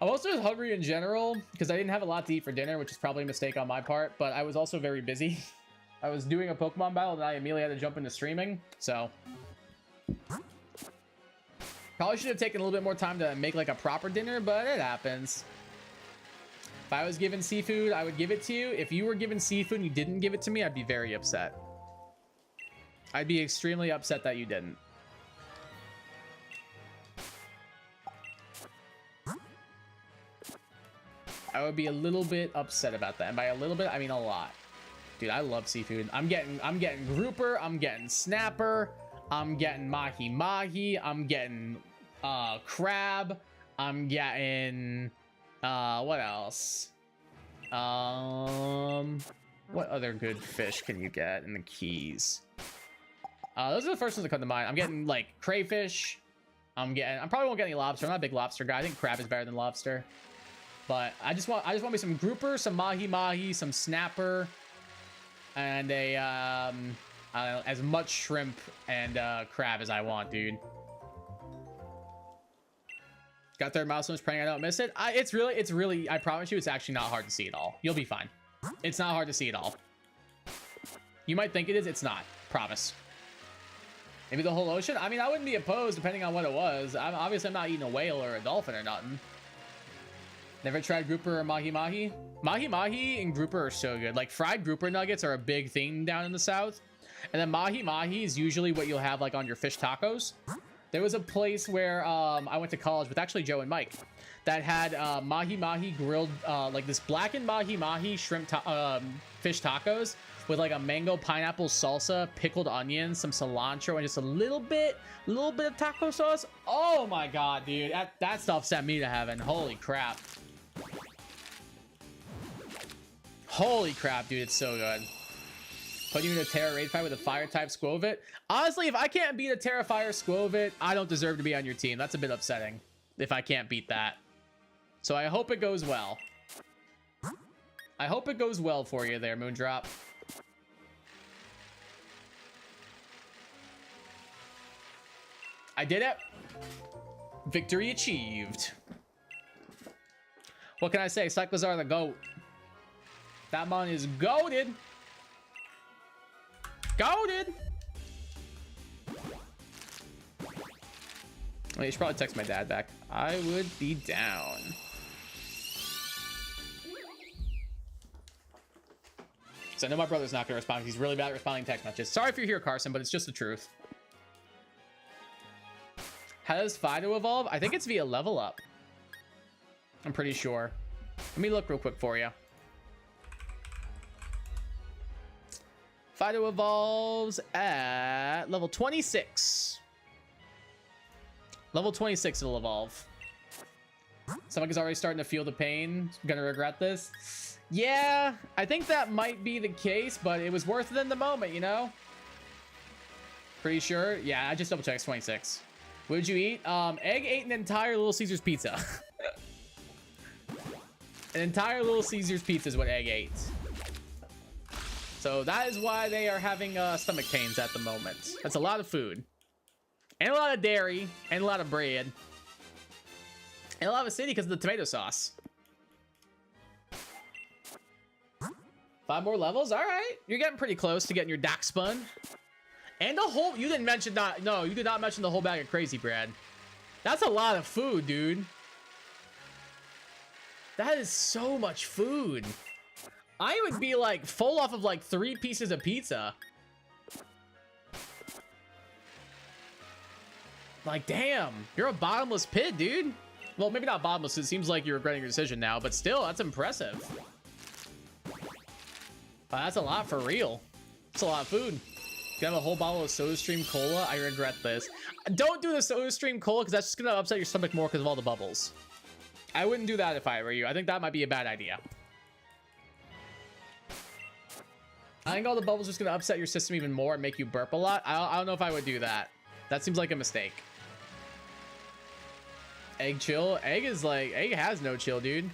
I'm also just hungry in general because I didn't have a lot to eat for dinner, which is probably a mistake on my part, but I was also very busy. I was doing a Pokemon battle and I immediately had to jump into streaming, so... Probably should have taken a little bit more time to make like a proper dinner, but it happens. If I was given seafood, I would give it to you. If you were given seafood and you didn't give it to me, I'd be very upset. I'd be extremely upset that you didn't. I would be a little bit upset about that. And by a little bit, I mean a lot. Dude, I love seafood. I'm getting grouper, I'm getting snapper, I'm getting mahi-mahi, I'm getting crab, I'm getting what else? What other good fish can you get in the Keys? Those are the first ones that come to mind. I'm getting like crayfish. I probably won't get any lobster. I'm not a big lobster guy. I think crab is better than lobster. But I just want me some grouper, some mahi-mahi, some snapper, and a I don't know, as much shrimp and crab as I want, dude. Got third milestone, praying I don't miss it. It's really, I promise you, it's actually not hard to see it all. You'll be fine. It's not hard to see it all. You might think it is, it's not. Promise. Maybe the whole ocean? I mean, I wouldn't be opposed depending on what it was. Obviously, I'm not eating a whale or a dolphin or nothing. Never tried grouper or mahi-mahi? Mahi-mahi and grouper are so good. Like, fried grouper nuggets are a big thing down in the south. And then mahi-mahi is usually what you'll have, like, on your fish tacos. There was a place where I went to college with actually Joe and Mike that had mahi-mahi grilled, like this blackened mahi-mahi shrimp fish tacos with like a mango pineapple salsa, pickled onions, some cilantro, and just a little bit of taco sauce. Oh my god, dude, that stuff sent me to heaven. Holy crap. Holy crap, dude, it's so good. Put you in a Terra raid fight with a fire type Squovit. Honestly, if I can't beat a Terra Fire Squovit, I don't deserve to be on your team. That's a bit upsetting if I can't beat that. So I hope it goes well. I hope it goes well for you there, Moondrop. I did it. Victory achieved. What can I say? Cyclers are the GOAT. That mon is goated. Goated. Well, you should probably text my dad back. I would be down. So I know my brother's not gonna respond because he's really bad at responding text messages. Sorry if you're here, Carson, but it's just the truth. How does Fido evolve? I think it's via level up. I'm pretty sure. Let me look real quick for you. Fido evolves at level 26. Level 26 it'll evolve. Stomach is already starting to feel the pain. I'm gonna regret this. Yeah, I think that might be the case, but it was worth it in the moment, you know? Pretty sure. Yeah, I just double checked. 26. What did you eat? Egg ate an entire Little Caesars pizza. An entire Little Caesars pizza is what Egg ate. So that is why they are having stomach pains at the moment. That's a lot of food. And a lot of dairy. And a lot of bread. And a lot of acidity because of the tomato sauce. 5 more levels? Alright. You're getting pretty close to getting your Dak spun. And the whole... You didn't mention that... No, you did not mention the whole bag of crazy bread. That's a lot of food, dude. That is so much food. I would be like full off of like 3 pieces of pizza. Like, damn, you're a bottomless pit, dude. Well, maybe not bottomless. It seems like you're regretting your decision now, but still, that's impressive. That's a lot for real. That's a lot of food. You have a whole bottle of SodaStream Cola. I regret this. Don't do the SodaStream Cola because that's just gonna upset your stomach more because of all the bubbles. I wouldn't do that if I were you. I think that might be a bad idea. I think all the bubbles are just gonna upset your system even more and make you burp a lot. I don't know if I would do that. That seems like a mistake. Egg chill. Egg is like, Egg has no chill, dude.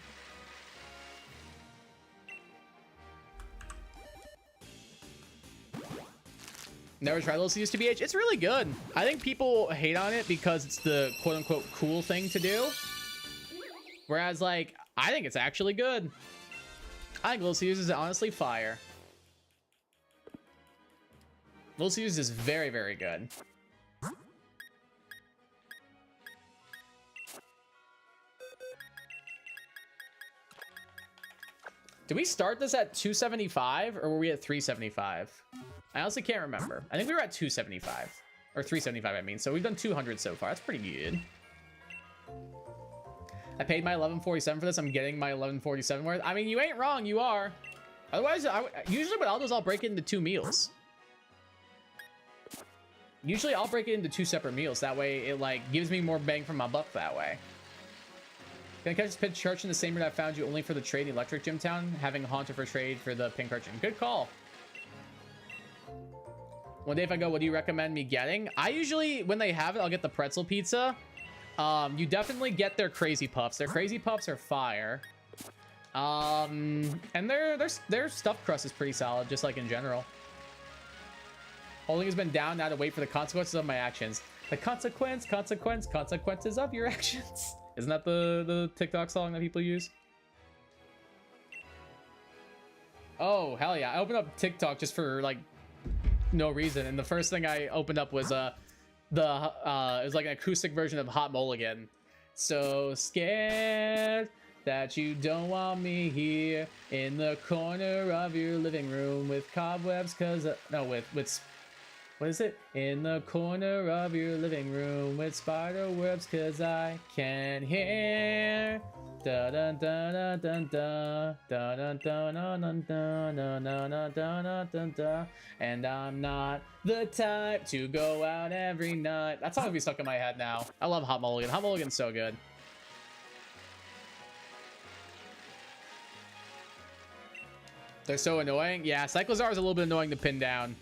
Never tried Little Caesars TBH. It's really good. I think people hate on it because it's the quote-unquote cool thing to do. Whereas, like, I think it's actually good. I think Little Caesars is honestly fire. Little Caesars is very, very good. Did we start this at 275 or were we at 375? I honestly can't remember. I think we were at 275 or 375, I mean. So we've done 200 so far. That's pretty good. I paid my 1147 for this. I'm getting my 1147 worth. I mean, you ain't wrong. You are. Otherwise, usually what I'll do is I'll break it into 2 meals. Usually I'll break it into 2 separate meals. That way it like gives me more bang for my buck that way. Can I catch this pit church in the same route I found you only for the trade in Electric Gym Town? Having Haunter for trade for the pink urchin. Good call. One day if I go, what do you recommend me getting? I usually, when they have it, I'll get the pretzel pizza. You definitely get their crazy puffs. Their crazy puffs are fire. And their stuffed crust is pretty solid, just like in general. Holding has been down, now to wait for the consequences of my actions. The consequences of your actions. Isn't that the TikTok song that people use? Oh, hell yeah. I opened up TikTok just for, like, no reason. And the first thing I opened up was, it was like an acoustic version of Hot Mulligan. So scared that you don't want me here in the corner of your living room with cobwebs, cause, no, with what is it? In the corner of your living room with spider webs, cause I can hear. Da dun dun dun dun dun dun dun dun dun dun dun dun. And I'm not the type to go out every night. That song would be stuck in my head now. I love Hot Mulligan. Hot Mulligan's so good. They're so annoying. Yeah, Cyclozar is a little bit annoying to pin down.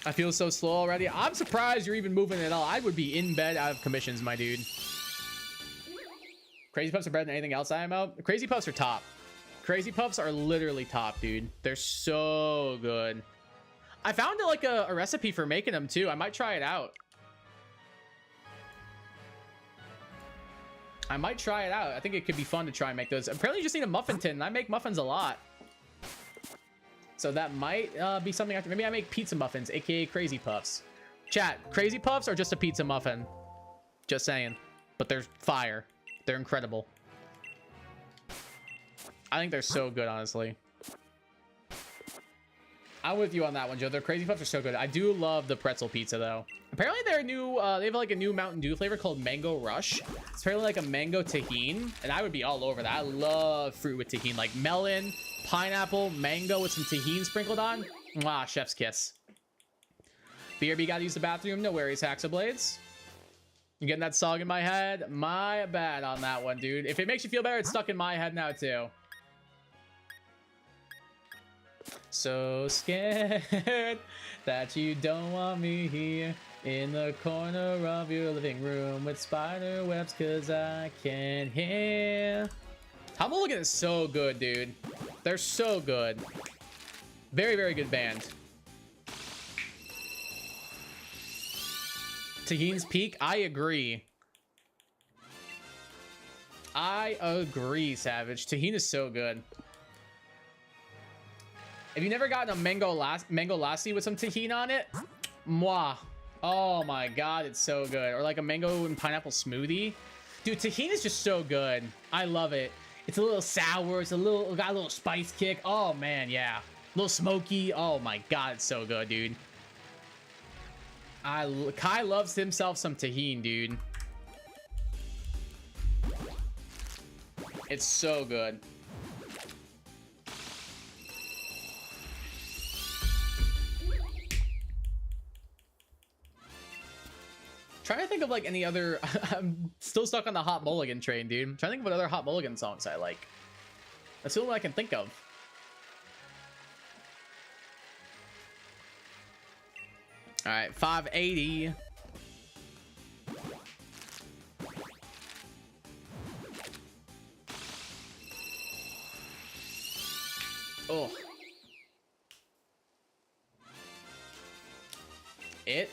I feel so slow already. I'm surprised you're even moving at all. I would be in bed out of commissions, my dude. Crazy Puffs are better than anything else I am out. Crazy Puffs are top. Crazy Puffs are literally top, dude. They're so good. I found like a recipe for making them too. I might try it out. I think it could be fun to try and make those. Apparently you just need a muffin tin, and I make muffins a lot. So that might be something after. Maybe I make pizza muffins, aka Crazy Puffs. Chat, Crazy Puffs are just a pizza muffin. Just saying. But they're fire. They're incredible. I think they're so good, honestly. I'm with you on that one, Joe. Their Crazy Puffs are so good. I do love the pretzel pizza, though. Apparently, they're new. They have like a new Mountain Dew flavor called Mango Rush. It's apparently like a mango tahini, and I would be all over that. I love fruit with tahini, like melon, pineapple, mango with some tahini sprinkled on. Mwah, chef's kiss. BRB gotta use the bathroom. No worries, Haxablades. You getting that song in my head? My bad on that one, dude. If it makes you feel better, it's stuck in my head now, too. So scared that you don't want me here in the corner of your living room with spider webs, cause I can hear. Hot Mulligan is so good, dude. They're so good. Very, very good band. Tahini's peak? I agree. I agree, Savage. Tahini is so good. If you never gotten a mango lassi with some tahini on it, mwah. Oh my god, it's so good. Or like a mango and pineapple smoothie. Dude, tahini is just so good. I love it. It's a little sour. It's got a little spice kick. Oh man, yeah. A little smoky. Oh my god, it's so good, dude. Kai loves himself some tahini, dude. It's so good. Trying to think of like any other. I'm still stuck on the Hot Mulligan train, dude. I'm trying to think of what other Hot Mulligan songs I like. That's the only one I can think of. All right, 580. Oh. It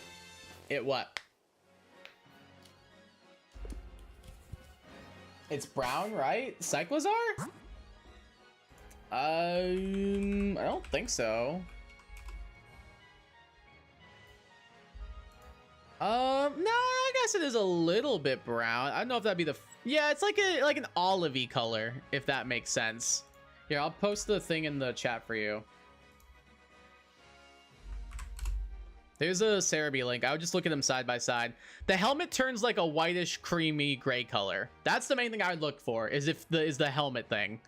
what? It's brown, right? Cyclozar? I don't think so. No, I guess it is a little bit brown. I don't know if that'd be the... Yeah, it's like an olivey color, if that makes sense. Here, I'll post the thing in the chat for you. There's a Cerebi link. I would just look at them side by side. The helmet turns like a whitish, creamy gray color. That's the main thing I would look for, is the helmet thing.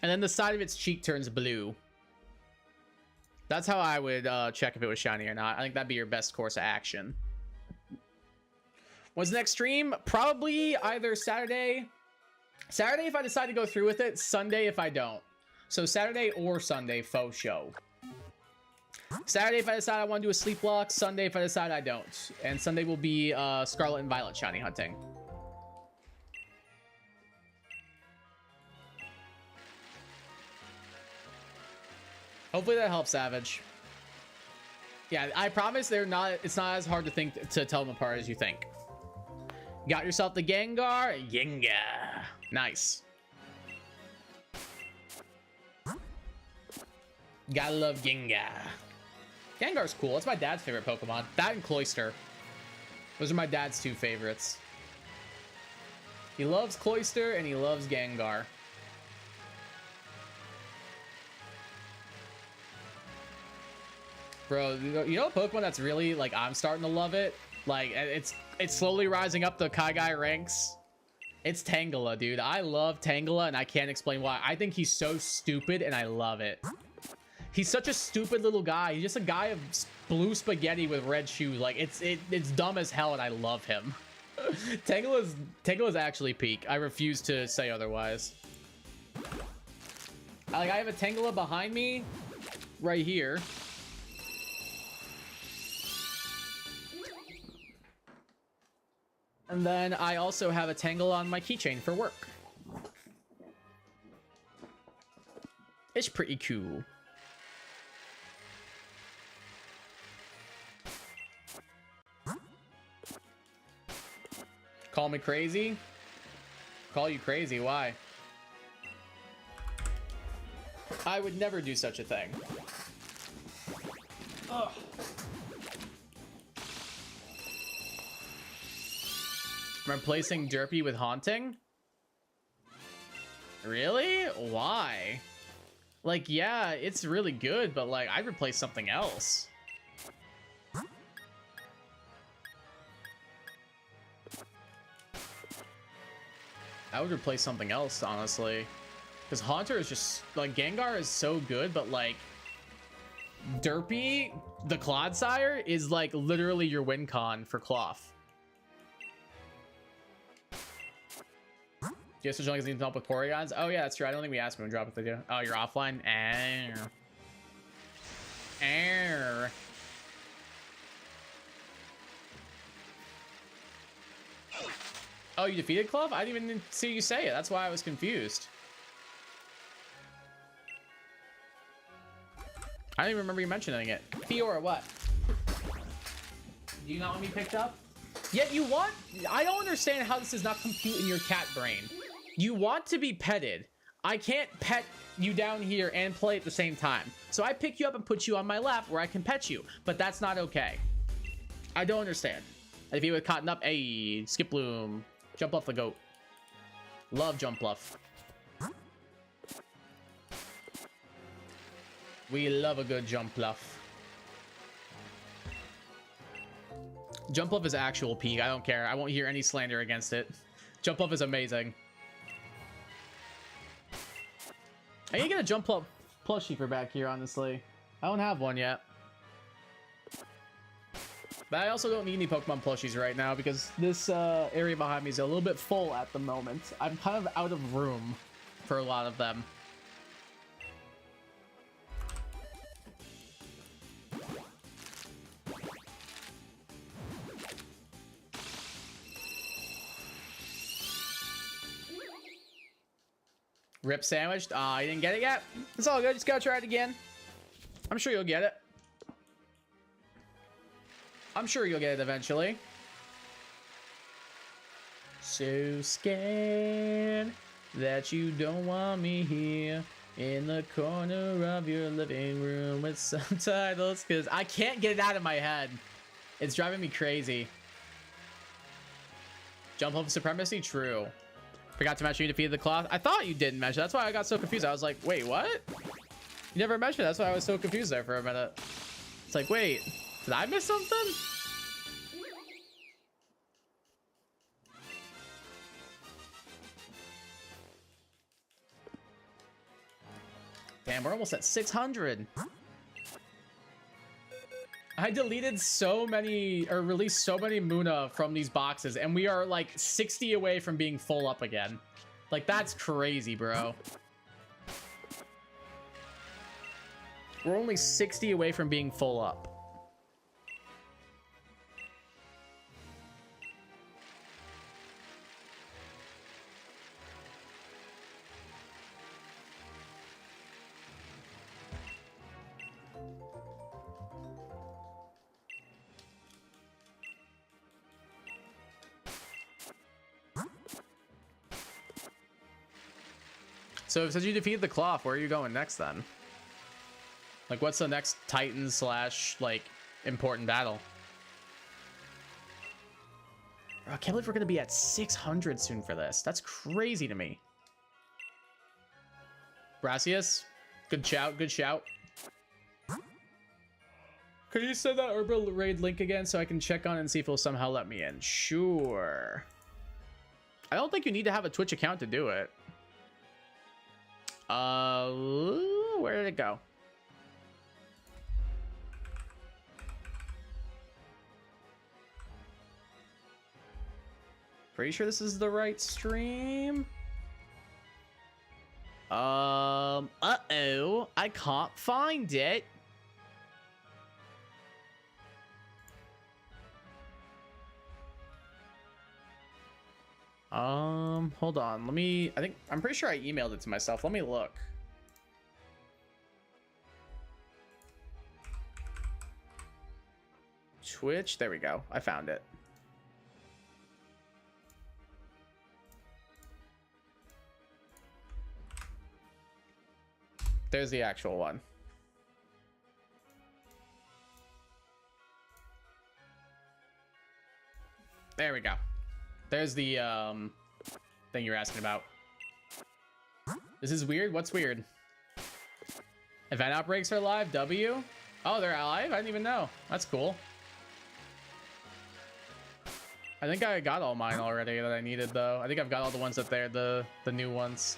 And then the side of its cheek turns blue. That's how I would check if it was shiny or not. I think that'd be your best course of action. When's the next stream? Probably either Saturday. Saturday if I decide to go through with it. Sunday if I don't. So Saturday or Sunday, faux show. Saturday if I decide I want to do a sleep walk. Sunday if I decide I don't. And Sunday will be Scarlet and Violet shiny hunting. Hopefully that helps, Savage. Yeah, I promise it's not as hard to tell them apart as you think. Got yourself the Gengar? Gengar. Nice. Gotta love Gengar. Gengar's cool. It's my dad's favorite Pokemon. That and Cloyster. Those are my dad's two favorites. He loves Cloyster and he loves Gengar. Bro, you know a Pokemon that's really, like, I'm starting to love it? Like, it's slowly rising up the Kaigai ranks. It's Tangela, dude. I love Tangela, and I can't explain why. I think he's so stupid, and I love it. He's such a stupid little guy. He's just a guy of blue spaghetti with red shoes. Like, it's dumb as hell, and I love him. Tangela's actually peak. I refuse to say otherwise. I have a Tangela behind me, right here. And then I also have a Tangela on my keychain for work. It's pretty cool. Call me crazy? Call you crazy, why? I would never do such a thing. Ugh. Replacing Derpy with Haunting? Really? Why? Like, yeah, it's really good, but like, I'd replace something else. I would replace something else, honestly. Because Haunter is just, like, Gengar is so good, but like, Derpy, the Clodsire, is like literally your win con for Cloth. Yes, so long as needs help with Porygons. Oh yeah, that's true. I don't think we asked when we drop if they do. Oh, you're offline. Err. Oh, you defeated Clove? I didn't even see you say it. That's why I was confused. I don't even remember you mentioning it. Fiora, what? Do you not want me picked up? Yet you want... I don't understand how this does not compute in your cat brain. You want to be petted. I can't pet you down here and play at the same time. So I pick you up and put you on my lap where I can pet you. But that's not okay. I don't understand. If you would cotton up, hey, Skip Bloom. Jump off the goat. Love Jump Bluff. We love a good Jump Bluff. Jump Bluff is actual peak. I don't care. I won't hear any slander against it. Jump Bluff is amazing. I need to get a Jump Bluff plushie for back here, honestly. I don't have one yet. But I also don't need any Pokemon plushies right now because this area behind me is a little bit full at the moment. I'm kind of out of room for a lot of them. Rip sandwiched? Aw, you didn't get it yet? It's all good. Just gotta try it again. I'm sure you'll get it. I'm sure you'll get it eventually. So scared that you don't want me here in the corner of your living room with subtitles, because I can't get it out of my head. It's driving me crazy. Jump over supremacy? True. Forgot to mention you defeated the cloth. I thought you didn't mention. That's why I got so confused. I was like, wait, what? You never mentioned. That's why I was so confused there for a minute. It's like, wait, did I miss something? Damn, we're almost at 600. I deleted so many, or released so many Muna from these boxes, and we are like 60 away from being full up again. Like, that's crazy, bro. We're only 60 away from being full up. So since you defeated the cloth, where are you going next then? Like, what's the next Titan slash, like, important battle? Bro, I can't believe we're going to be at 600 soon for this. That's crazy to me. Brassius, good shout, good shout. Could you send that Herbal Raid link again so I can check on it and see if it'll somehow let me in? Sure. I don't think you need to have a Twitch account to do it. Where did it go? Pretty sure this is the right stream. Uh-oh, I can't find it. Hold on. I'm pretty sure I emailed it to myself. Let me look. Twitch. There we go. I found it. There's the actual one. There we go. There's the thing you're asking about. This is weird. What's weird? Event outbreaks are live. W. Oh, they're live? I didn't even know. That's cool. I think I got all mine already that I needed, though. I think I've got all the ones that they're the new ones.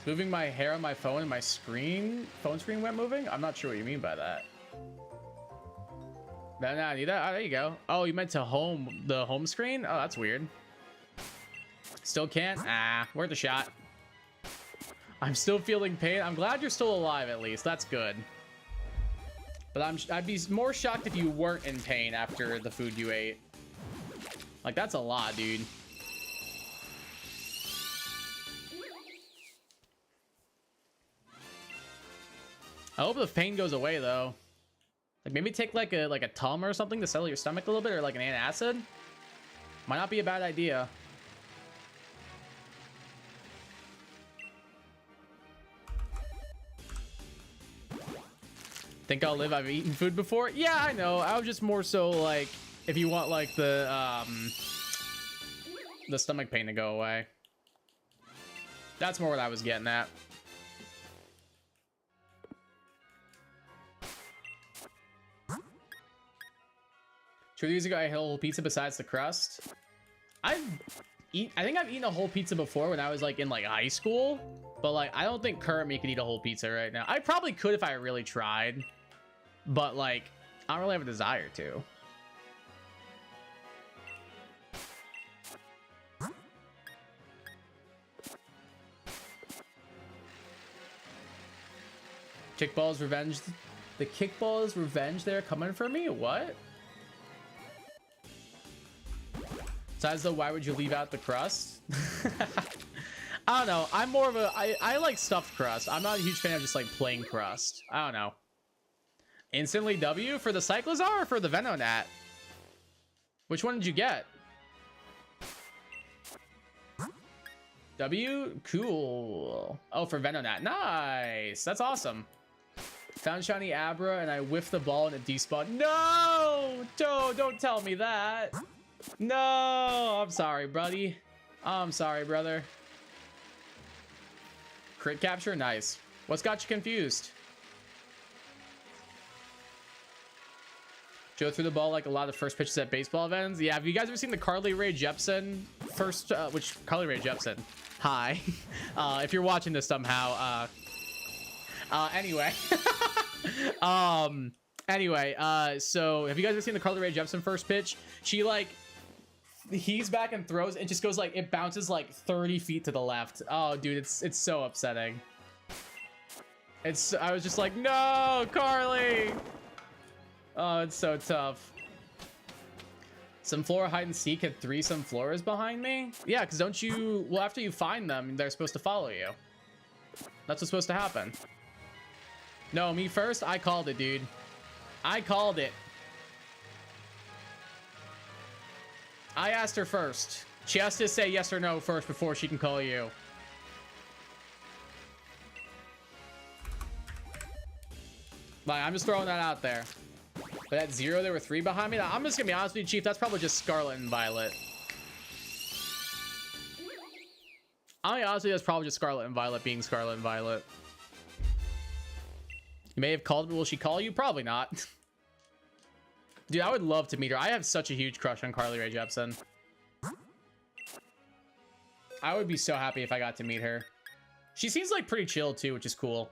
Moving my hair on my phone and my phone screen went moving? I'm not sure what you mean by that. No, I need that. Oh, there you go. Oh, you meant to the home screen? Oh, that's weird. Still can't? Ah, worth a shot. I'm still feeling pain. I'm glad you're still alive, at least. That's good. But I'd be more shocked if you weren't in pain after the food you ate. Like, that's a lot, dude. I hope the pain goes away, though. Like, maybe take like a Tum or something to settle your stomach a little bit, or like an antacid. Might not be a bad idea. Think I'll live? I've eaten food before. Yeah, I know. I was just more so like, if you want like the stomach pain to go away. That's more what I was getting at. 2 years ago, I had a whole pizza besides the crust. I think I've eaten a whole pizza before when I was like in like high school, but like I don't think current me could eat a whole pizza right now. I probably could if I really tried, but like I don't really have a desire to. Kickball's revenge. The kickball's revenge they're coming for me? What? Besides though, why would you leave out the crust? I don't know. I'm more of a... I like stuffed crust. I'm not a huge fan of just like plain crust. I don't know. Instantly W for the Cyclizar or for the Venonat? Which one did you get? W? Cool. Oh, for Venonat. Nice. That's awesome. Found shiny Abra and I whiffed the ball and it despawned. No! Don't tell me that. No! I'm sorry, buddy. I'm sorry, brother. Crit capture? Nice. What's got you confused? Joe threw the ball like a lot of first pitches at baseball events. Yeah, have you guys ever seen the Carly Rae Jepsen first, Carly Rae Jepsen? Hi. If you're watching this somehow, anyway. So have you guys ever seen the Carly Rae Jepsen first pitch? She like, he's back and throws and just goes like, it bounces like 30 feet to the left. Oh, dude, it's so upsetting. I was just like, no, Carly. Oh, it's so tough. Some Flora hide and seek had 3 some Floras behind me. Yeah, because don't you, well, after you find them, they're supposed to follow you. That's what's supposed to happen. No, me first? I called it, dude. I called it. I asked her first. She has to say yes or no first before she can call you. Like, I'm just throwing that out there. But at 0, there were 3 behind me. I'm just gonna be honest with you, Chief. That's probably just Scarlet and Violet. I'll be honest with you, that's probably just Scarlet and Violet being Scarlet and Violet. You may have called me. Will she call you? Probably not. Dude, I would love to meet her. I have such a huge crush on Carly Rae Jepsen. I would be so happy if I got to meet her. She seems like pretty chill too, which is cool.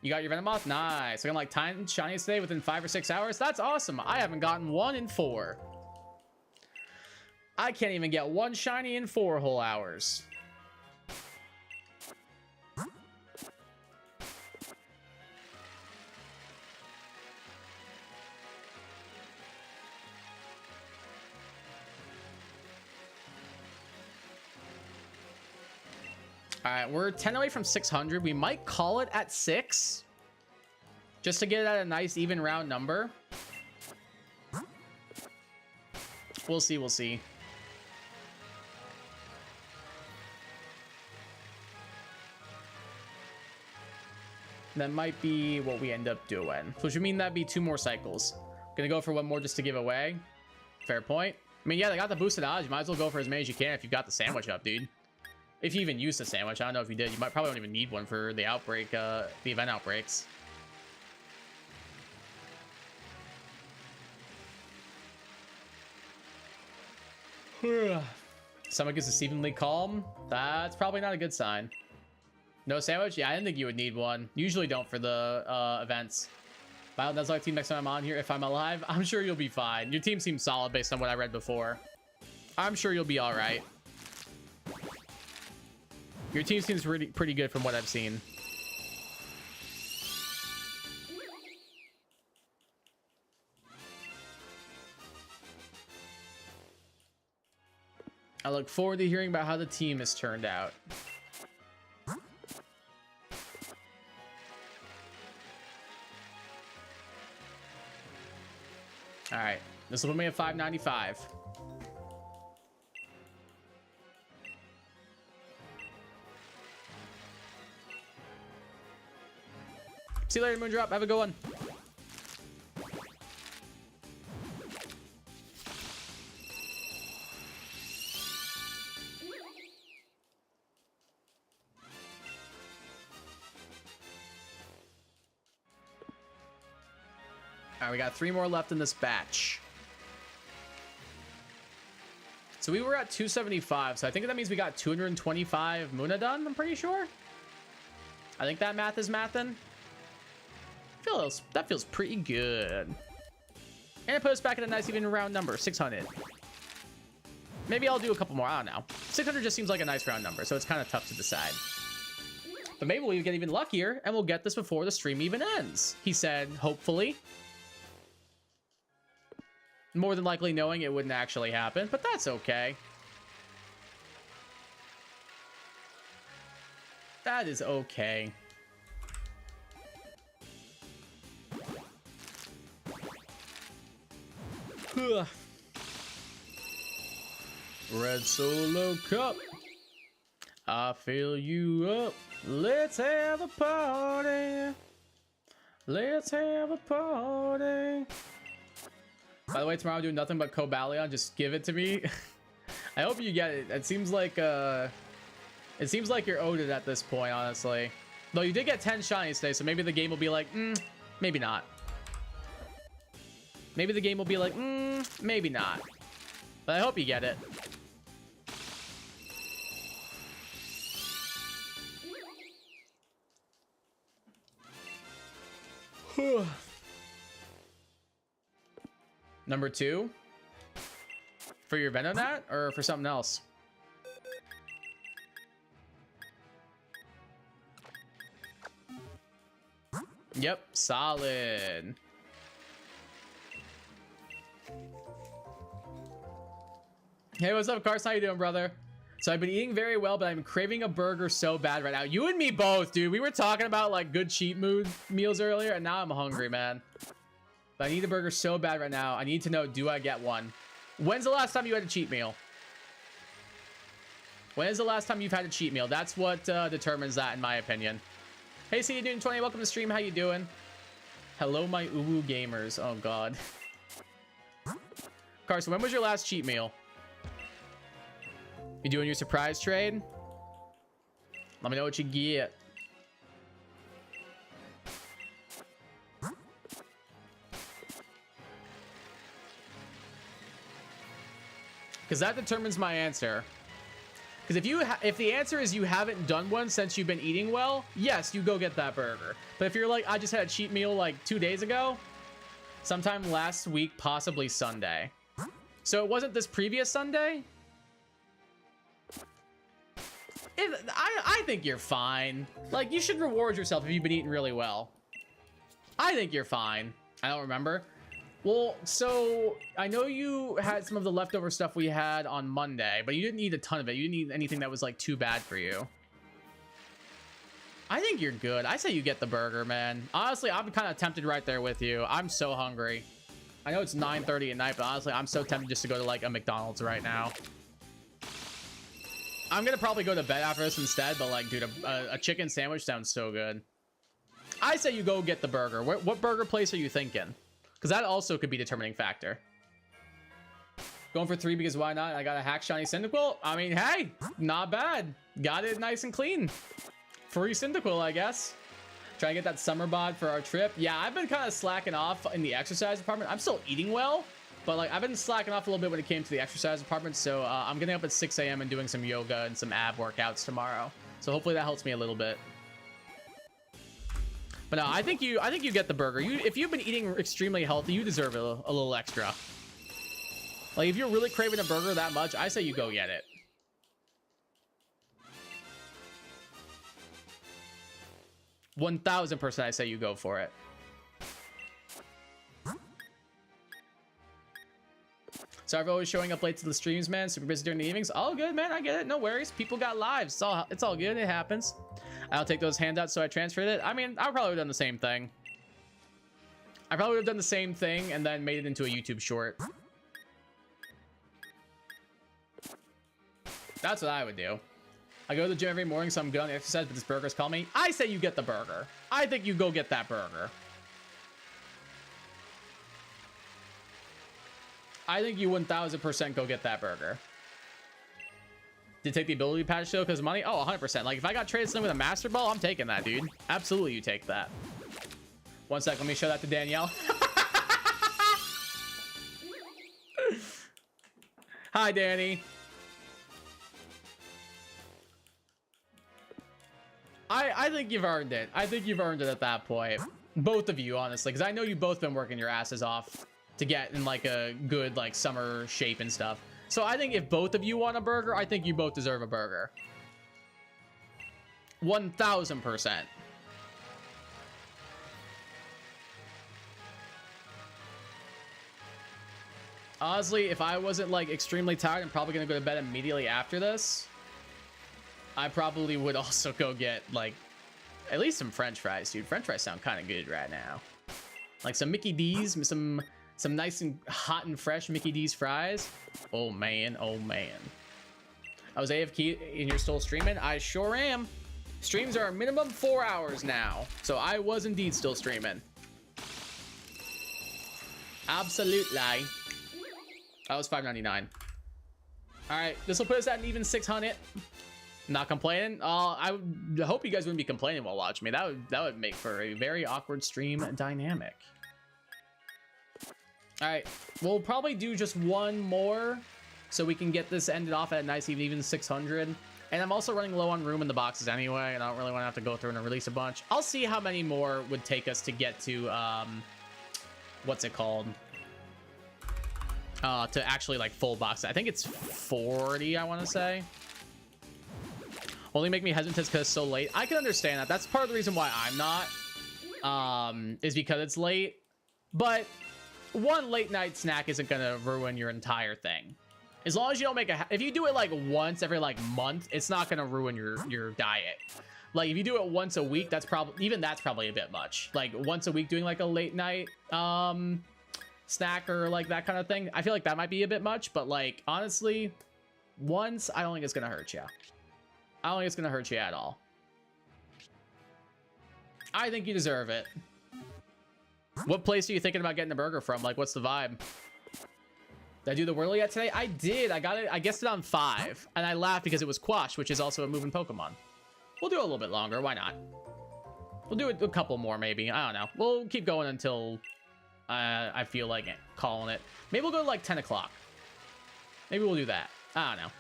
You got your Venomoth? Nice. So I'm like 10 shinies today within 5 or 6 hours. That's awesome. I haven't gotten 1 in 4. I can't even get 1 shiny in 4 whole hours. All right, we're 10 away from 600. We might call it at 6 just to get it at a nice even round number. We'll see. We'll see. That might be what we end up doing. Which would mean that'd be 2 more cycles. Gonna go for 1 more just to give away. Fair point. I mean, yeah, they got the boosted odds. You might as well go for as many as you can if you've got the sandwich up, dude. If you even used the sandwich. I don't know if you did. You might probably don't even need one for the outbreak, the event outbreaks. Stomach is deceivingly calm. That's probably not a good sign. No sandwich? Yeah, I didn't think you would need one. Usually don't for the events. Wow, that's like team next time I'm on here. If I'm alive, I'm sure you'll be fine. Your team seems solid based on what I read before. I'm sure you'll be all right. Your team seems pretty good from what I've seen. I look forward to hearing about how the team has turned out. All right, this will put me at 595. See you later, Moondrop. Have a good one. All right, we got 3 more left in this batch. So we were at 275, so I think that means we got 225 Muna done, I'm pretty sure. I think that math is mathin'. That feels pretty good. And it put us back at a nice even round number, 600. Maybe I'll do a couple more, I don't know. 600 just seems like a nice round number, so it's kind of tough to decide. But maybe we'll get even luckier, and we'll get this before the stream even ends, he said, hopefully. More than likely knowing it wouldn't actually happen, but that's okay. That is okay. Red Solo Cup. I fill you up. Let's have a party. Let's have a party. By the way, tomorrow I'm doing nothing but Cobalion. Just give it to me. I hope you get it. It seems like you're owed it at this point, honestly. Though you did get 10 shinies today, so maybe the game will be like, maybe not. Maybe the game will be like, maybe not. But I hope you get it. Number 2 for your Venonat or for something else? Yep, solid. Hey, what's up, Carson? How you doing, brother? So I've been eating very well, but I'm craving a burger so bad right now. You and me both, dude. We were talking about like good cheat mood meals earlier, and now I'm hungry, man. But I need a burger so bad right now. I need to know, do I get one? When's the last time you had a cheat meal? When is the last time you've had a cheat meal? That's what determines that, in my opinion. Hey, see you doing 20. Welcome to the stream. How you doing? Hello, my uwu gamers. Oh, God. Carson, when was your last cheat meal? You doing your surprise trade? Let me know what you get. Because that determines my answer. Because if the answer is you haven't done one since you've been eating well, yes, you go get that burger. But if you're like, I just had a cheat meal like 2 days ago, sometime last week, possibly Sunday. So it wasn't this previous Sunday? I think you're fine. Like, you should reward yourself if you've been eating really well. I think you're fine. I don't remember. Well, so I know you had some of the leftover stuff we had on Monday, but you didn't eat a ton of it. You didn't eat anything that was like too bad for you. I think you're good. I say you get the burger, man. Honestly, I'm kind of tempted right there with you. I'm so hungry. I know it's 9:30 at night, but honestly, I'm so tempted just to go to like a McDonald's right now. I'm gonna probably go to bed after this instead, but like, dude, a chicken sandwich sounds so good. I say you go get the burger. What burger place are you thinking? Because that also could be a determining factor. Going for 3 because why not? I got a hack shiny Cyndaquil. I mean, hey, not bad. Got it nice and clean. Free Cyndaquil, I guess. Try to get that summer bod for our trip. Yeah, I've been kind of slacking off in the exercise department. I'm still eating well, but like I've been slacking off a little bit when it came to the exercise department. So I'm getting up at 6 a.m. and doing some yoga and some ab workouts tomorrow. So hopefully that helps me a little bit. But no, I think you get the burger. If you've been eating extremely healthy, you deserve a little extra. Like if you're really craving a burger that much, I say you go get it. %1,000% I say you go for it. Sorry for always showing up late to the streams, man. Super busy during the evenings. All good, man. I get it. No worries. People got lives. It's all good. It happens. I'll take those handouts, so I transferred it. I mean, I probably would have done the same thing. I probably would have done the same thing and then made it into a YouTube short. That's what I would do. I go to the gym every morning, so I'm good on the exercise, but this burger's calling me. I say you get the burger. I think you go get that burger. I think you 1000% go get that burger. Did take the ability patch though because money? Oh, 100%. Like if I got traded something with a master ball, I'm taking that, dude. Absolutely, you take that. 1 sec, let me show that to Danielle. Hi, Danny. I think you've earned it. I think you've earned it at that point. Both of you, honestly, because I know you've both been working your asses off to get in like a good like summer shape and stuff. So I think if both of you want a burger, I think you both deserve a burger. 1000%. Honestly, if I wasn't like extremely tired, I'm probably gonna go to bed immediately after this. I probably would also go get like at least some French fries, dude. French fries sound kind of good right now. Like some Mickey D's, some Some nice and hot and fresh Mickey D's fries. Oh man, oh man. I was AFK and you're still streaming? I sure am. Streams are a minimum 4 hours now. So I was indeed still streaming. Absolutely. That was $5.99. All right, this will put us at an even 600. Not complaining. I hope you guys wouldn't be complaining while watching me. That would make for a very awkward stream dynamic. All right, we'll probably do just one more so we can get this ended off at a nice even 600. And I'm also running low on room in the boxes anyway, and I don't really want to have to go through and release a bunch. I'll see how many more would take us to get to what's it called? To actually like full box. I think it's 40, I want to say. Only make me hesitant because it's so late. I can understand that. That's part of the reason why I'm not. Is because it's late. But one late night snack isn't gonna ruin your entire thing. As long as you don't make if you do it like once every like month, it's not gonna ruin your diet. Like if you do it once a week, that's probably a bit much. Like once a week doing like a late night snack or like that kind of thing. I feel like that might be a bit much, but like honestly, once, I don't think it's gonna hurt you. I don't think it's gonna hurt you at all. I think you deserve it. What place are you thinking about getting a burger from? Like, what's the vibe? Did I do the Whirly yet today? I did. I got it. I guessed it on 5. And I laughed because it was Quash, which is also a moving Pokemon. We'll do it a little bit longer. Why not? We'll do it a couple more, maybe. I don't know. We'll keep going until I feel like calling it. Maybe we'll go to like 10 o'clock. Maybe we'll do that. I don't know.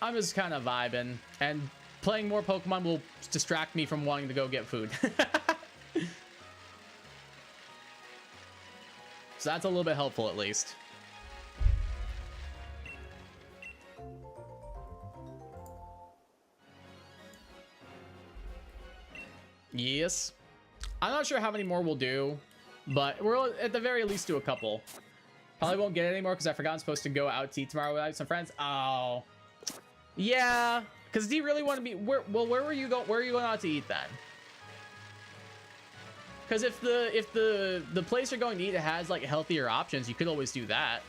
I'm just kind of vibing. And playing more Pokemon will distract me from wanting to go get food. So that's a little bit helpful, at least. Yes. I'm not sure how many more we'll do, but we'll at the very least do a couple. Probably won't get it anymore because I forgot I'm supposed to go out to eat tomorrow with some friends. Oh. Yeah. Because do you really want to be... where were you going? Where are you going out to eat then? Because if the place you're going to eat has like healthier options, you could always do that.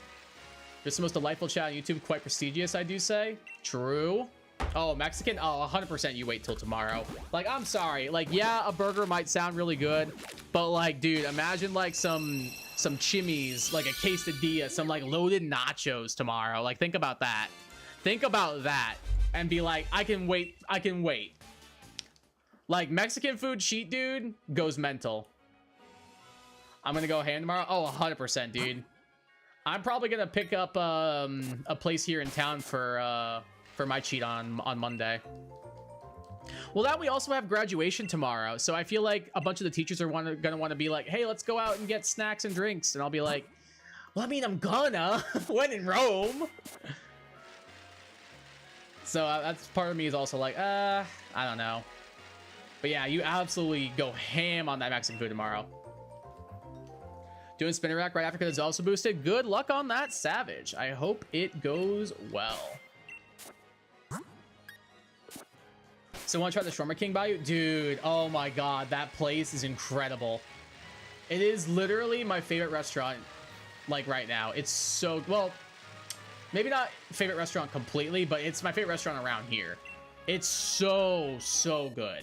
Just the most delightful chat on YouTube, quite prestigious, I do say. True. Oh, Mexican? Oh, 100% you wait till tomorrow. Like, I'm sorry. Like, yeah, a burger might sound really good, but like, dude, imagine like some chimmies, like a quesadilla, some like loaded nachos tomorrow. Like, think about that. Think about that and be like, I can wait. I can wait. Like, Mexican food cheat, dude, goes mental. I'm gonna go ham tomorrow. Oh, 100%, dude. I'm probably gonna pick up a place here in town for my cheat on Monday. Well, that we also have graduation tomorrow, so I feel like a bunch of the teachers are gonna want to be like, hey, let's go out and get snacks and drinks, and I'll be like, well, I mean, I'm gonna when in Rome. So that's part of me is also like, I don't know. But yeah, you absolutely go ham on that Mexican food tomorrow. Doing spinner rack right after because it's also boosted. Good luck on that, Savage. I hope it goes well. So want to try the Shawarma King Bayou? Dude, oh my god, that place is incredible. It is literally my favorite restaurant, like right now. It's so, well, maybe not favorite restaurant completely, but it's my favorite restaurant around here. It's so good.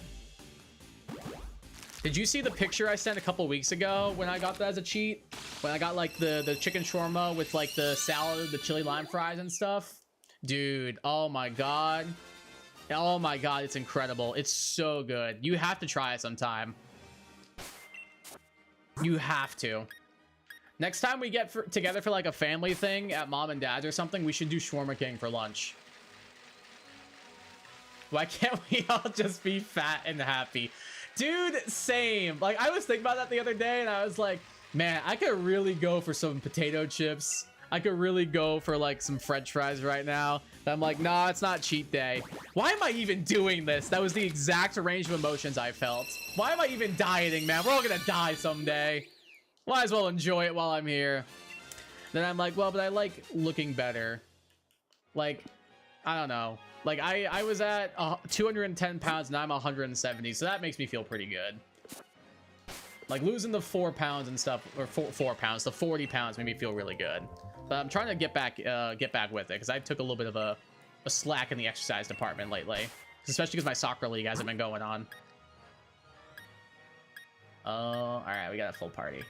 Did you see the picture I sent a couple weeks ago when I got that as a cheat? When I got like the chicken shawarma with like the salad, the chili lime fries and stuff? Dude, oh my god. Oh my god, it's incredible. It's so good. You have to try it sometime. You have to. Next time we get together for like a family thing at mom and dad's or something, we should do Shawarma King for lunch. Why can't we all just be fat and happy? Dude, same. Like, I was thinking about that the other day, and I was like, man, I could really go for some potato chips. I could really go for, like, some french fries right now. But I'm like, nah, it's not cheat day. Why am I even doing this? That was the exact range of emotions I felt. Why am I even dieting, man? We're all gonna die someday. Might as well enjoy it while I'm here. Then I'm like, well, but I like looking better. Like, I don't know. Like, I was at 210 pounds, and I'm 170, so that makes me feel pretty good. Like losing the 4 pounds and stuff, or 4 pounds, the 40 pounds made me feel really good. But I'm trying to get back with it because I took a little bit of a slack in the exercise department lately, especially because my soccer league hasn't been going on. All right, we got a full party.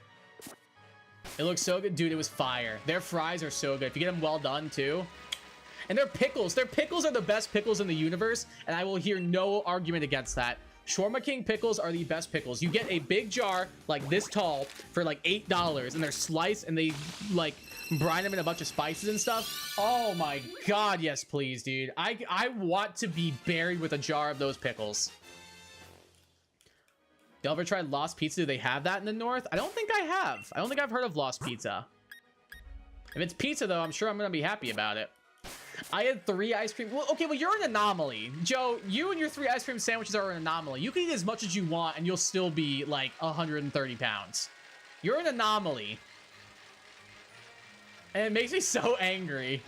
It looks so good, dude. It was fire. Their fries are so good. If you get them well done too. And their pickles are the best pickles in the universe, and I will hear no argument against that. Shawarma King pickles are the best pickles. You get a big jar like this tall for like $8, and they're sliced, and they like brine them in a bunch of spices and stuff. Oh my god, yes please, dude. I want to be buried with a jar of those pickles. You ever tried Lost Pizza? Do they have that in the north? I don't think I have. I don't think I've heard of Lost Pizza. If it's pizza though, I'm sure I'm gonna be happy about it. I had 3 ice cream. Well, okay, well, you're an anomaly. Joe, you and your 3 ice cream sandwiches are an anomaly. You can eat as much as you want and you'll still be like 130 pounds. You're an anomaly. And it makes me so angry.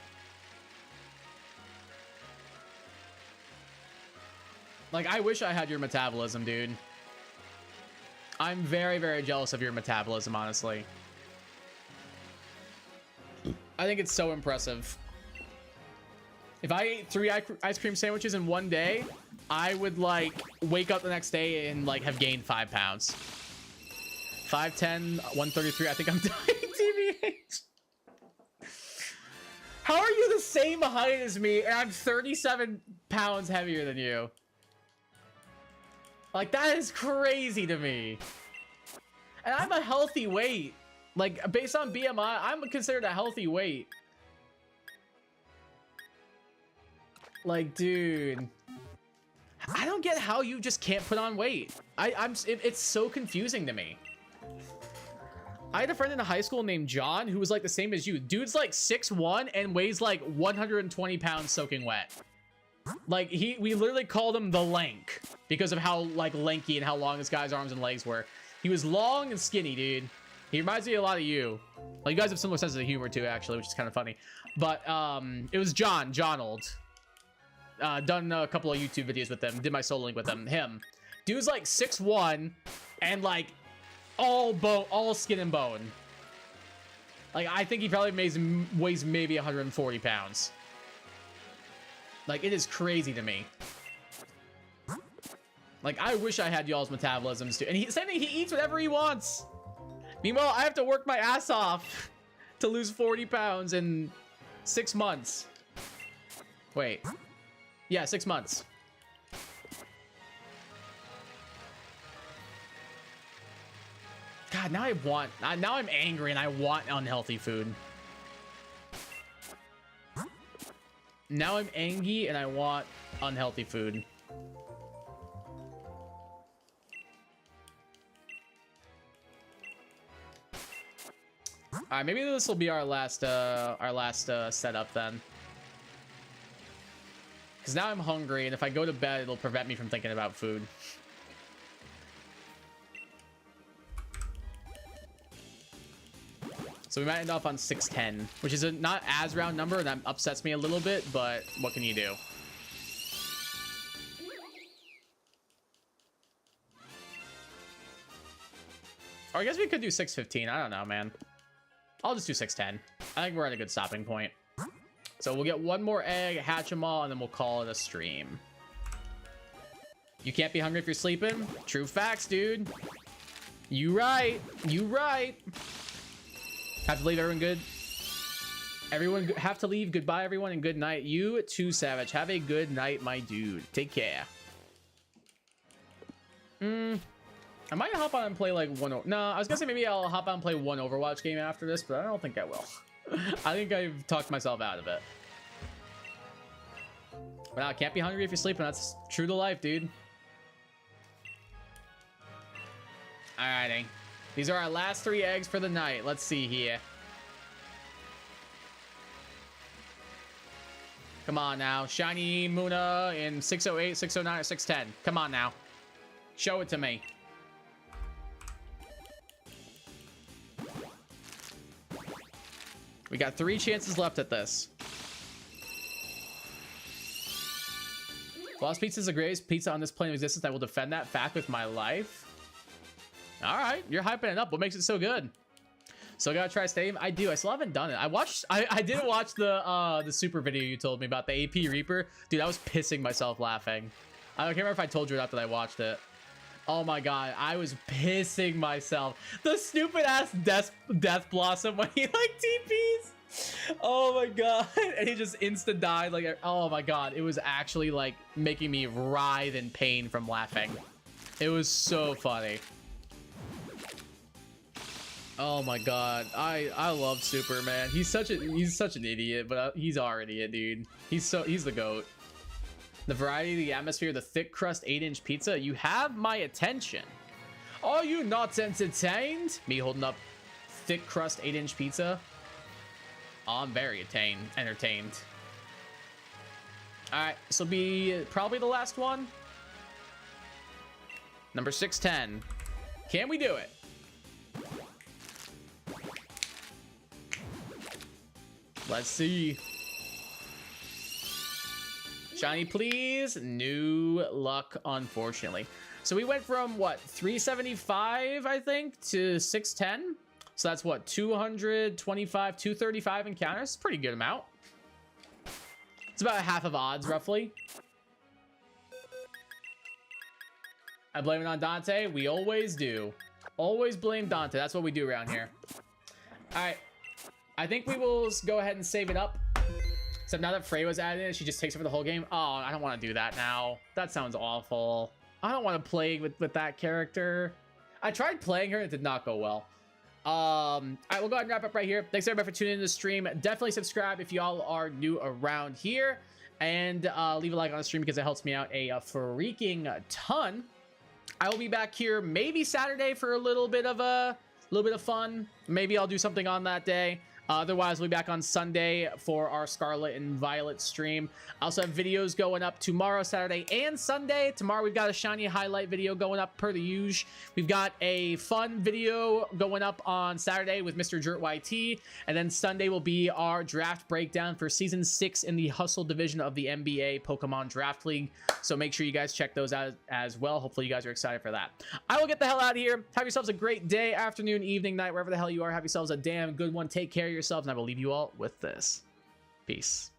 Like, I wish I had your metabolism, dude. I'm very, very jealous of your metabolism, honestly. I think it's so impressive. If I ate 3 ice cream sandwiches in one day, I would like wake up the next day and like have gained 5 pounds. 5'10", 133. I think I'm dying, TBH. How are you the same height as me and I'm 37 pounds heavier than you? Like, that is crazy to me. And I'm a healthy weight. Like, based on BMI, I'm considered a healthy weight. Like, dude, I don't get how you just can't put on weight. It's so confusing to me. I had a friend in high school named John who was like the same as you. Dude's like 6'1" and weighs like 120 pounds soaking wet. Like, we literally called him the Lank because of how like lanky and how long this guy's arms and legs were. He was long and skinny, dude. He reminds me a lot of you. Well, you guys have similar senses of humor too, actually, which is kind of funny. But it was John Old. Done a couple of YouTube videos with them. Did my solo link with him. Dude's like 6'1" and like all skin and bone. Like, I think he probably weighs maybe 140 pounds. Like, it is crazy to me. Like, I wish I had y'all's metabolisms too. And same thing, he eats whatever he wants. Meanwhile, I have to work my ass off to lose 40 pounds in 6 months. Wait. Yeah, 6 months. God, now I'm angry and I want unhealthy food. Now I'm angry and I want unhealthy food. All right, maybe this will be our last setup then. Because now I'm hungry, and if I go to bed, it'll prevent me from thinking about food. So we might end off on 610, which is a not as round number, and that upsets me a little bit, but what can you do? Or I guess we could do 615. I don't know, man. I'll just do 610. I think we're at a good stopping point. So we'll get one more egg, hatch them all, and then we'll call it a stream. You can't be hungry if you're sleeping? True facts, dude. You right. You right. Have to leave everyone good. Everyone have to leave. Goodbye, everyone, and good night. You too, Savage. Have a good night, my dude. Take care. I might hop on and play like one. No, I was gonna say maybe I'll hop on and play one Overwatch game after this, but I don't think I will. I think I've talked myself out of it. But now, can't be hungry if you're sleeping. That's true to life, dude. Alrighty. These are our last 3 eggs for the night. Let's see here. Come on now. Shiny Muna in 608, 609, or 610. Come on now. Show it to me. We got 3 chances left at this. Lost Pizza is the greatest pizza on this plane of existence. I will defend that fact with my life. All right, you're hyping it up. What makes it so good? So I gotta try stadium. I do. I still haven't done it. I didn't watch the super video you told me about the AP Reaper. Dude, I was pissing myself laughing. I can't remember if I told you or not that I watched it. Oh my god, I was pissing myself. The stupid ass death blossom when he like TPs. Oh my god, and he just insta died. Like, oh my god, it was actually like making me writhe in pain from laughing. It was so funny. Oh my god, I love Superman. He's such an idiot, but he's already a dude. He's the GOAT. The variety of the atmosphere, the thick crust 8-inch pizza. You have my attention. Are you not entertained? Me holding up thick crust 8-inch pizza. Oh, I'm very entertained. All right, this will be probably the last one. Number 610. Can we do it? Let's see. Shiny, please. New luck, unfortunately. So we went from, what, 375, I think, to 610. So that's, what, 225, 235 encounters. It's a pretty good amount. It's about half of odds, roughly. I blame it on Dante. We always do. Always blame Dante. That's what we do around here. All right. I think we will go ahead and save it up. Except now that Frey was added in, she just takes over the whole game. Oh, I don't want to do that now. That sounds awful. I don't want to play with that character. I tried playing her. It did not go well. All right, we'll go ahead and wrap up right here. Thanks everybody for tuning in to the stream. Definitely subscribe if y'all are new around here. And leave a like on the stream because it helps me out a freaking ton. I will be back here maybe Saturday for a little bit of fun. Maybe I'll do something on that day. Otherwise, we'll be back on Sunday for our Scarlet and Violet stream. I also have videos going up tomorrow, Saturday, and Sunday. Tomorrow, we've got a shiny highlight video going up per the usual. We've got a fun video going up on Saturday with Mr. Jert YT. And then Sunday will be our draft breakdown for Season 6 in the Hustle division of the NBA Pokemon Draft League. So make sure you guys check those out as well. Hopefully, you guys are excited for that. I will get the hell out of here. Have yourselves a great day, afternoon, evening, night, wherever the hell you are. Have yourselves a damn good one. Take care of yourselves, and I will leave you all with this. Peace.